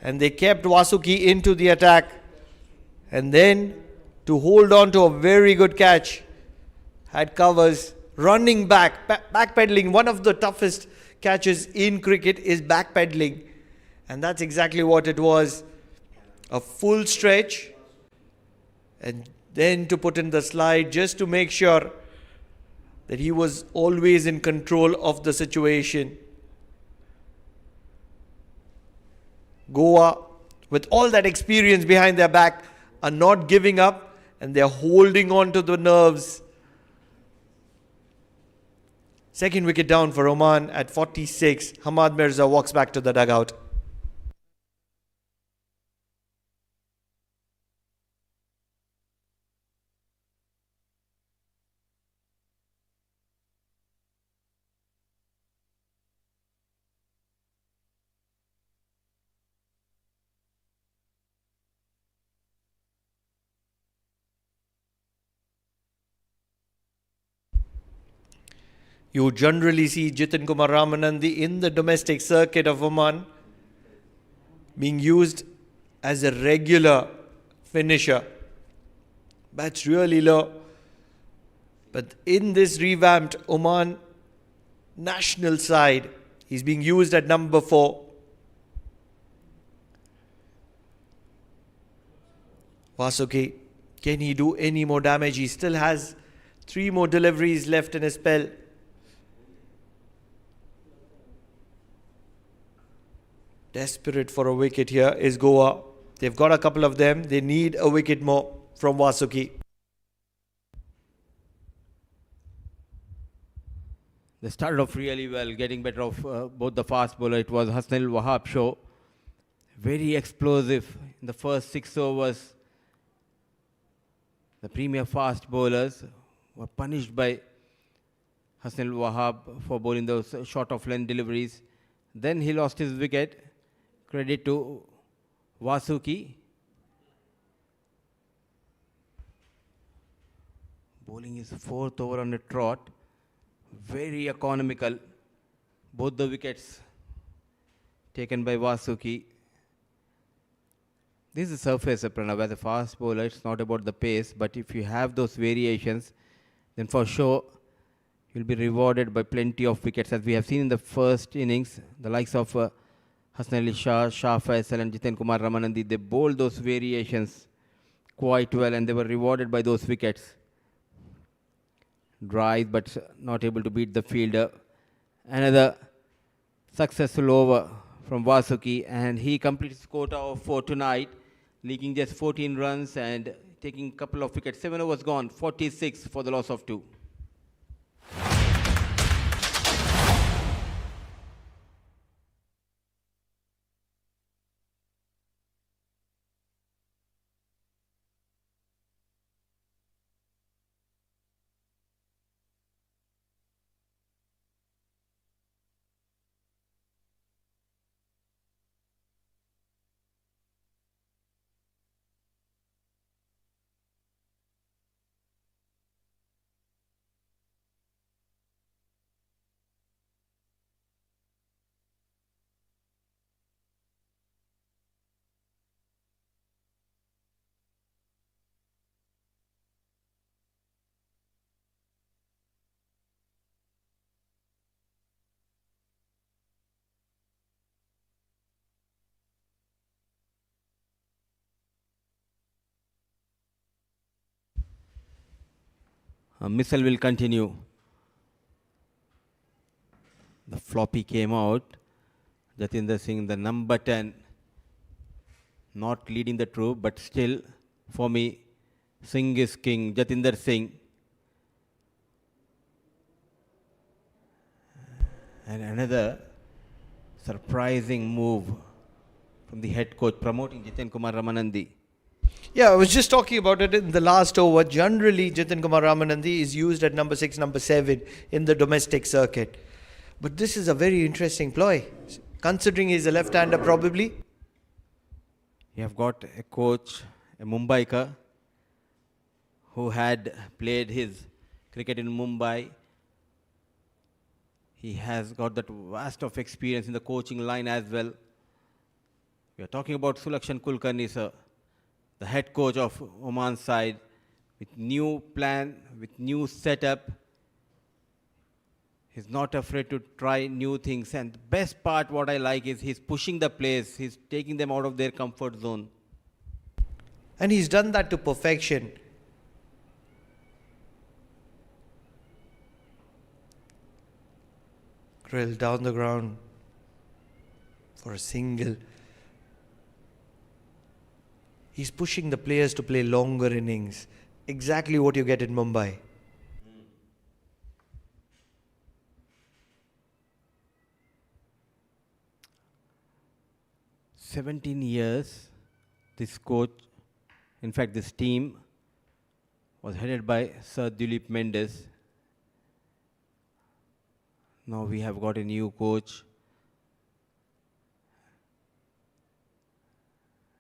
And they kept Vasuki into the attack. And then to hold on to a very good catch. Had covers. Running back. Backpedaling. One of the toughest catches in cricket is backpedaling. And that's exactly what it was. A full stretch. And then to put in the slide just to make sure that he was always in control of the situation. Goa, with all that experience behind their back, are not giving up and they're holding on to the nerves. Second wicket down for Oman at 46. Hamad Mirza walks back to the dugout. You generally see Jitin Kumar Ramanandi in the domestic circuit of Oman being used as a regular finisher. Bats really low. But in this revamped Oman national side, he's being used at number 4. Vasuki, can he do any more damage? He still has 3 more deliveries left in his spell. Desperate for a wicket here is Goa. They've got a couple of them. They need a wicket more from Vasuki. They started off really well, getting better off both the fast bowler. It was Hasnain Wahab show. Very explosive in the first 6 overs. The premier fast bowlers were punished by Hasnain Wahab for bowling those short of length deliveries. Then he lost his wicket. Credit to Vasuki. Bowling his 4th over on a trot. Very economical. Both the wickets taken by Vasuki. This is surface, Pranav. As a fast bowler, it's not about the pace, but if you have those variations, then for sure you'll be rewarded by plenty of wickets. As we have seen in the first innings, the likes of Hasnain Ali Shah, Shah Faisal and Jitin Kumar Ramanandi, they bowled those variations quite well and they were rewarded by those wickets. drive but not able to beat the fielder. Another successful over from Vasuki, and he completes his quota of 4 tonight, leaking just 14 runs and taking a couple of wickets. 7 overs gone, 46 for the loss of 2. Missile will continue. The floppy came out. Jatinder Singh, the number 10, not leading the troop, but still, for me, Singh is king. Jatinder Singh. And another surprising move from the head coach promoting Jitin Kumar Ramanandi. Yeah, I was just talking about it in the last over. Generally, Jitin Kumar Ramanandi is used at number 6, number 7 in the domestic circuit. But this is a very interesting ploy, considering he's a left-hander probably. You have got a coach, a Mumbaiker, who had played his cricket in Mumbai. He has got that vast of experience in the coaching line as well. We are talking about Sulakshan Kulkarni, sir, the head coach of Oman side, with new plan, with new setup. He's not afraid to try new things. And the best part, what I like, is he's pushing the players. He's taking them out of their comfort zone. And he's done that to perfection. Drill down the ground for a single. He's pushing the players to play longer innings. Exactly what you get in Mumbai. 17 years, this coach, in fact, this team was headed by Sir Dilip Mendes. Now we have got a new coach.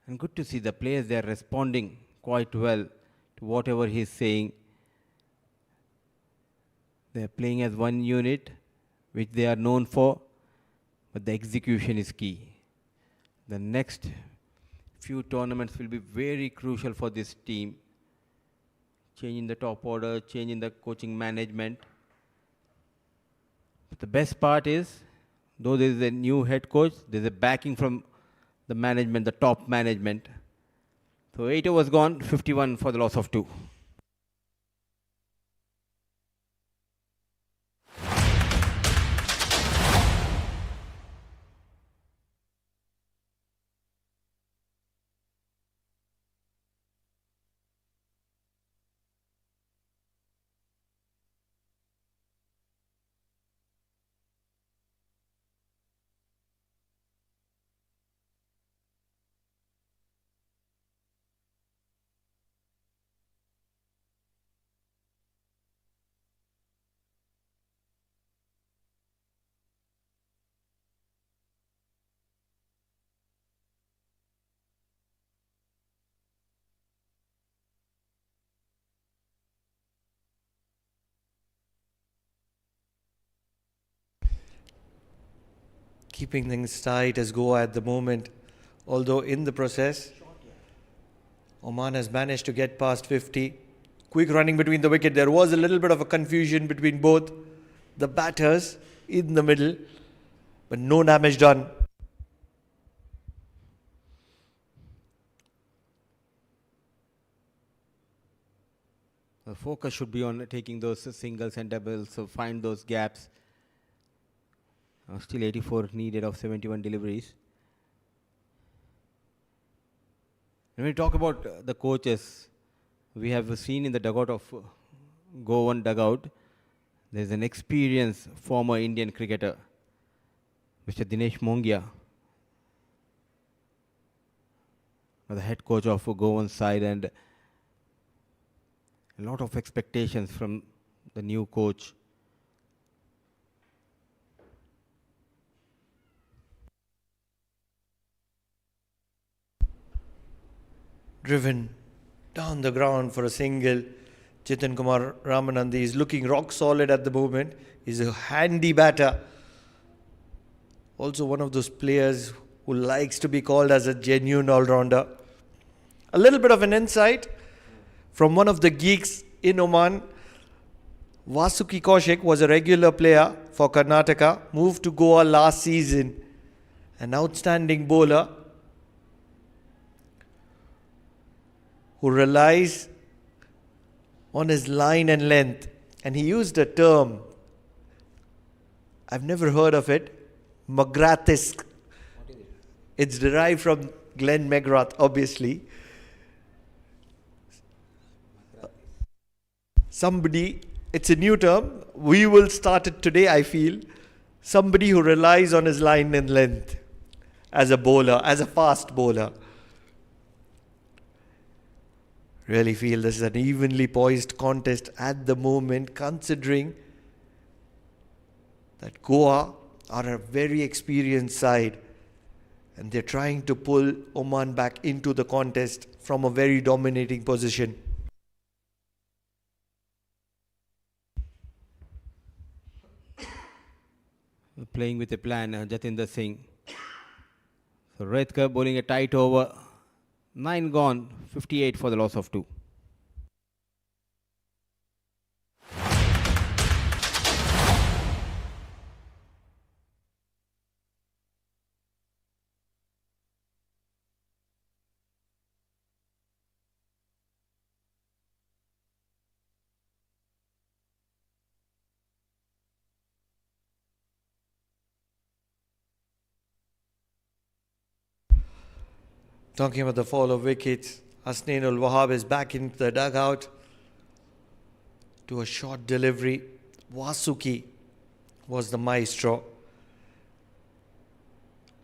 And good to see the players, they are responding quite well to whatever he's saying. They are playing as one unit, which they are known for, but the execution is key. The next few tournaments will be very crucial for this team. Change in the top order, change in the coaching management. But the best part is, though there is a new head coach, there is a backing from the management, the top management. So 8 overs gone, 51 for the loss of 2. Keeping things tight as Goa at the moment. Although in the process, Oman has managed to get past 50. Quick running between the wicket. There was a little bit of a confusion between both the batters in the middle, but no damage done. The focus should be on taking those singles and doubles, so find those gaps. Still 84 needed of 71 deliveries. When we talk about the coaches, we have seen in the dugout of Goan dugout, there is an experienced former Indian cricketer, Mr. Dinesh Mongia, the head coach of Goan's side, and a lot of expectations from the new coach. Driven down the ground for a single. Chetan Kumar Ramanandi is looking rock solid at the moment. He's a handy batter. Also one of those players who likes to be called as a genuine all-rounder. A little bit of an insight from one of the geeks in Oman. Vasuki Kaushik was a regular player for Karnataka, moved to Goa last season. An outstanding bowler who relies on his line and length. And he used a term, I've never heard of it, McGrath-esque. It's derived from Glenn McGrath, obviously. Somebody, it's a new term, we will start it today, I feel. Somebody who relies on his line and length as a bowler, as a fast bowler. Really feel this is an evenly poised contest at the moment, considering that Goa are a very experienced side and they're trying to pull Oman back into the contest from a very dominating position. Playing with a plan, Jatinder Singh. So Redkar bowling a tight over. 9 gone, 58 for the loss of 2. Talking about the fall of wickets, Hasnain ul Wahab is back into the dugout to a short delivery. Vasuki was the maestro.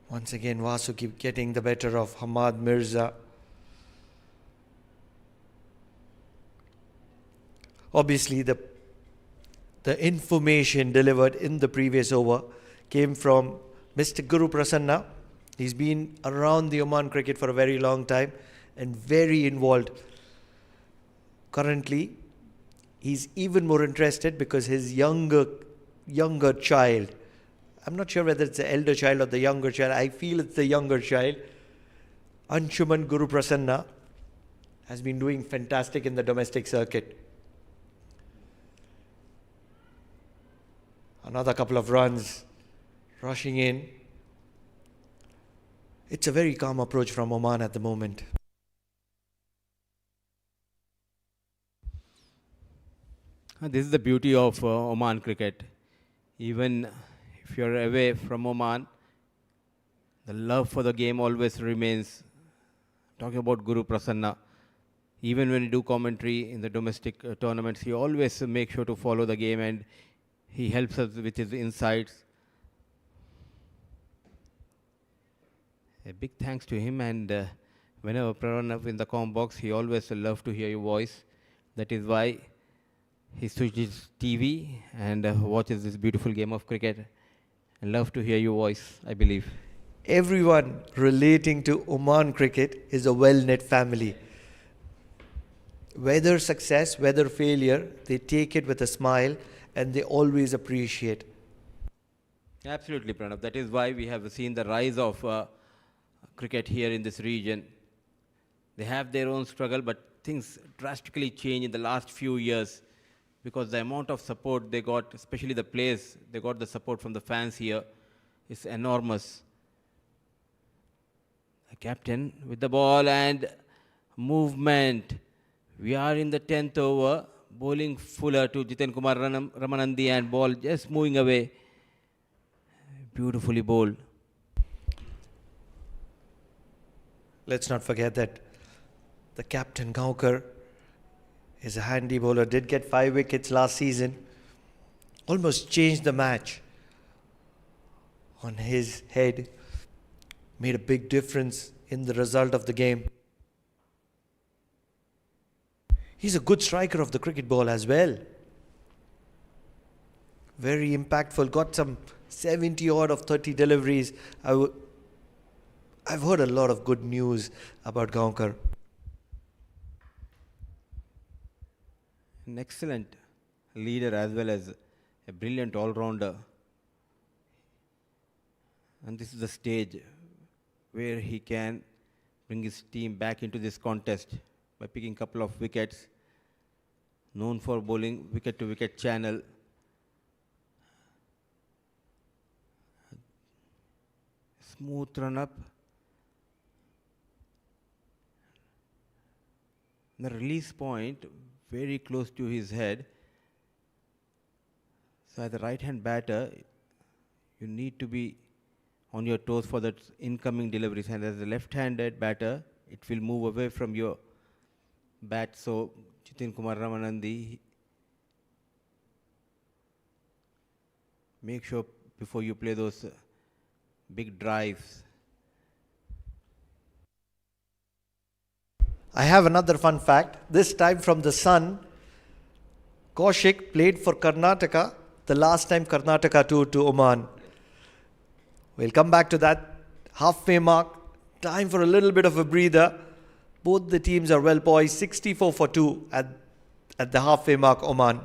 Once again, Vasuki getting the better of Hamad Mirza. Obviously, the information delivered in the previous over came from Mr. Guru Prasanna. He's been around the Oman cricket for a very long time and very involved. Currently, he's even more interested because his younger child, I'm not sure whether it's the elder child or the younger child, I feel it's the younger child, Anshuman Guru Prasanna, has been doing fantastic in the domestic circuit. Another couple of runs rushing in. It's a very calm approach from Oman at the moment. This is the beauty of Oman cricket. Even if you're away from Oman, the love for the game always remains. Talking about Guru Prasanna, even when you do commentary in the domestic tournaments, he always makes sure to follow the game and he helps us with his insights. A big thanks to him, and whenever Pranav in the comm box, he always loves to hear your voice. That is why he switches TV and watches this beautiful game of cricket. I love to hear your voice, I believe. Everyone relating to Oman cricket is a well-knit family. Whether success, whether failure, they take it with a smile and they always appreciate. Absolutely, Pranav. That is why we have seen the rise of cricket here in this region. They have their own struggle, but things drastically changed in the last few years because the amount of support they got, especially the players, they got the support from the fans here, is enormous. The captain with the ball and movement. We are in the 10th over. bowling fuller to Jiten Kumar Ramanandi and ball just moving away. Beautifully bowled. Let's not forget that the captain Gaonkar is a handy bowler, did get 5 wickets last season, almost changed the match on his head, made a big difference in the result of the game. He's a good striker of the cricket ball as well. Very impactful, got some 70 odd of 30 deliveries. I've heard a lot of good news about Gaonkar. An excellent leader as well as a brilliant all-rounder. And this is the stage where he can bring his team back into this contest by picking a couple of wickets. Known for bowling wicket-to-wicket channel. Smooth run up. The release point very close to his head. So as a right-hand batter, you need to be on your toes for that incoming deliveries. And as a left-handed batter, it will move away from your bat. So Jiten Kumar Ramanandi, make sure before you play those big drives. I have another fun fact. This time from the Sun, Kaushik played for Karnataka the last time Karnataka toured to Oman. We'll come back to that halfway mark. Time for a little bit of a breather. Both the teams are well poised. 64 for 2 at the halfway mark, Oman.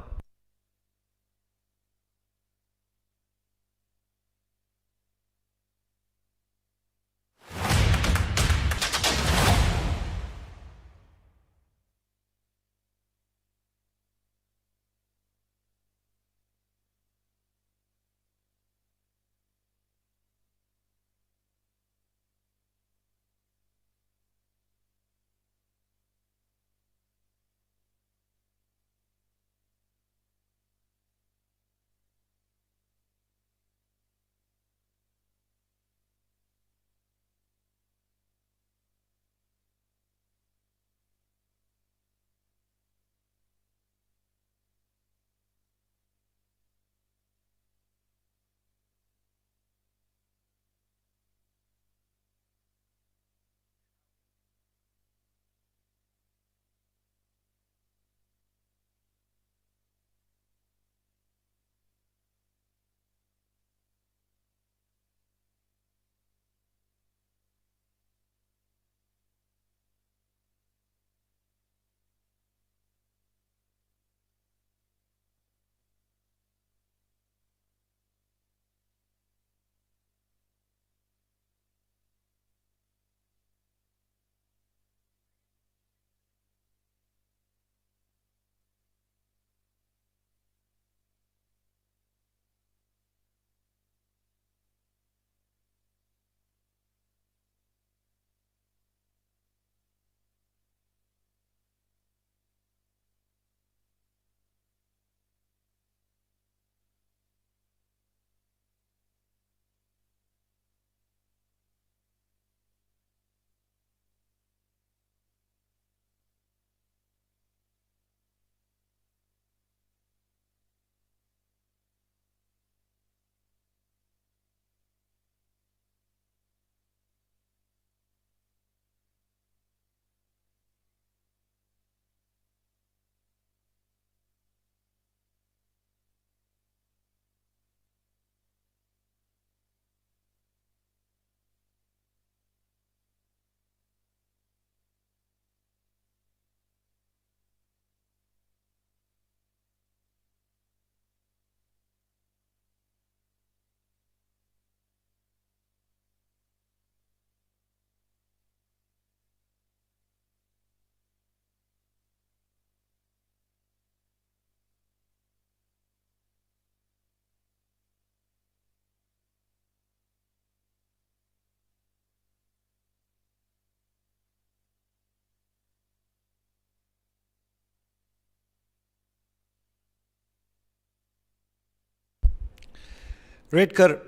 Redkar,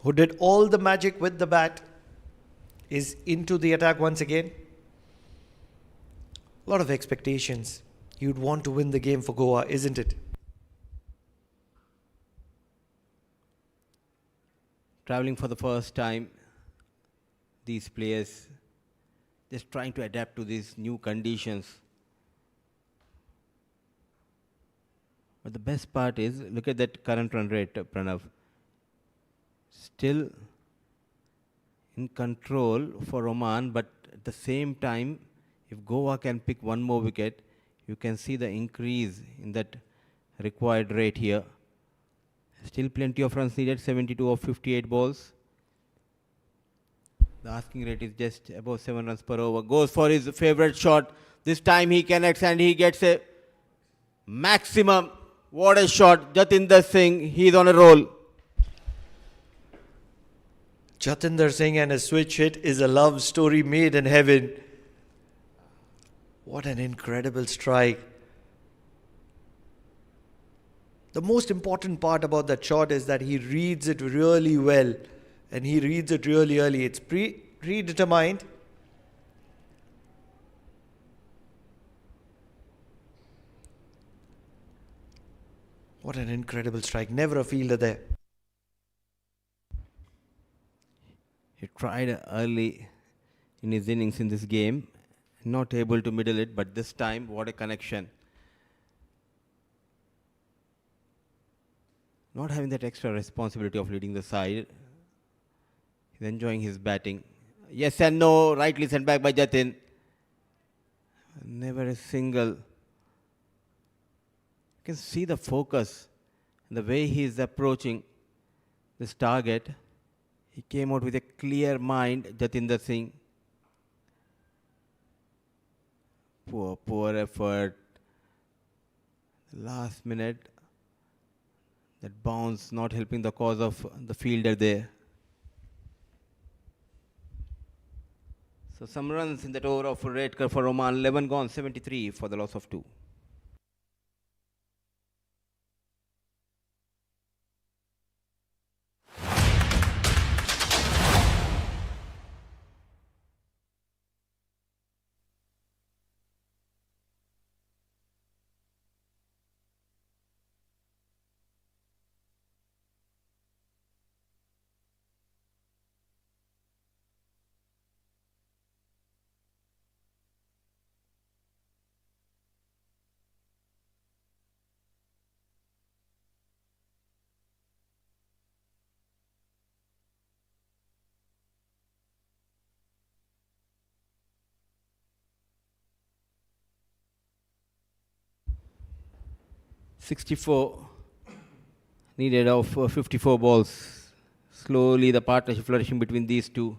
who did all the magic with the bat, is into the attack once again. A lot of expectations. You'd want to win the game for Goa, isn't it? Traveling for the first time, these players just trying to adapt to these new conditions. But the best part is, look at that current run rate, Pranav. Still in control for Oman, but at the same time, if Goa can pick one more wicket, you can see the increase in that required rate here. Still plenty of runs needed, 72 of 58 balls. The asking rate is just above 7 runs per over. Goes for his favorite shot. This time he connects and he gets a maximum. What a shot. Jatinder Singh, he's on a roll. Jatinder Singh and a switch hit is a love story made in heaven. What an incredible strike. The most important part about that shot is that he reads it really well, and he reads it really early. It's predetermined. What an incredible strike. Never a fielder there. He tried early in his innings in this game, not able to middle it, but this time, what a connection. Not having that extra responsibility of leading the side. He's enjoying his batting. Yes and no, rightly sent back by Jatin. Never a single. You can see the focus, the way he is approaching this target. He came out with a clear mind, Jatinder Singh. Poor effort. Last minute, that bounce not helping the cause of the fielder there. So some runs in that over of Redkar for Oman. 11 gone, 73 for the loss of 2. .64 needed of 54 balls. Slowly the partnership flourishing between these two.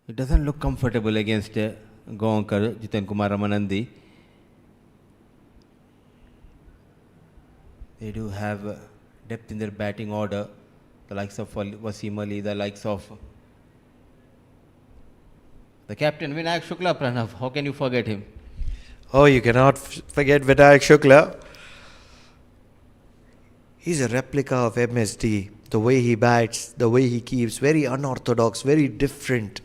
It doesn't look comfortable against Goankar, Jitan Kumar Ramanandi. They do have depth in their batting order. The likes of Wasim Ali, the likes of the captain Vinayak Shukla, Pranav. How can you forget him? Oh, you cannot forget Vinayak Shukla. He's a replica of MSD. The way he bats, the way he keeps, very unorthodox, very different.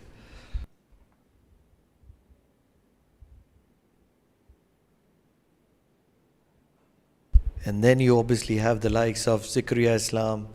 And then you obviously have the likes of Zikriya Islam.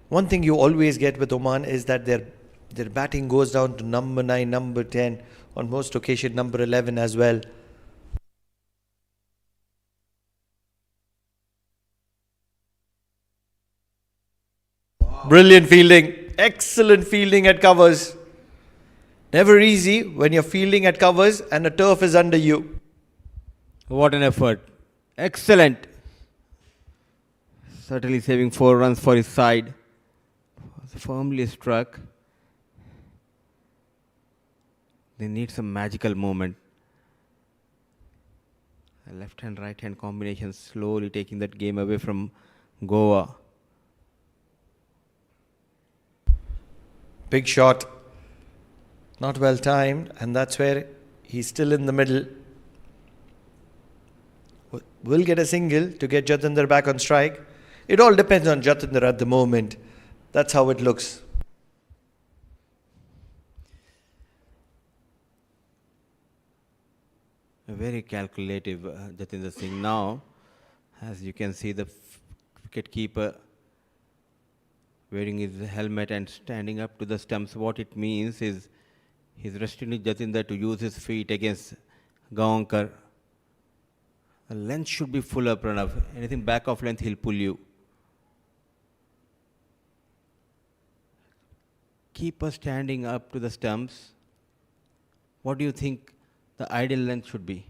One thing you always get with Oman is that their batting goes down to number 9, number 10, on most occasions number 11 as well. Brilliant fielding, excellent fielding at covers. Never easy when you're fielding at covers and the turf is under you. What an effort. Excellent. Certainly saving 4 runs for his side. Firmly struck. They need some magical moment. A left hand, right hand combination slowly taking that game away from Goa. Big shot. Not well timed, and that's where he's still in the middle. Will get a single to get Jatinder back on strike. It all depends on Jatinder at the moment. That's how it looks. A very calculative Jatinder Singh now. As you can see, the wicket keeper wearing his helmet and standing up to the stumps. What it means is he's restricting Jatinder to use his feet against Gaonkar. The length should be fuller, Pranav. Anything back of length, he'll pull you. Keeper standing up to the stumps. What do you think the ideal length should be?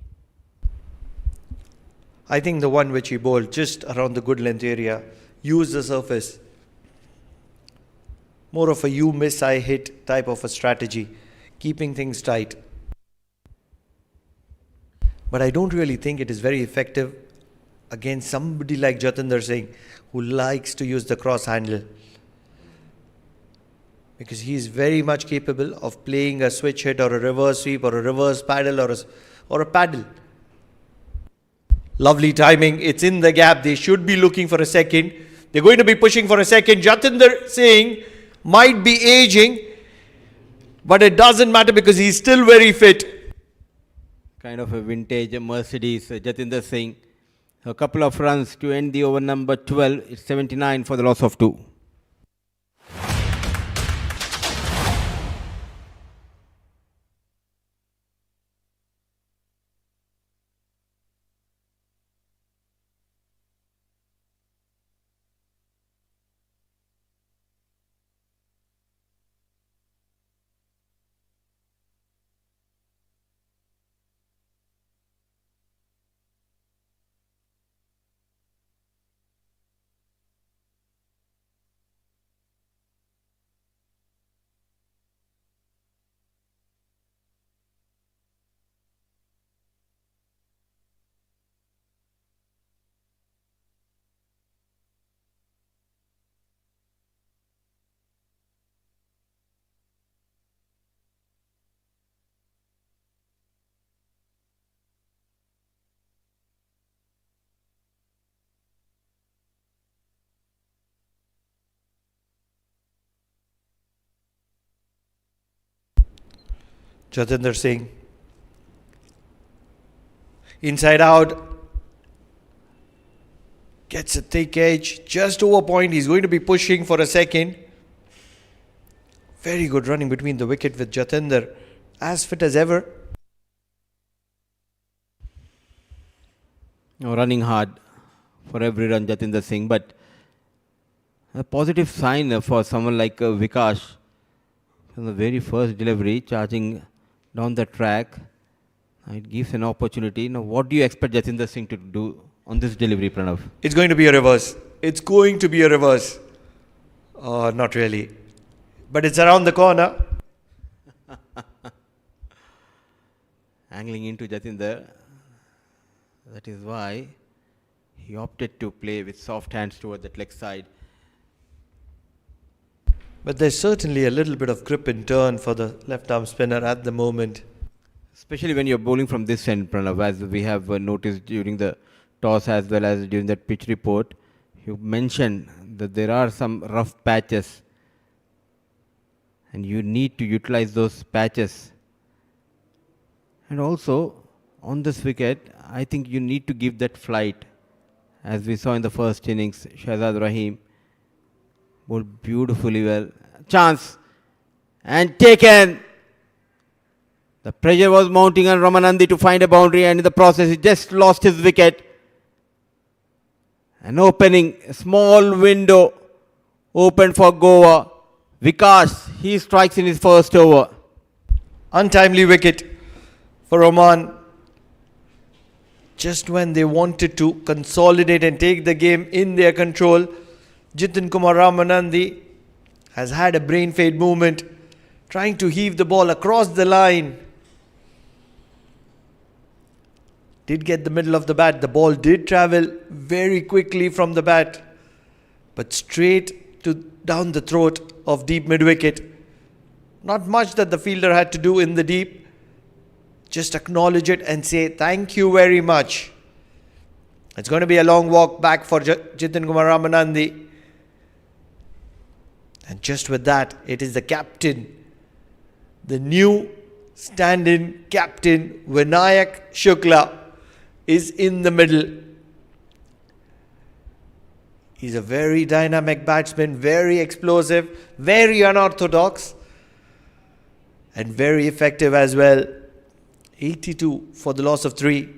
I think the one which he bowled just around the good length area, use the surface. More of a you miss, I hit type of a strategy, keeping things tight. But I don't really think it is very effective against somebody like Jatinder Singh, who likes to use the cross handle. Because he is very much capable of playing a switch hit or a reverse sweep or a reverse paddle or a paddle. Lovely timing. It's in the gap. They should be looking for a second. They're going to be pushing for a second. Jatinder Singh might be aging, but it doesn't matter because he's still very fit. Kind of a vintage Mercedes, Jatinder Singh. A couple of runs to end the over number 12. It's 79 for the loss of 2. Jatinder Singh. Inside out. Gets a thick edge. Just over point. He's going to be pushing for a second. Very good running between the wicket with Jatinder. As fit as ever. Running hard for every run, Jatinder Singh. But a positive sign for someone like Vikash. From the very first delivery, charging down the track, it gives an opportunity. Now, what do you expect Jatinder Singh to do on this delivery, Pranav? It's going to be a reverse. It's going to be a reverse. Not really. But it's around the corner. Angling into Jatinder. That is why he opted to play with soft hands toward that leg side. But there's certainly a little bit of grip and turn for the left arm spinner at the moment. Especially when you're bowling from this end, Pranav, as we have noticed during the toss as well as during that pitch report. You mentioned that there are some rough patches and you need to utilize those patches. And also, on this wicket, I think you need to give that flight. As we saw in the first innings, Shahzad Rahim bowled beautifully well. Chance and taken. The pressure was mounting on Ramanandi to find a boundary, and in the process he just lost his wicket. An opening, a small window opened for Goa. Vikash, he strikes in his first over. Untimely wicket for Oman. Just when they wanted to consolidate and take the game in their control, Jitin Kumar Ramanandi has had a brain fade movement, trying to heave the ball across the line did get the middle of the bat. The ball did travel very quickly from the bat, but straight to down the throat of deep mid-wicket. Not much that the fielder had to do in the deep. Just acknowledge it and say thank you very much. It's going to be a long walk back for Jitin Kumar Ramanandi. And just with that, it is the captain, the new stand-in captain, Vinayak Shukla, is in the middle. He's a very dynamic batsman, very explosive, very unorthodox, and very effective as well. 82 for the loss of 3.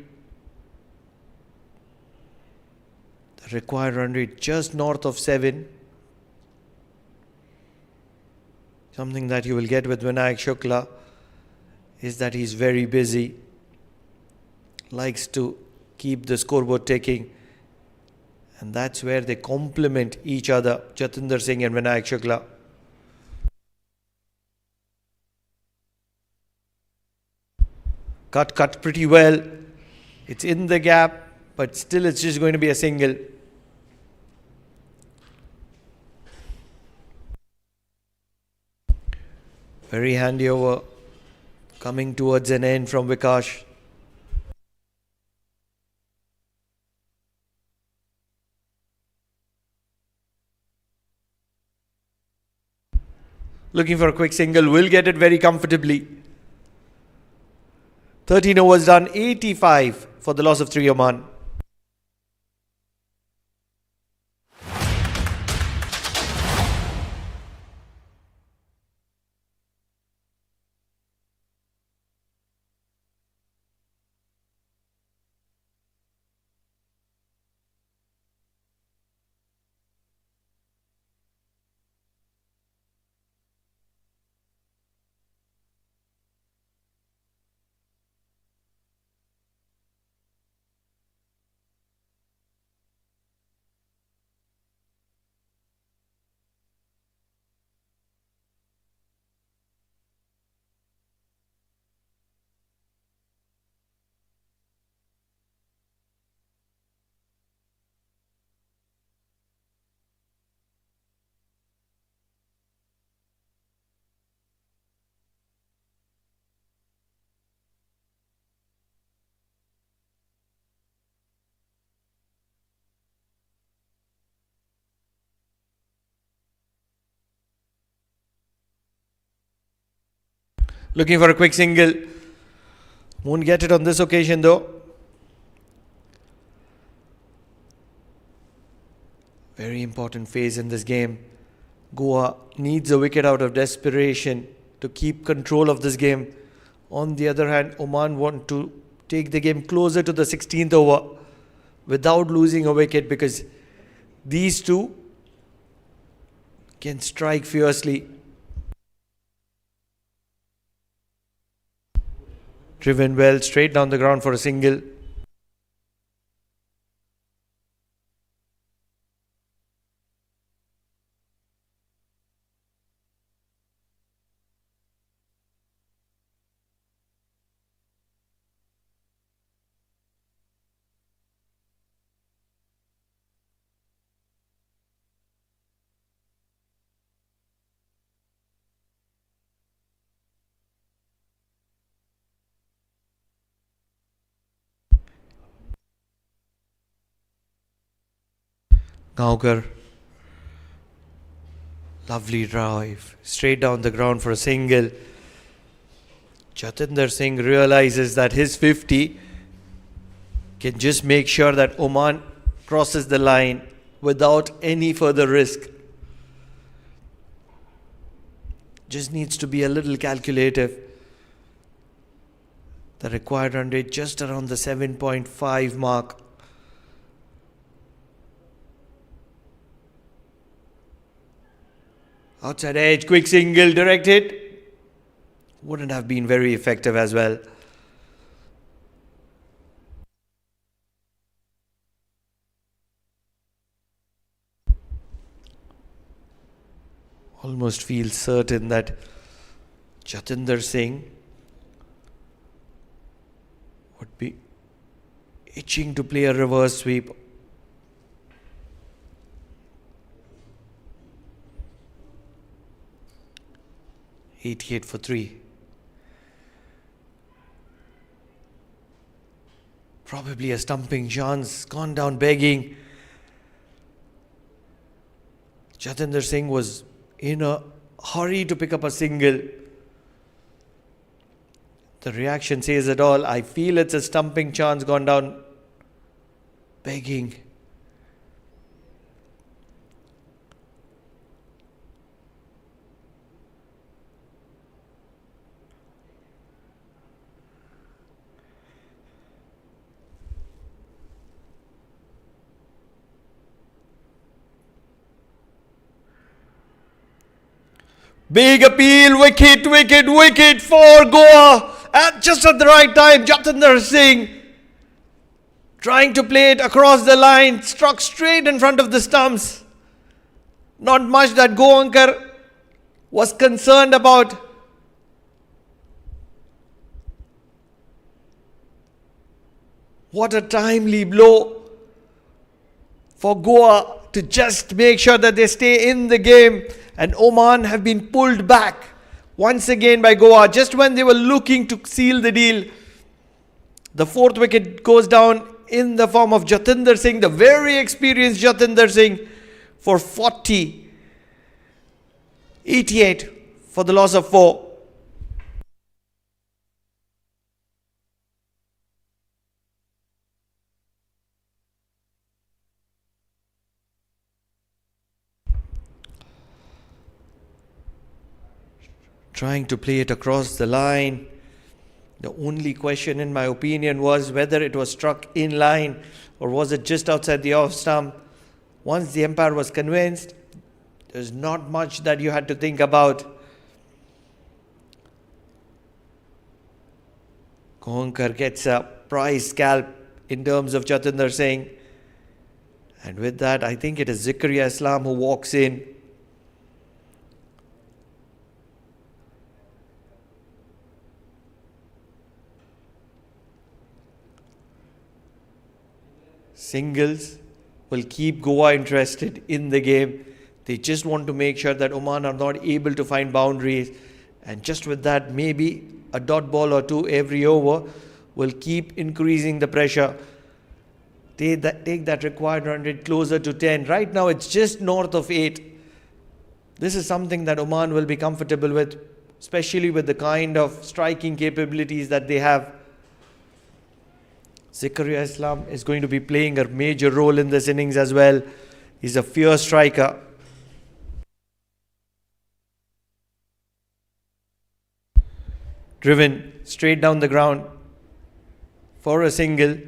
The required run rate just north of 7. Something that you will get with Vinayak Shukla is that he's very busy, likes to keep the scoreboard ticking, and that's where they complement each other, Jatinder Singh and Vinayak Shukla. Cut pretty well. It's in the gap, but still it's just going to be a single. Very handy over, coming towards an end from Vikash. Looking for a quick single, will get it very comfortably. 13 overs done, 85 for the loss of 3 Oman. Looking for a quick single. Won't get it on this occasion though. Very important phase in this game. Goa needs a wicket out of desperation to keep control of this game. On the other hand, Oman want to take the game closer to the 16th over without losing a wicket, because these two can strike fiercely. Driven well, straight down the ground for a single. Gaukar, lovely drive, straight down the ground for a single. Jatinder Singh realizes that his 50 can just make sure that Oman crosses the line without any further risk. Just needs to be a little calculative. The required run rate just around the 7.5 mark. Outside edge, quick single, direct hit. Wouldn't have been very effective as well. Almost feels certain that Jatinder Singh would be itching to play a reverse sweep. $88 for 3. Probably a stumping chance. Gone down begging. Jatinder Singh was in a hurry to pick up a single. The reaction says it all. I feel it's a stumping chance. Gone down begging. Big appeal, wicket, wicket, wicket for Goa. And just at the right time, Jatinder Singh trying to play it across the line, struck straight in front of the stumps. Not much that Goankar was concerned about. What a timely blow for Goa to just make sure that they stay in the game. And Oman have been pulled back once again by Goa just when they were looking to seal the deal. The fourth wicket goes down in the form of Jatinder Singh, the very experienced Jatinder Singh, for 40. 88 for the loss of 4. Trying to play it across the line. The only question, in my opinion, was whether it was struck in line or was it just outside the off stump. Once the umpire was convinced, there's not much that you had to think about. Goankar gets a prize scalp in terms of Jatinder Singh. And with that, I think it is Zikaria Islam who walks in. Singles will keep Goa interested in the game. They just want to make sure that Oman are not able to find boundaries. And just with that, maybe a dot ball or two every over will keep increasing the pressure. Take that required run rate closer to 10. Right now, it's just north of 8. This is something that Oman will be comfortable with, especially with the kind of striking capabilities that they have. Zikaria Islam is going to be playing a major role in this innings as well. He's a fierce striker. Driven straight down the ground for a single.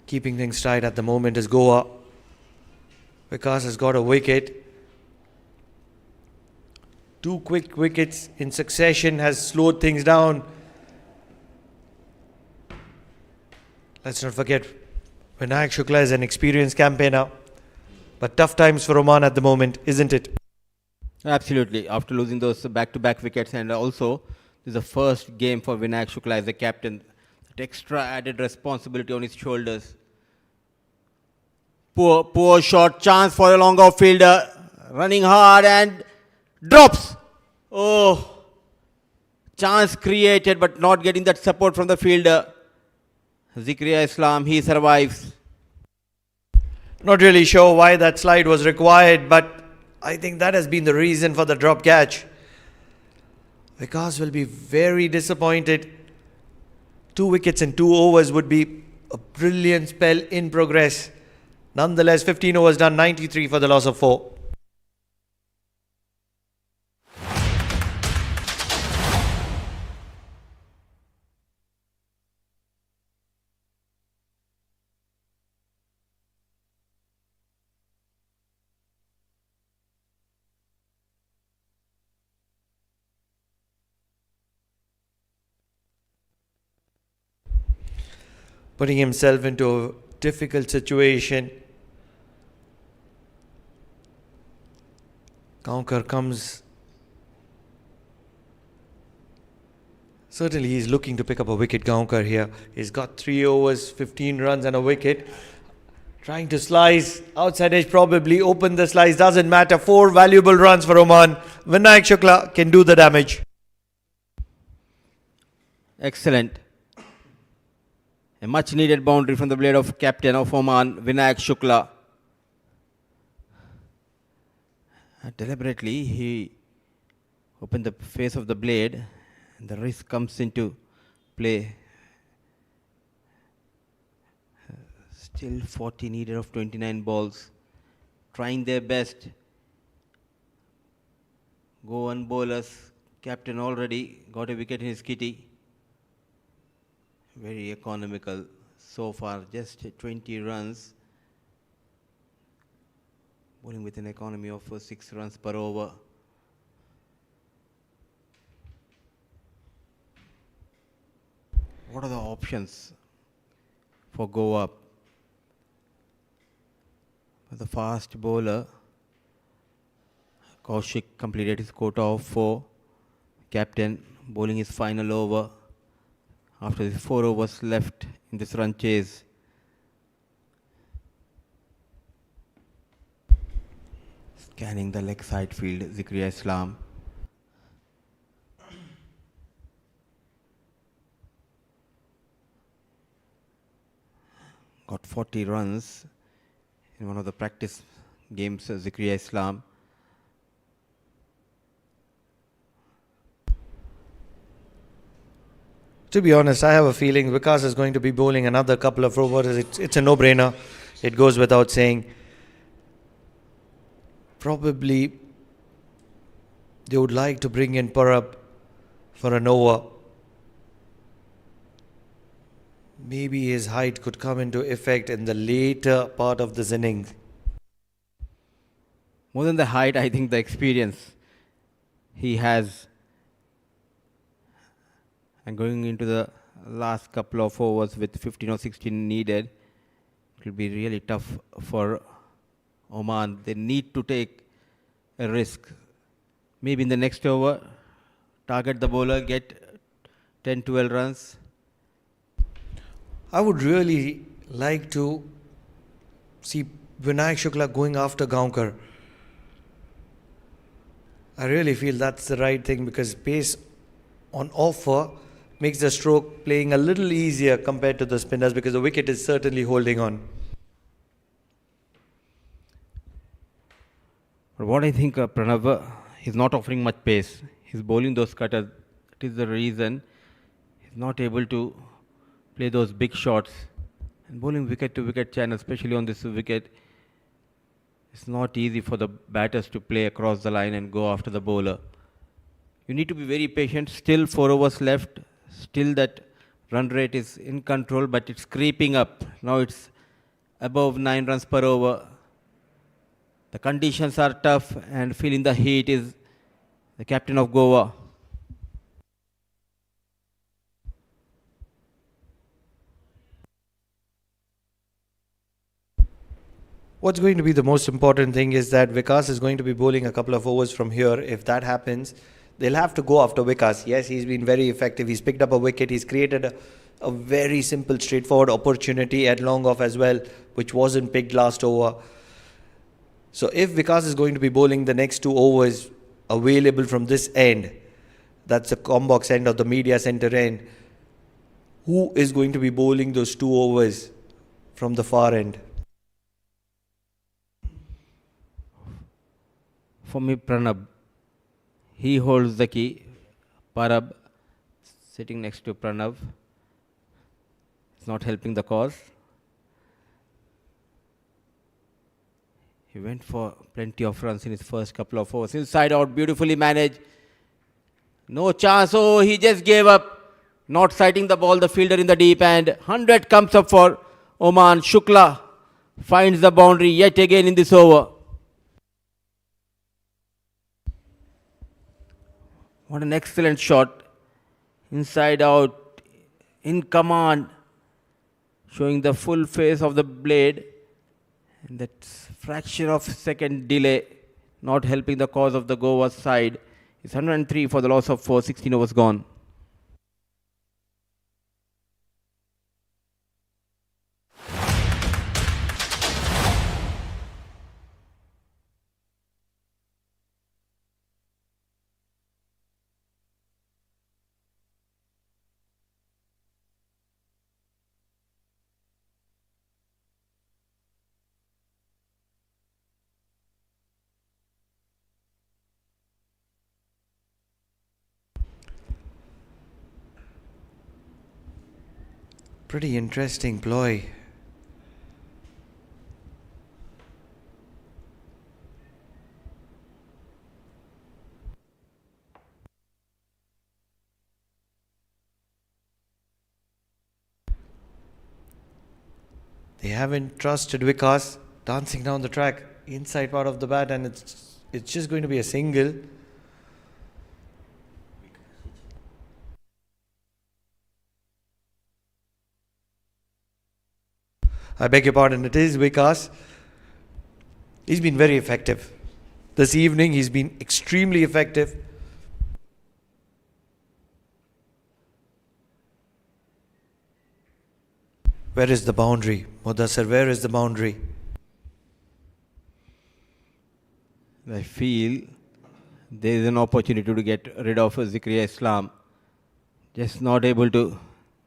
Keeping things tight at the moment is Goa. Vikas has got a wicket. 2 quick wickets in succession has slowed things down. Let's not forget, Vinayak Shukla is an experienced campaigner. But tough times for Oman at the moment, isn't it? Absolutely. After losing those back-to-back wickets, and also this is the first game for Vinayak Shukla as the captain. That extra added responsibility on his shoulders. Poor shot, chance for a long off fielder, running hard and drops. Oh, chance created but not getting that support from the fielder. Zikaria Islam, he survives. Not really sure why that slide was required, but I think that has been the reason for the drop catch. Vikas will be very disappointed. 2 wickets in 2 overs would be a brilliant spell in progress. Nonetheless, 15 overs done, 93 for the loss of 4. putting himself into a difficult situation. Gaonkar comes. Certainly he's looking to pick up a wicket, Gaonkar here. He's got 3 overs, 15 runs and a wicket. Trying to slice, outside edge probably, open the slice, doesn't matter. 4 valuable runs for Oman. Vinayak Shukla can do the damage. Excellent. A much needed boundary from the blade of captain of Oman, Vinayak Shukla. Deliberately, he opened the face of the blade and the wrist comes into play. Still 40 needed of 29 balls. Trying their best. Go on bowlers. Captain already got a wicket in his kitty. Very economical so far, just 20 runs. Bowling with an economy of 6 runs per over. What are the options for Goa? The fast bowler, Kaushik completed his quota of 4. Captain bowling his final over after the 4 overs left in this run chase. Scanning the leg side field, Zikriya Islam. Got 40 runs in one of the practice games, Zikriya Islam. To be honest, I have a feeling Vikas is going to be bowling another couple of overs. It's a no-brainer. It goes without saying. Probably they would like to bring in Parab for an over. Maybe his height could come into effect in the later part of this innings. More than the height, I think the experience he has. And going into the last couple of overs with 15 or 16 needed, it will be really tough for Oman. They need to take a risk. Maybe in the next over, target the bowler, get 10, 12 runs. I would really like to see Vinayak Shukla going after Gaonkar. I really feel that's the right thing because pace on offer makes the stroke playing a little easier compared to the spinners because the wicket is certainly holding on. But what I think Pranav, he's not offering much pace. He's bowling those cutters. That is the reason he's not able to play those big shots. And bowling wicket to wicket channel, especially on this wicket, it's not easy for the batters to play across the line and go after the bowler. You need to be very patient. Still 4 overs left. Still that run rate is in control, but it's creeping up. Now it's above 9 runs per over. The conditions are tough and feeling the heat is the captain of Goa. What's going to be the most important thing is that Vikas is going to be bowling a couple of overs from here. If that happens, they'll have to go after Vikas. Yes, he's been very effective. He's picked up a wicket. He's created a very simple, straightforward opportunity at long off as well, which wasn't picked last over. So if Vikas is going to be bowling the next 2 overs available from this end, that's the Combox end or the media center end, who is going to be bowling those 2 overs from the far end? For me, Pranab, he holds the key. Parab, sitting next to Pranav, is not helping the cause. He went for plenty of runs in his first couple of overs. Inside out, beautifully managed. No chance. Oh, he just gave up. Not sighting the ball, the fielder in the deep end. 100 comes up for Oman. Shukla finds the boundary yet again in this over. What an excellent shot. Inside out, in command. showing the full face of the blade, and that fraction of second delay not helping the cause of the Goa side. It's 103 for the loss of 4, 16 overs gone. Pretty interesting ploy. They haven't trusted Vikas dancing down the track, inside part of the bat, and it's just going to be a single. I beg your pardon, it is Vikas. He's been very effective. This evening, he's been extremely effective. Where is the boundary? Mudassar, where is the boundary? I feel there is an opportunity to get rid of Zikriya Islam. Just not able to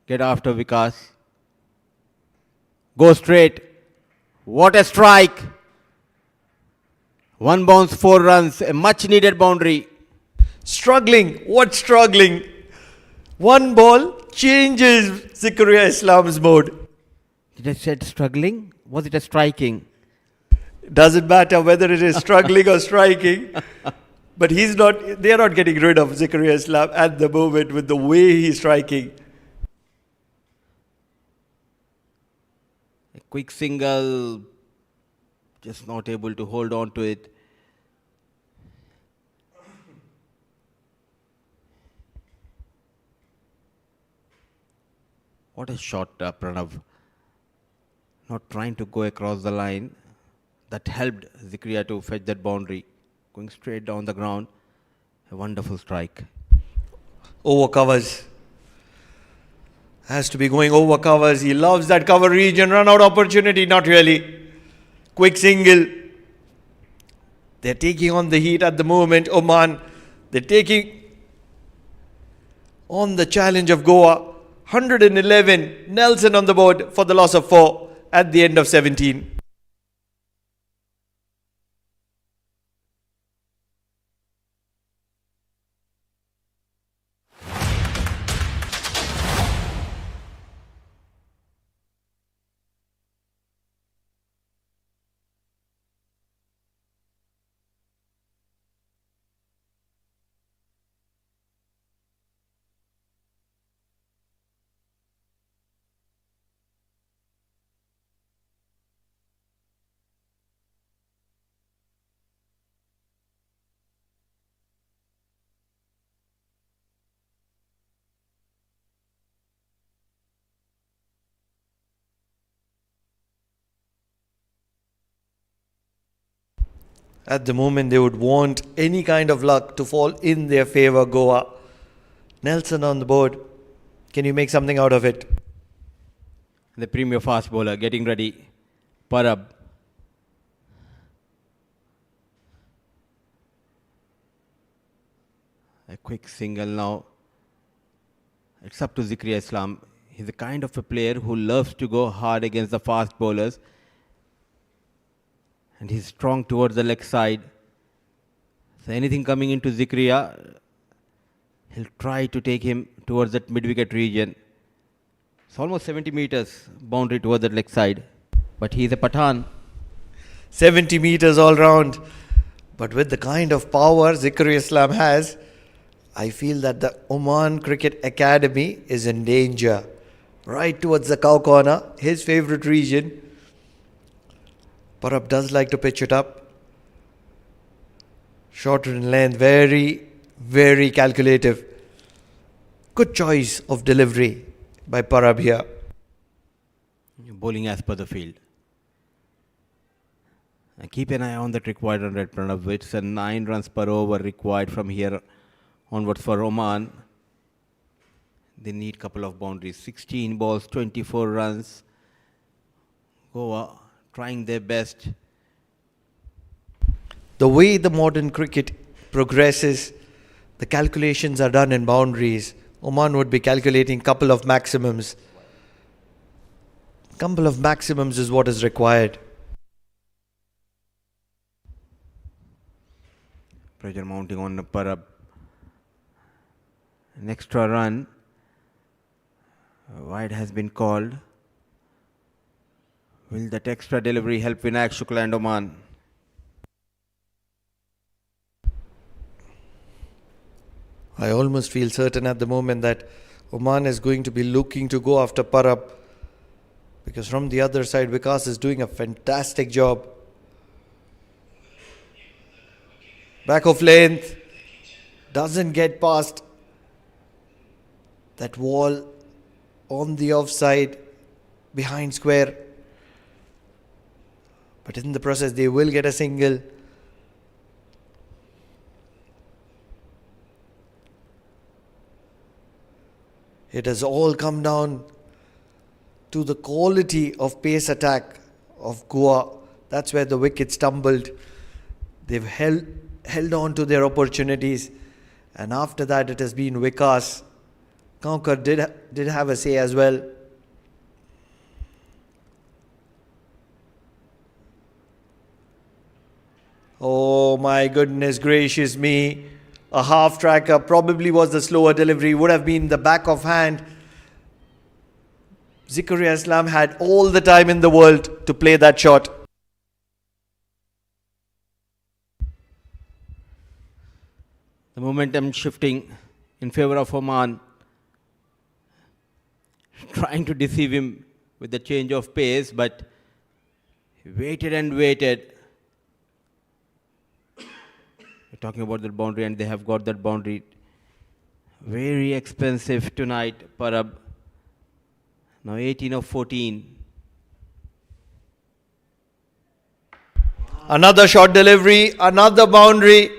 get after Vikas. Go straight. What a strike. One bounce, 4 runs, a much needed boundary. Struggling. What struggling? One ball changes Zikaria Islam's mode. Did I said struggling? Was it a striking? Doesn't matter whether it is struggling or striking. But they are not getting rid of Zikaria Islam at the moment with the way he's striking. A quick single, just not able to hold on to it. What a shot, Pranav. Not trying to go across the line. That helped Zikriya to fetch that boundary. Going straight down the ground. A wonderful strike. Over covers. Has to be going over covers. He loves that cover region. Run out opportunity. Not really. Quick single. They're taking on the heat at the moment. Oman. They're taking on the challenge of Goa. 111. Nelson on the board for the loss of 4 at the end of 17. At the moment, they would want any kind of luck to fall in their favor, Goa. Nelson on the board. Can you make something out of it? The premier fast bowler getting ready. Parab. A quick single now. It's up to Zikriya Islam. He's the kind of a player who loves to go hard against the fast bowlers. And he's strong towards the leg side. So anything coming into Zikriya, he'll try to take him towards that mid-wicket region. It's almost 70 meters boundary towards the leg side. But he's a Pathan. 70 meters all round. But with the kind of power Zikri Islam has, I feel that the Oman Cricket Academy is in danger. Right towards the cow corner, his favourite region. Parab does like to pitch it up. Shorter in length, very, very calculative. Good choice of delivery by Parab here. bowling as per the field. And keep an eye on that required run rate, Pranav. It's a 9 runs per over required from here onwards for Oman. They need couple of boundaries. 16 balls, 24 runs. Goa trying their best. The way the modern cricket progresses, the calculations are done in boundaries. Oman would be calculating couple of maximums. Couple of maximums is what is required. Pressure mounting on the Parab. An extra run. Wide has been called. Will that extra delivery help Vinayak Shukla and Oman? I almost feel certain at the moment that Oman is going to be looking to go after Parab, because from the other side, Vikas is doing a fantastic job. Back of length, doesn't get past that wall on the offside behind square. But in the process, they will get a single. It has all come down to the quality of pace attack of Goa. That's where the wicket stumbled. They've held on to their opportunities, and after that it has been Vikas. Kankar did have a say as well. Oh my goodness gracious me. A half tracker probably was the slower delivery, would have been the back of hand. Zikaria Islam had all the time in the world to play that shot. The momentum shifting in favor of Oman. Trying to deceive him with the change of pace, but he waited and waited. We're talking about that boundary, and they have got that boundary. Very expensive tonight, Parab. Now 18 of 14. Another short delivery, another boundary.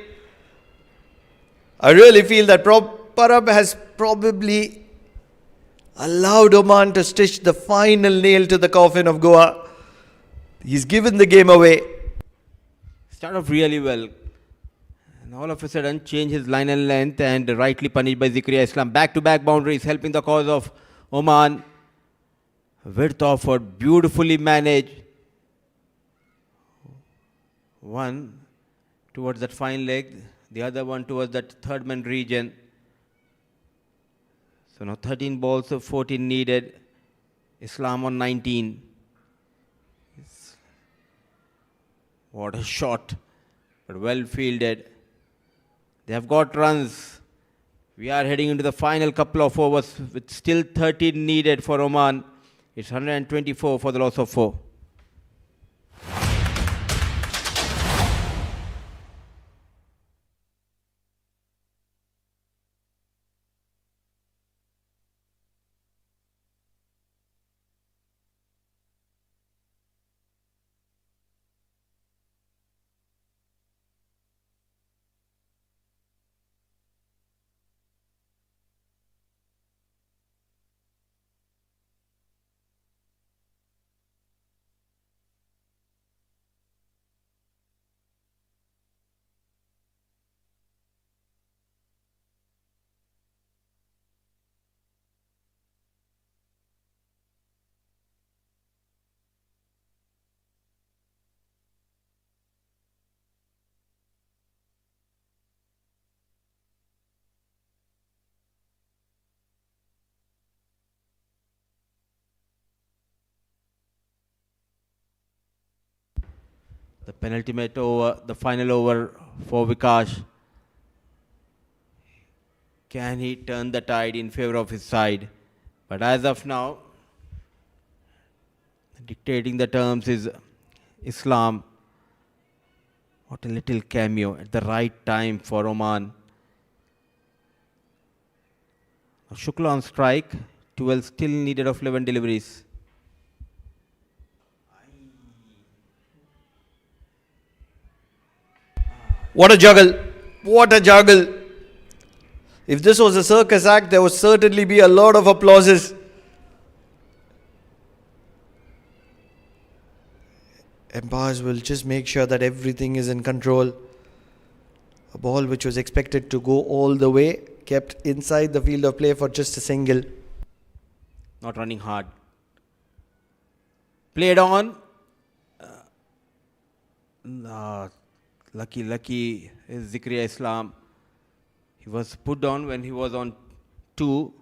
I really feel that Parab has probably allowed Oman to stitch the final nail to the coffin of Goa. He's given the game away. Start off really well. And all of a sudden, change his line and length, and rightly punished by Zikaria Islam. Back-to-back boundaries, helping the cause of Oman. Width offered, beautifully managed. One towards that fine leg, the other one towards that third man region. So now 13 balls of 14 needed. Islam on 19. What a shot, but well fielded. They have got runs. We are heading into the final couple of overs with still 13 needed for Oman. It's 124 for the loss of 4. The penultimate over, the final over for Vikash. Can he turn the tide in favor of his side? But as of now, dictating the terms is Islam. What a little cameo at the right time for Oman. Shukla on strike. 12 still needed of 11 deliveries. What a juggle. What a juggle. If this was a circus act, there would certainly be a lot of applauses. Umpires will just make sure that everything is in control. A ball which was expected to go all the way, kept inside the field of play for just a single. Not running hard. Played on. Lucky is Zikriya Islam. He was put on when he was on 2.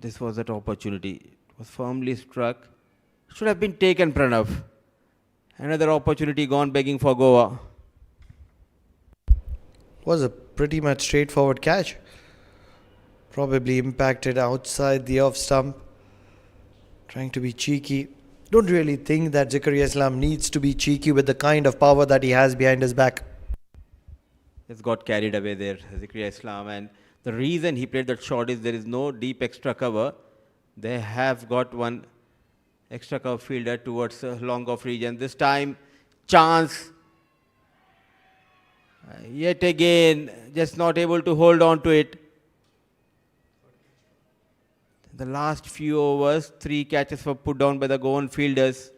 This was that opportunity. It was firmly struck. Should have been taken, Pranav. Another opportunity gone begging for Goa. Was a pretty much straightforward catch. Probably impacted outside the off stump. Trying to be cheeky. Don't really think that Zakaria Islam needs to be cheeky with the kind of power that he has behind his back. Just got carried away there, Zikriya Islam. And the reason he played that shot is there is no deep extra cover. They have got one extra cover fielder towards long off region. This time, chance. Yet again, just not able to hold on to it. The last few overs, 3 catches were put down by the Goan fielders.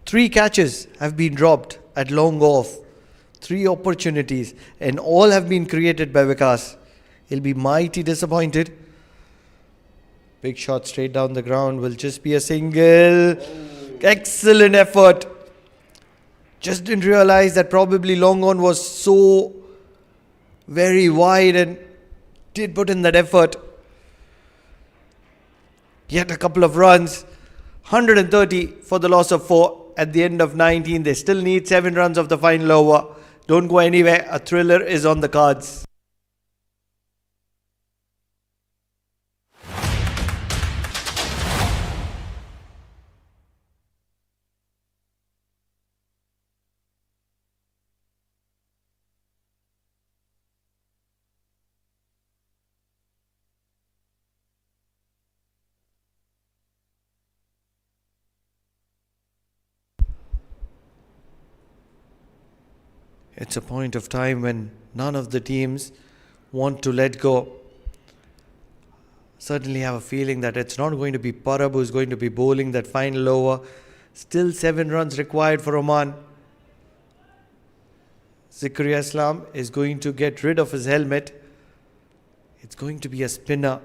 3 catches have been dropped at long off. 3 opportunities, and all have been created by Vikas. He'll be mighty disappointed. Big shot straight down the ground will just be a single. Excellent effort. Just didn't realize that probably long on was so very wide and did put in that effort. Yet a couple of runs. 130 for the loss of 4 at the end of 19. They still need 7 runs of the final over. Don't go anywhere. A thriller is on the cards. It's a point of time when none of the teams want to let go. Certainly have a feeling that it's not going to be Parab who's going to be bowling that final over. Still 7 runs required for Oman. Zikriya Islam is going to get rid of his helmet. It's going to be a spinner.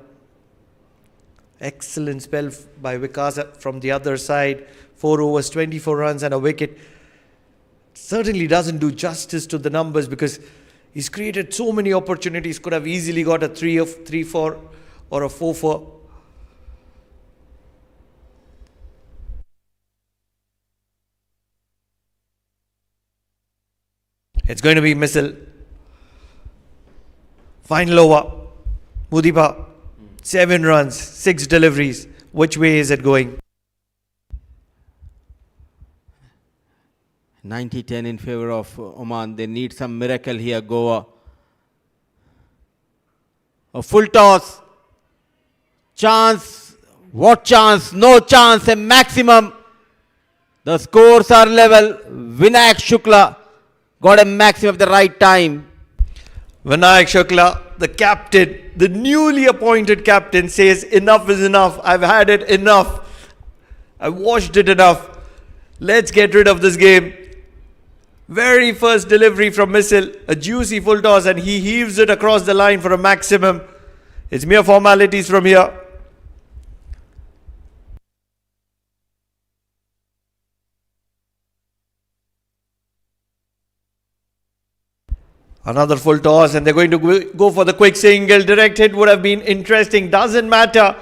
Excellent spell by Vikas from the other side. 4 overs, 24 runs and a wicket. Certainly doesn't do justice to the numbers because he's created so many opportunities. Could have easily got a 3-4 or a 4-4. It's going to be missile. Final over. Mudipa. 7 runs, 6 deliveries. Which way is it going? 90-10 in favor of Oman. They need some miracle here, Goa. A full toss. Chance. What chance? No chance. A maximum. The scores are level. Vinayak Shukla got a maximum at the right time. Vinayak Shukla, the captain, the newly appointed captain, says enough is enough. I've had it enough. I've watched it enough. Let's get rid of this game. Very first delivery from Missile, a juicy full toss, and he heaves it across the line for a maximum. It's mere formalities from here. Another full toss, and they're going to go for the quick single. Direct hit would have been interesting. Doesn't matter.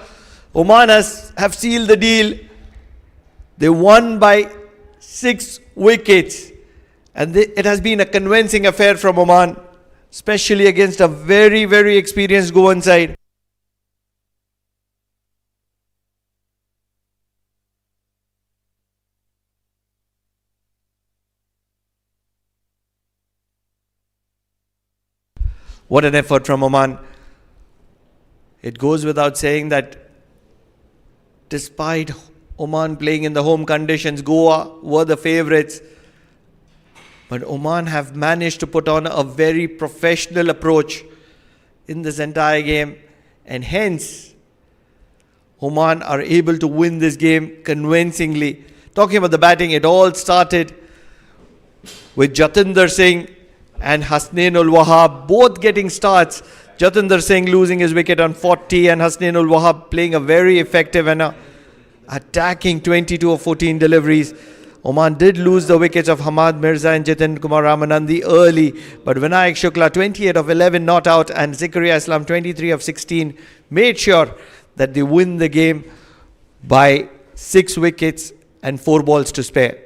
Oman have sealed the deal. They won by 6 wickets. And it has been a convincing affair from Oman, especially against a very, very experienced Goan side. What an effort from Oman. It goes without saying that despite Oman playing in the home conditions. Goa were the favourites. But Oman have managed to put on a very professional approach in this entire game. And hence, Oman are able to win this game convincingly. Talking about the batting, it all started with Jatinder Singh and Hasnain ul Wahab both getting starts. Jatinder Singh losing his wicket on 40 and Hasnain ul Wahab playing a very effective and attacking 22 of 14 deliveries. Oman did lose the wickets of Hamad Mirza and Jitin Kumar Ramanandi early, but Vinayak Shukla 28 of 11 not out and Zikaria Islam 23 of 16 made sure that they win the game by 6 wickets and 4 balls to spare.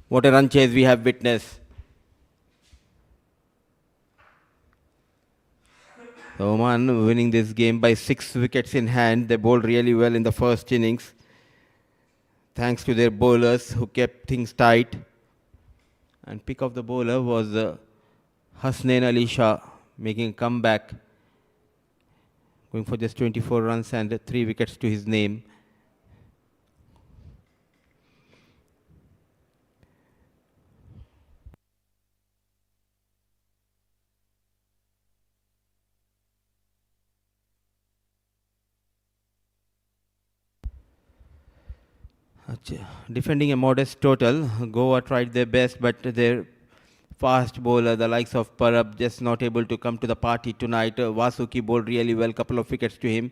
What a run chase we have witnessed. Oman winning this game by 6 wickets in hand. They bowled really well in the first innings, thanks to their bowlers who kept things tight. And pick of the bowler was Hasnain Ali Shah, making a comeback, going for just 24 runs and 3 wickets to his name. Defending a modest total, Goa tried their best, but their fast bowler, the likes of Parab, just not able to come to the party tonight. Vasuki bowled really well, couple of wickets to him.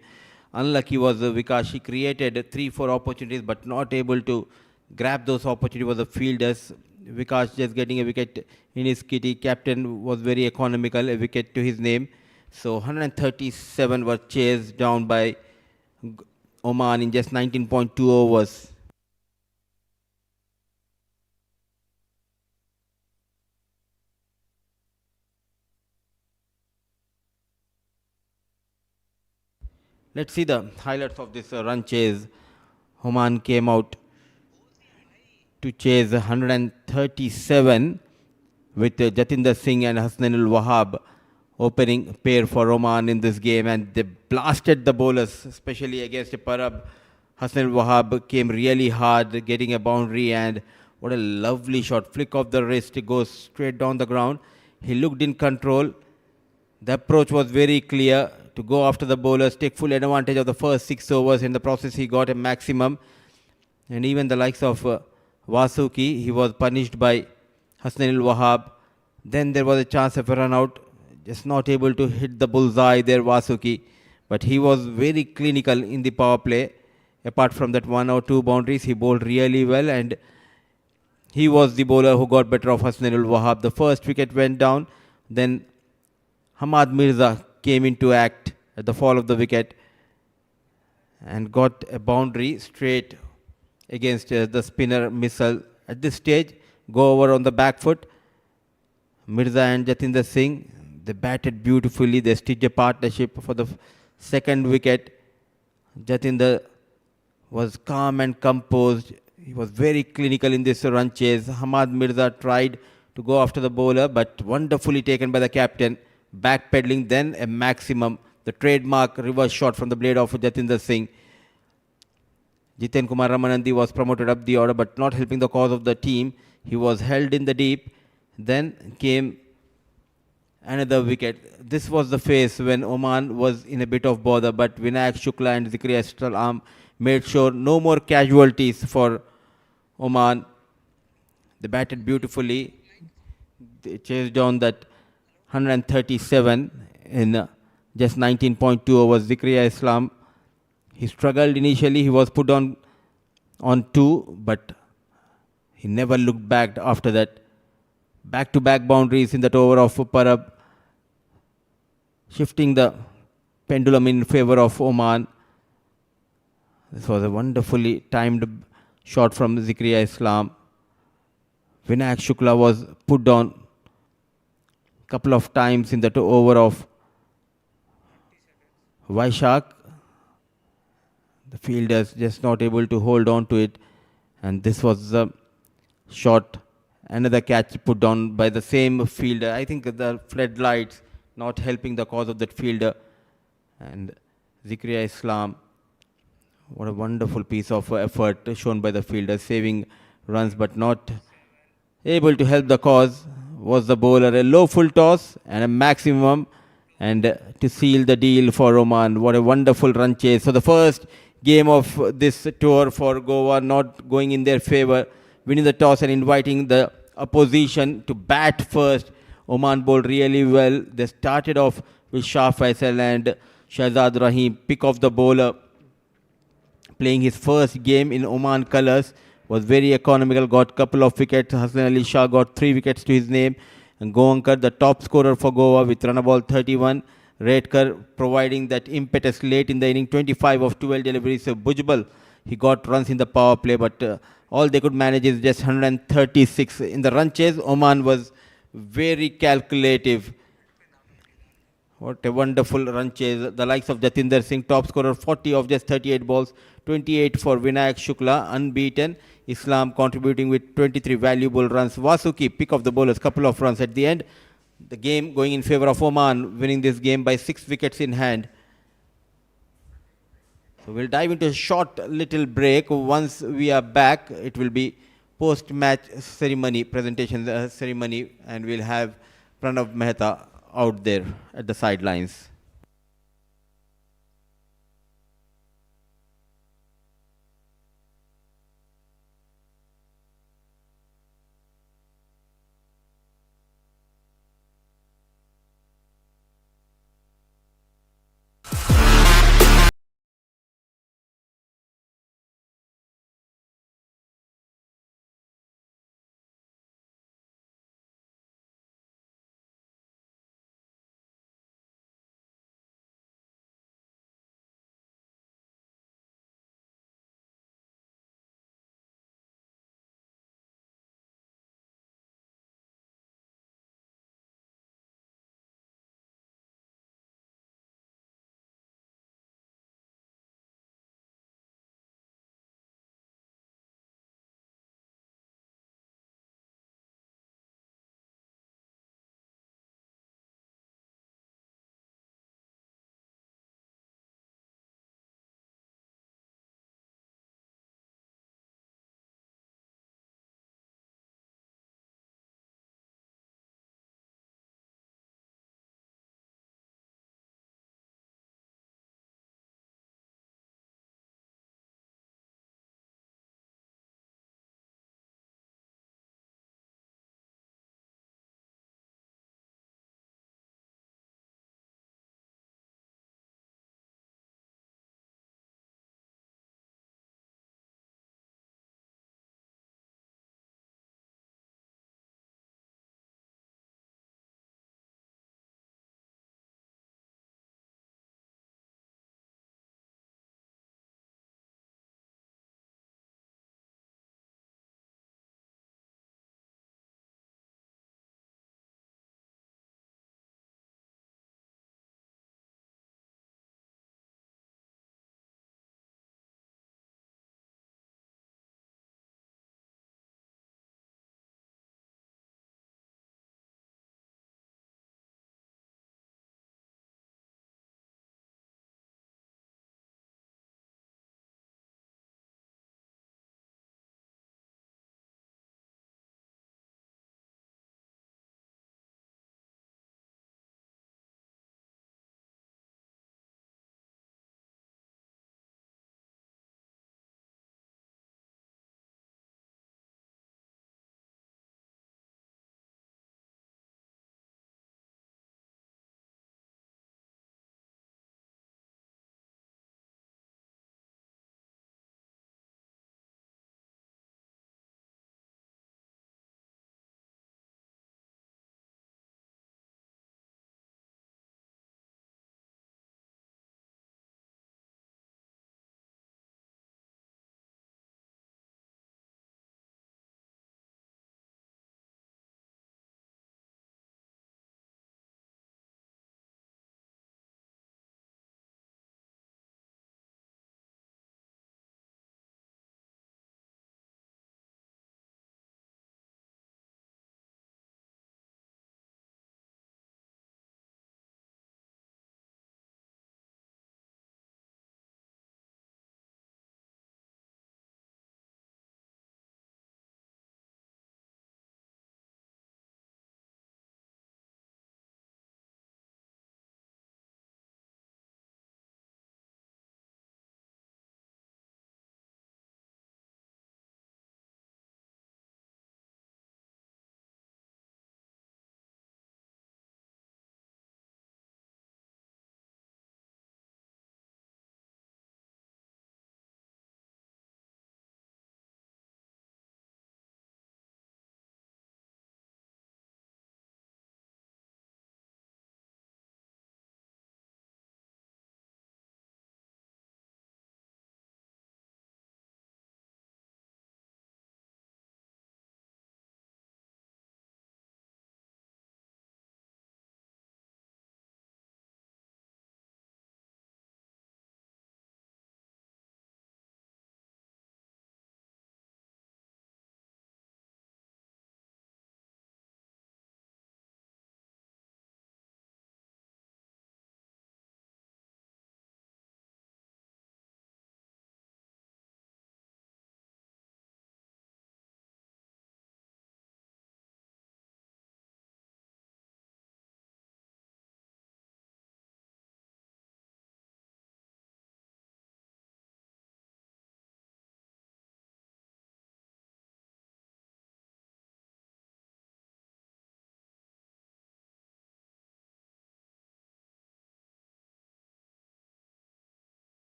Unlucky was Vikash. He created 3-4 opportunities, but not able to grab those opportunities was the fielders. Vikash just getting a wicket in his kitty. Captain was very economical, a wicket to his name. So 137 were chased down by Oman in just 19.2 overs. Let's see the highlights of this run chase. Oman came out to chase 137 with Jatinder Singh and Hasnain ul Wahab opening pair for Oman in this game, and they blasted the bowlers, especially against Parab. Hasnain ul Wahab came really hard, getting a boundary, and what a lovely shot. Flick of the wrist, it goes straight down the ground. He looked in control. The approach was very clear to go after the bowlers, take full advantage of the first 6 overs. In the process, he got a maximum. And even the likes of Vasuki, he was punished by Hasnain ul Wahab. Then there was a chance of a run out, just not able to hit the bullseye there, Vasuki. But he was very clinical in the power play. Apart from that 1 or 2 boundaries, he bowled really well, and he was the bowler who got better of Hasnain ul Wahab. The first wicket went down. Then Hamad Mirza came into act at the fall of the wicket and got a boundary straight against the spinner Missile. At this stage, go over on the back foot. Mirza and Jatinder Singh, they batted beautifully. They stitched a partnership for the second wicket. Jatinder was calm and composed. He was very clinical in this run chase. Hamad Mirza tried to go after the bowler, but wonderfully taken by the captain. Backpedaling, then a maximum. The trademark reverse shot from the blade of Jatinder Singh. Jitin Kumar Ramanandi was promoted up the order, but not helping the cause of the team. He was held in the deep. Then came another wicket. This was the phase when Oman was in a bit of bother, but Vinayak Shukla and Zikaria Islam made sure no more casualties for Oman. They batted beautifully. They chased down that 137 in just 19.2 overs. Zikaria Islam, he struggled initially. He was put on 2, but he never looked back after that. Back-to-back boundaries in that over of Parab, shifting the pendulum in favor of Oman. This was a wonderfully timed shot from Zikaria Islam. Vinayak Shukla was put down couple of times in that over of Vaishak. The fielders just not able to hold on to it, and this was the shot. Another catch put down by the same fielder. I think the floodlights not helping the cause of that fielder, and Zikaria Islam What a wonderful piece of effort shown by the fielder, saving runs but not able to help the cause. Was the bowler a low full toss and a maximum, and to seal the deal for Oman. What a wonderful run chase. So the first game of this tour for Goa not going in their favor, winning the toss and inviting the opposition to bat first. Oman bowled really well. They started off with Shah Faisal and Shahzad Rahim, pick of the bowler, playing his first game in Oman colours, was very economical, got couple of wickets. Hassan Ali Shah got 3 wickets to his name. And Goankar, the top scorer for Goa with run ball 31. Redkar providing that impetus late in the inning, 25 of 12 deliveries. So Bujbal, he got runs in the power play, but all they could manage is just 136. In the run chase, Oman was very calculative. What a wonderful run chase. The likes of Jatinder Singh, top scorer, 40 of just 38 balls, 28 for Vinayak Shukla, unbeaten. Islam contributing with 23 valuable runs. Vasuki, pick of the bowlers, couple of runs at the end. The game going in favor of Oman, winning this game by 6 wickets in hand. So we'll dive into a short little break. Once we are back, it will be post-match ceremony, presentation ceremony, and we'll have Pranav Mehta out there at the sidelines.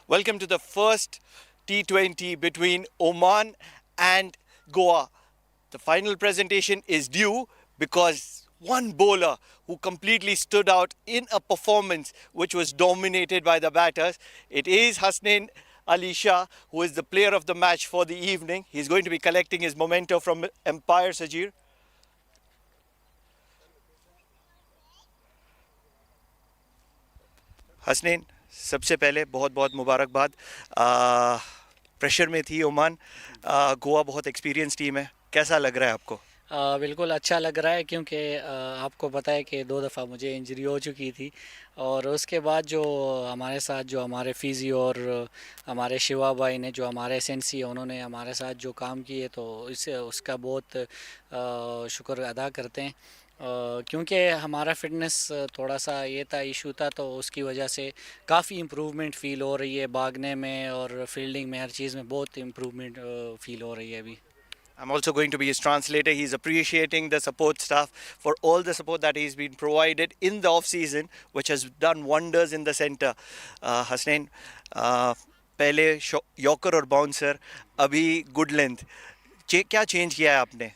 Welcome to the first T20 between Oman and Goa. The final presentation is due because one bowler who completely stood out in a performance which was dominated by the batters. It is Hasnain Ali Shah, who is the player of the match for the evening. He's going to be collecting his memento from Empire Sajir. Hasnain, सबसे पहले बहुत बहुत मुबारकबाद. Pressure में थी Oman. Goa बहुत experience team है. कैसा लग रहा है आपको? बिल्कुल अच्छा लग रहा है क्योंकि आपको पता है कि 2 दफ़ा मुझे इंजरी हो चुकी थी और उसके बाद जो हमारे साथ जो हमारे फिजियो और हमारे शिवा भाई ने जो हमारे एसएनसी उन्होंने हमारे साथ जो काम किए तो इससे उसका बहुत शुक्र अदा करते हैं. क्योंकि हमारा फिटनेस थोड़ा सा ये था इशू था तो उसकी वजह से काफ़ी इम्प्रूवमेंट फ़ील हो रही है. भागने में और फील्डिंग में हर चीज़ में बहुत इम्प्रूवमेंट फ़ील हो रही है अभी. I'm also going to be his translator. He's appreciating the support staff for all the support that he's been provided in the off season, which has done wonders in the center. Hasnain, पहले yorker और bouncer, अभी good length. क्या change किया है आपने?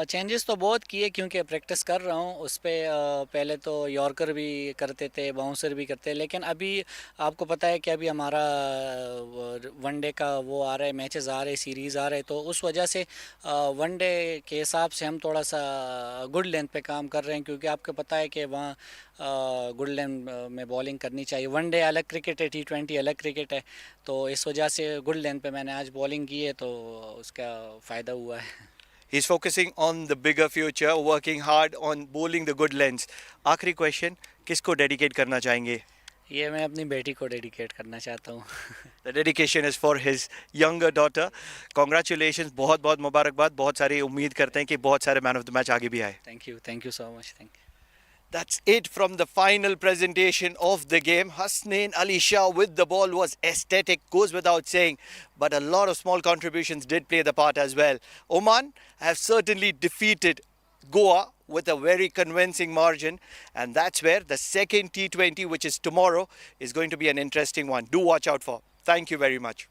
Changes तो बहुत किए क्योंकि प्रैक्टिस कर रहा हूँ उस पर. पहले तो यॉर्कर भी करते थे, बाउंसर भी करते, लेकिन अभी आपको पता है कि अभी हमारा वनडे का वो आ रहा है, मैचेस आ रहे, सीरीज़ आ रहे, तो उस वजह से वनडे के हिसाब से हम थोड़ा सा गुड लेंथ पे काम कर रहे हैं क्योंकि आपको पता है कि वहाँ गुड लेंथ में बॉलिंग करनी चाहिए. वनडे अलग क्रिकेट है, T20 अलग क्रिकेट है, तो इस वजह से गुड लेंथ पे मैंने आज बॉलिंग की है तो उसका फ़ायदा हुआ है. He's focusing on the bigger future, working hard on bowling the good lengths. आखिरी क्वेश्चन, किसको डेडिकेट करना चाहेंगे? ये मैं अपनी बेटी को डेडिकेट करना चाहता हूँ. The dedication is for his younger daughter. Congratulations, बहुत बहुत मुबारकबाद. बहुत सारी उम्मीद करते हैं कि बहुत सारे मैन ऑफ द मैच आगे भी आए. Thank you so much. Thank you. That's it from the final presentation of the game. Hasnain Ali Shah with the ball was aesthetic, goes without saying, but a lot of small contributions did play the part as well. Oman have certainly defeated Goa with a very convincing margin, and that's where the second T20, which is tomorrow, is going to be an interesting one. Do watch out for. Thank you very much.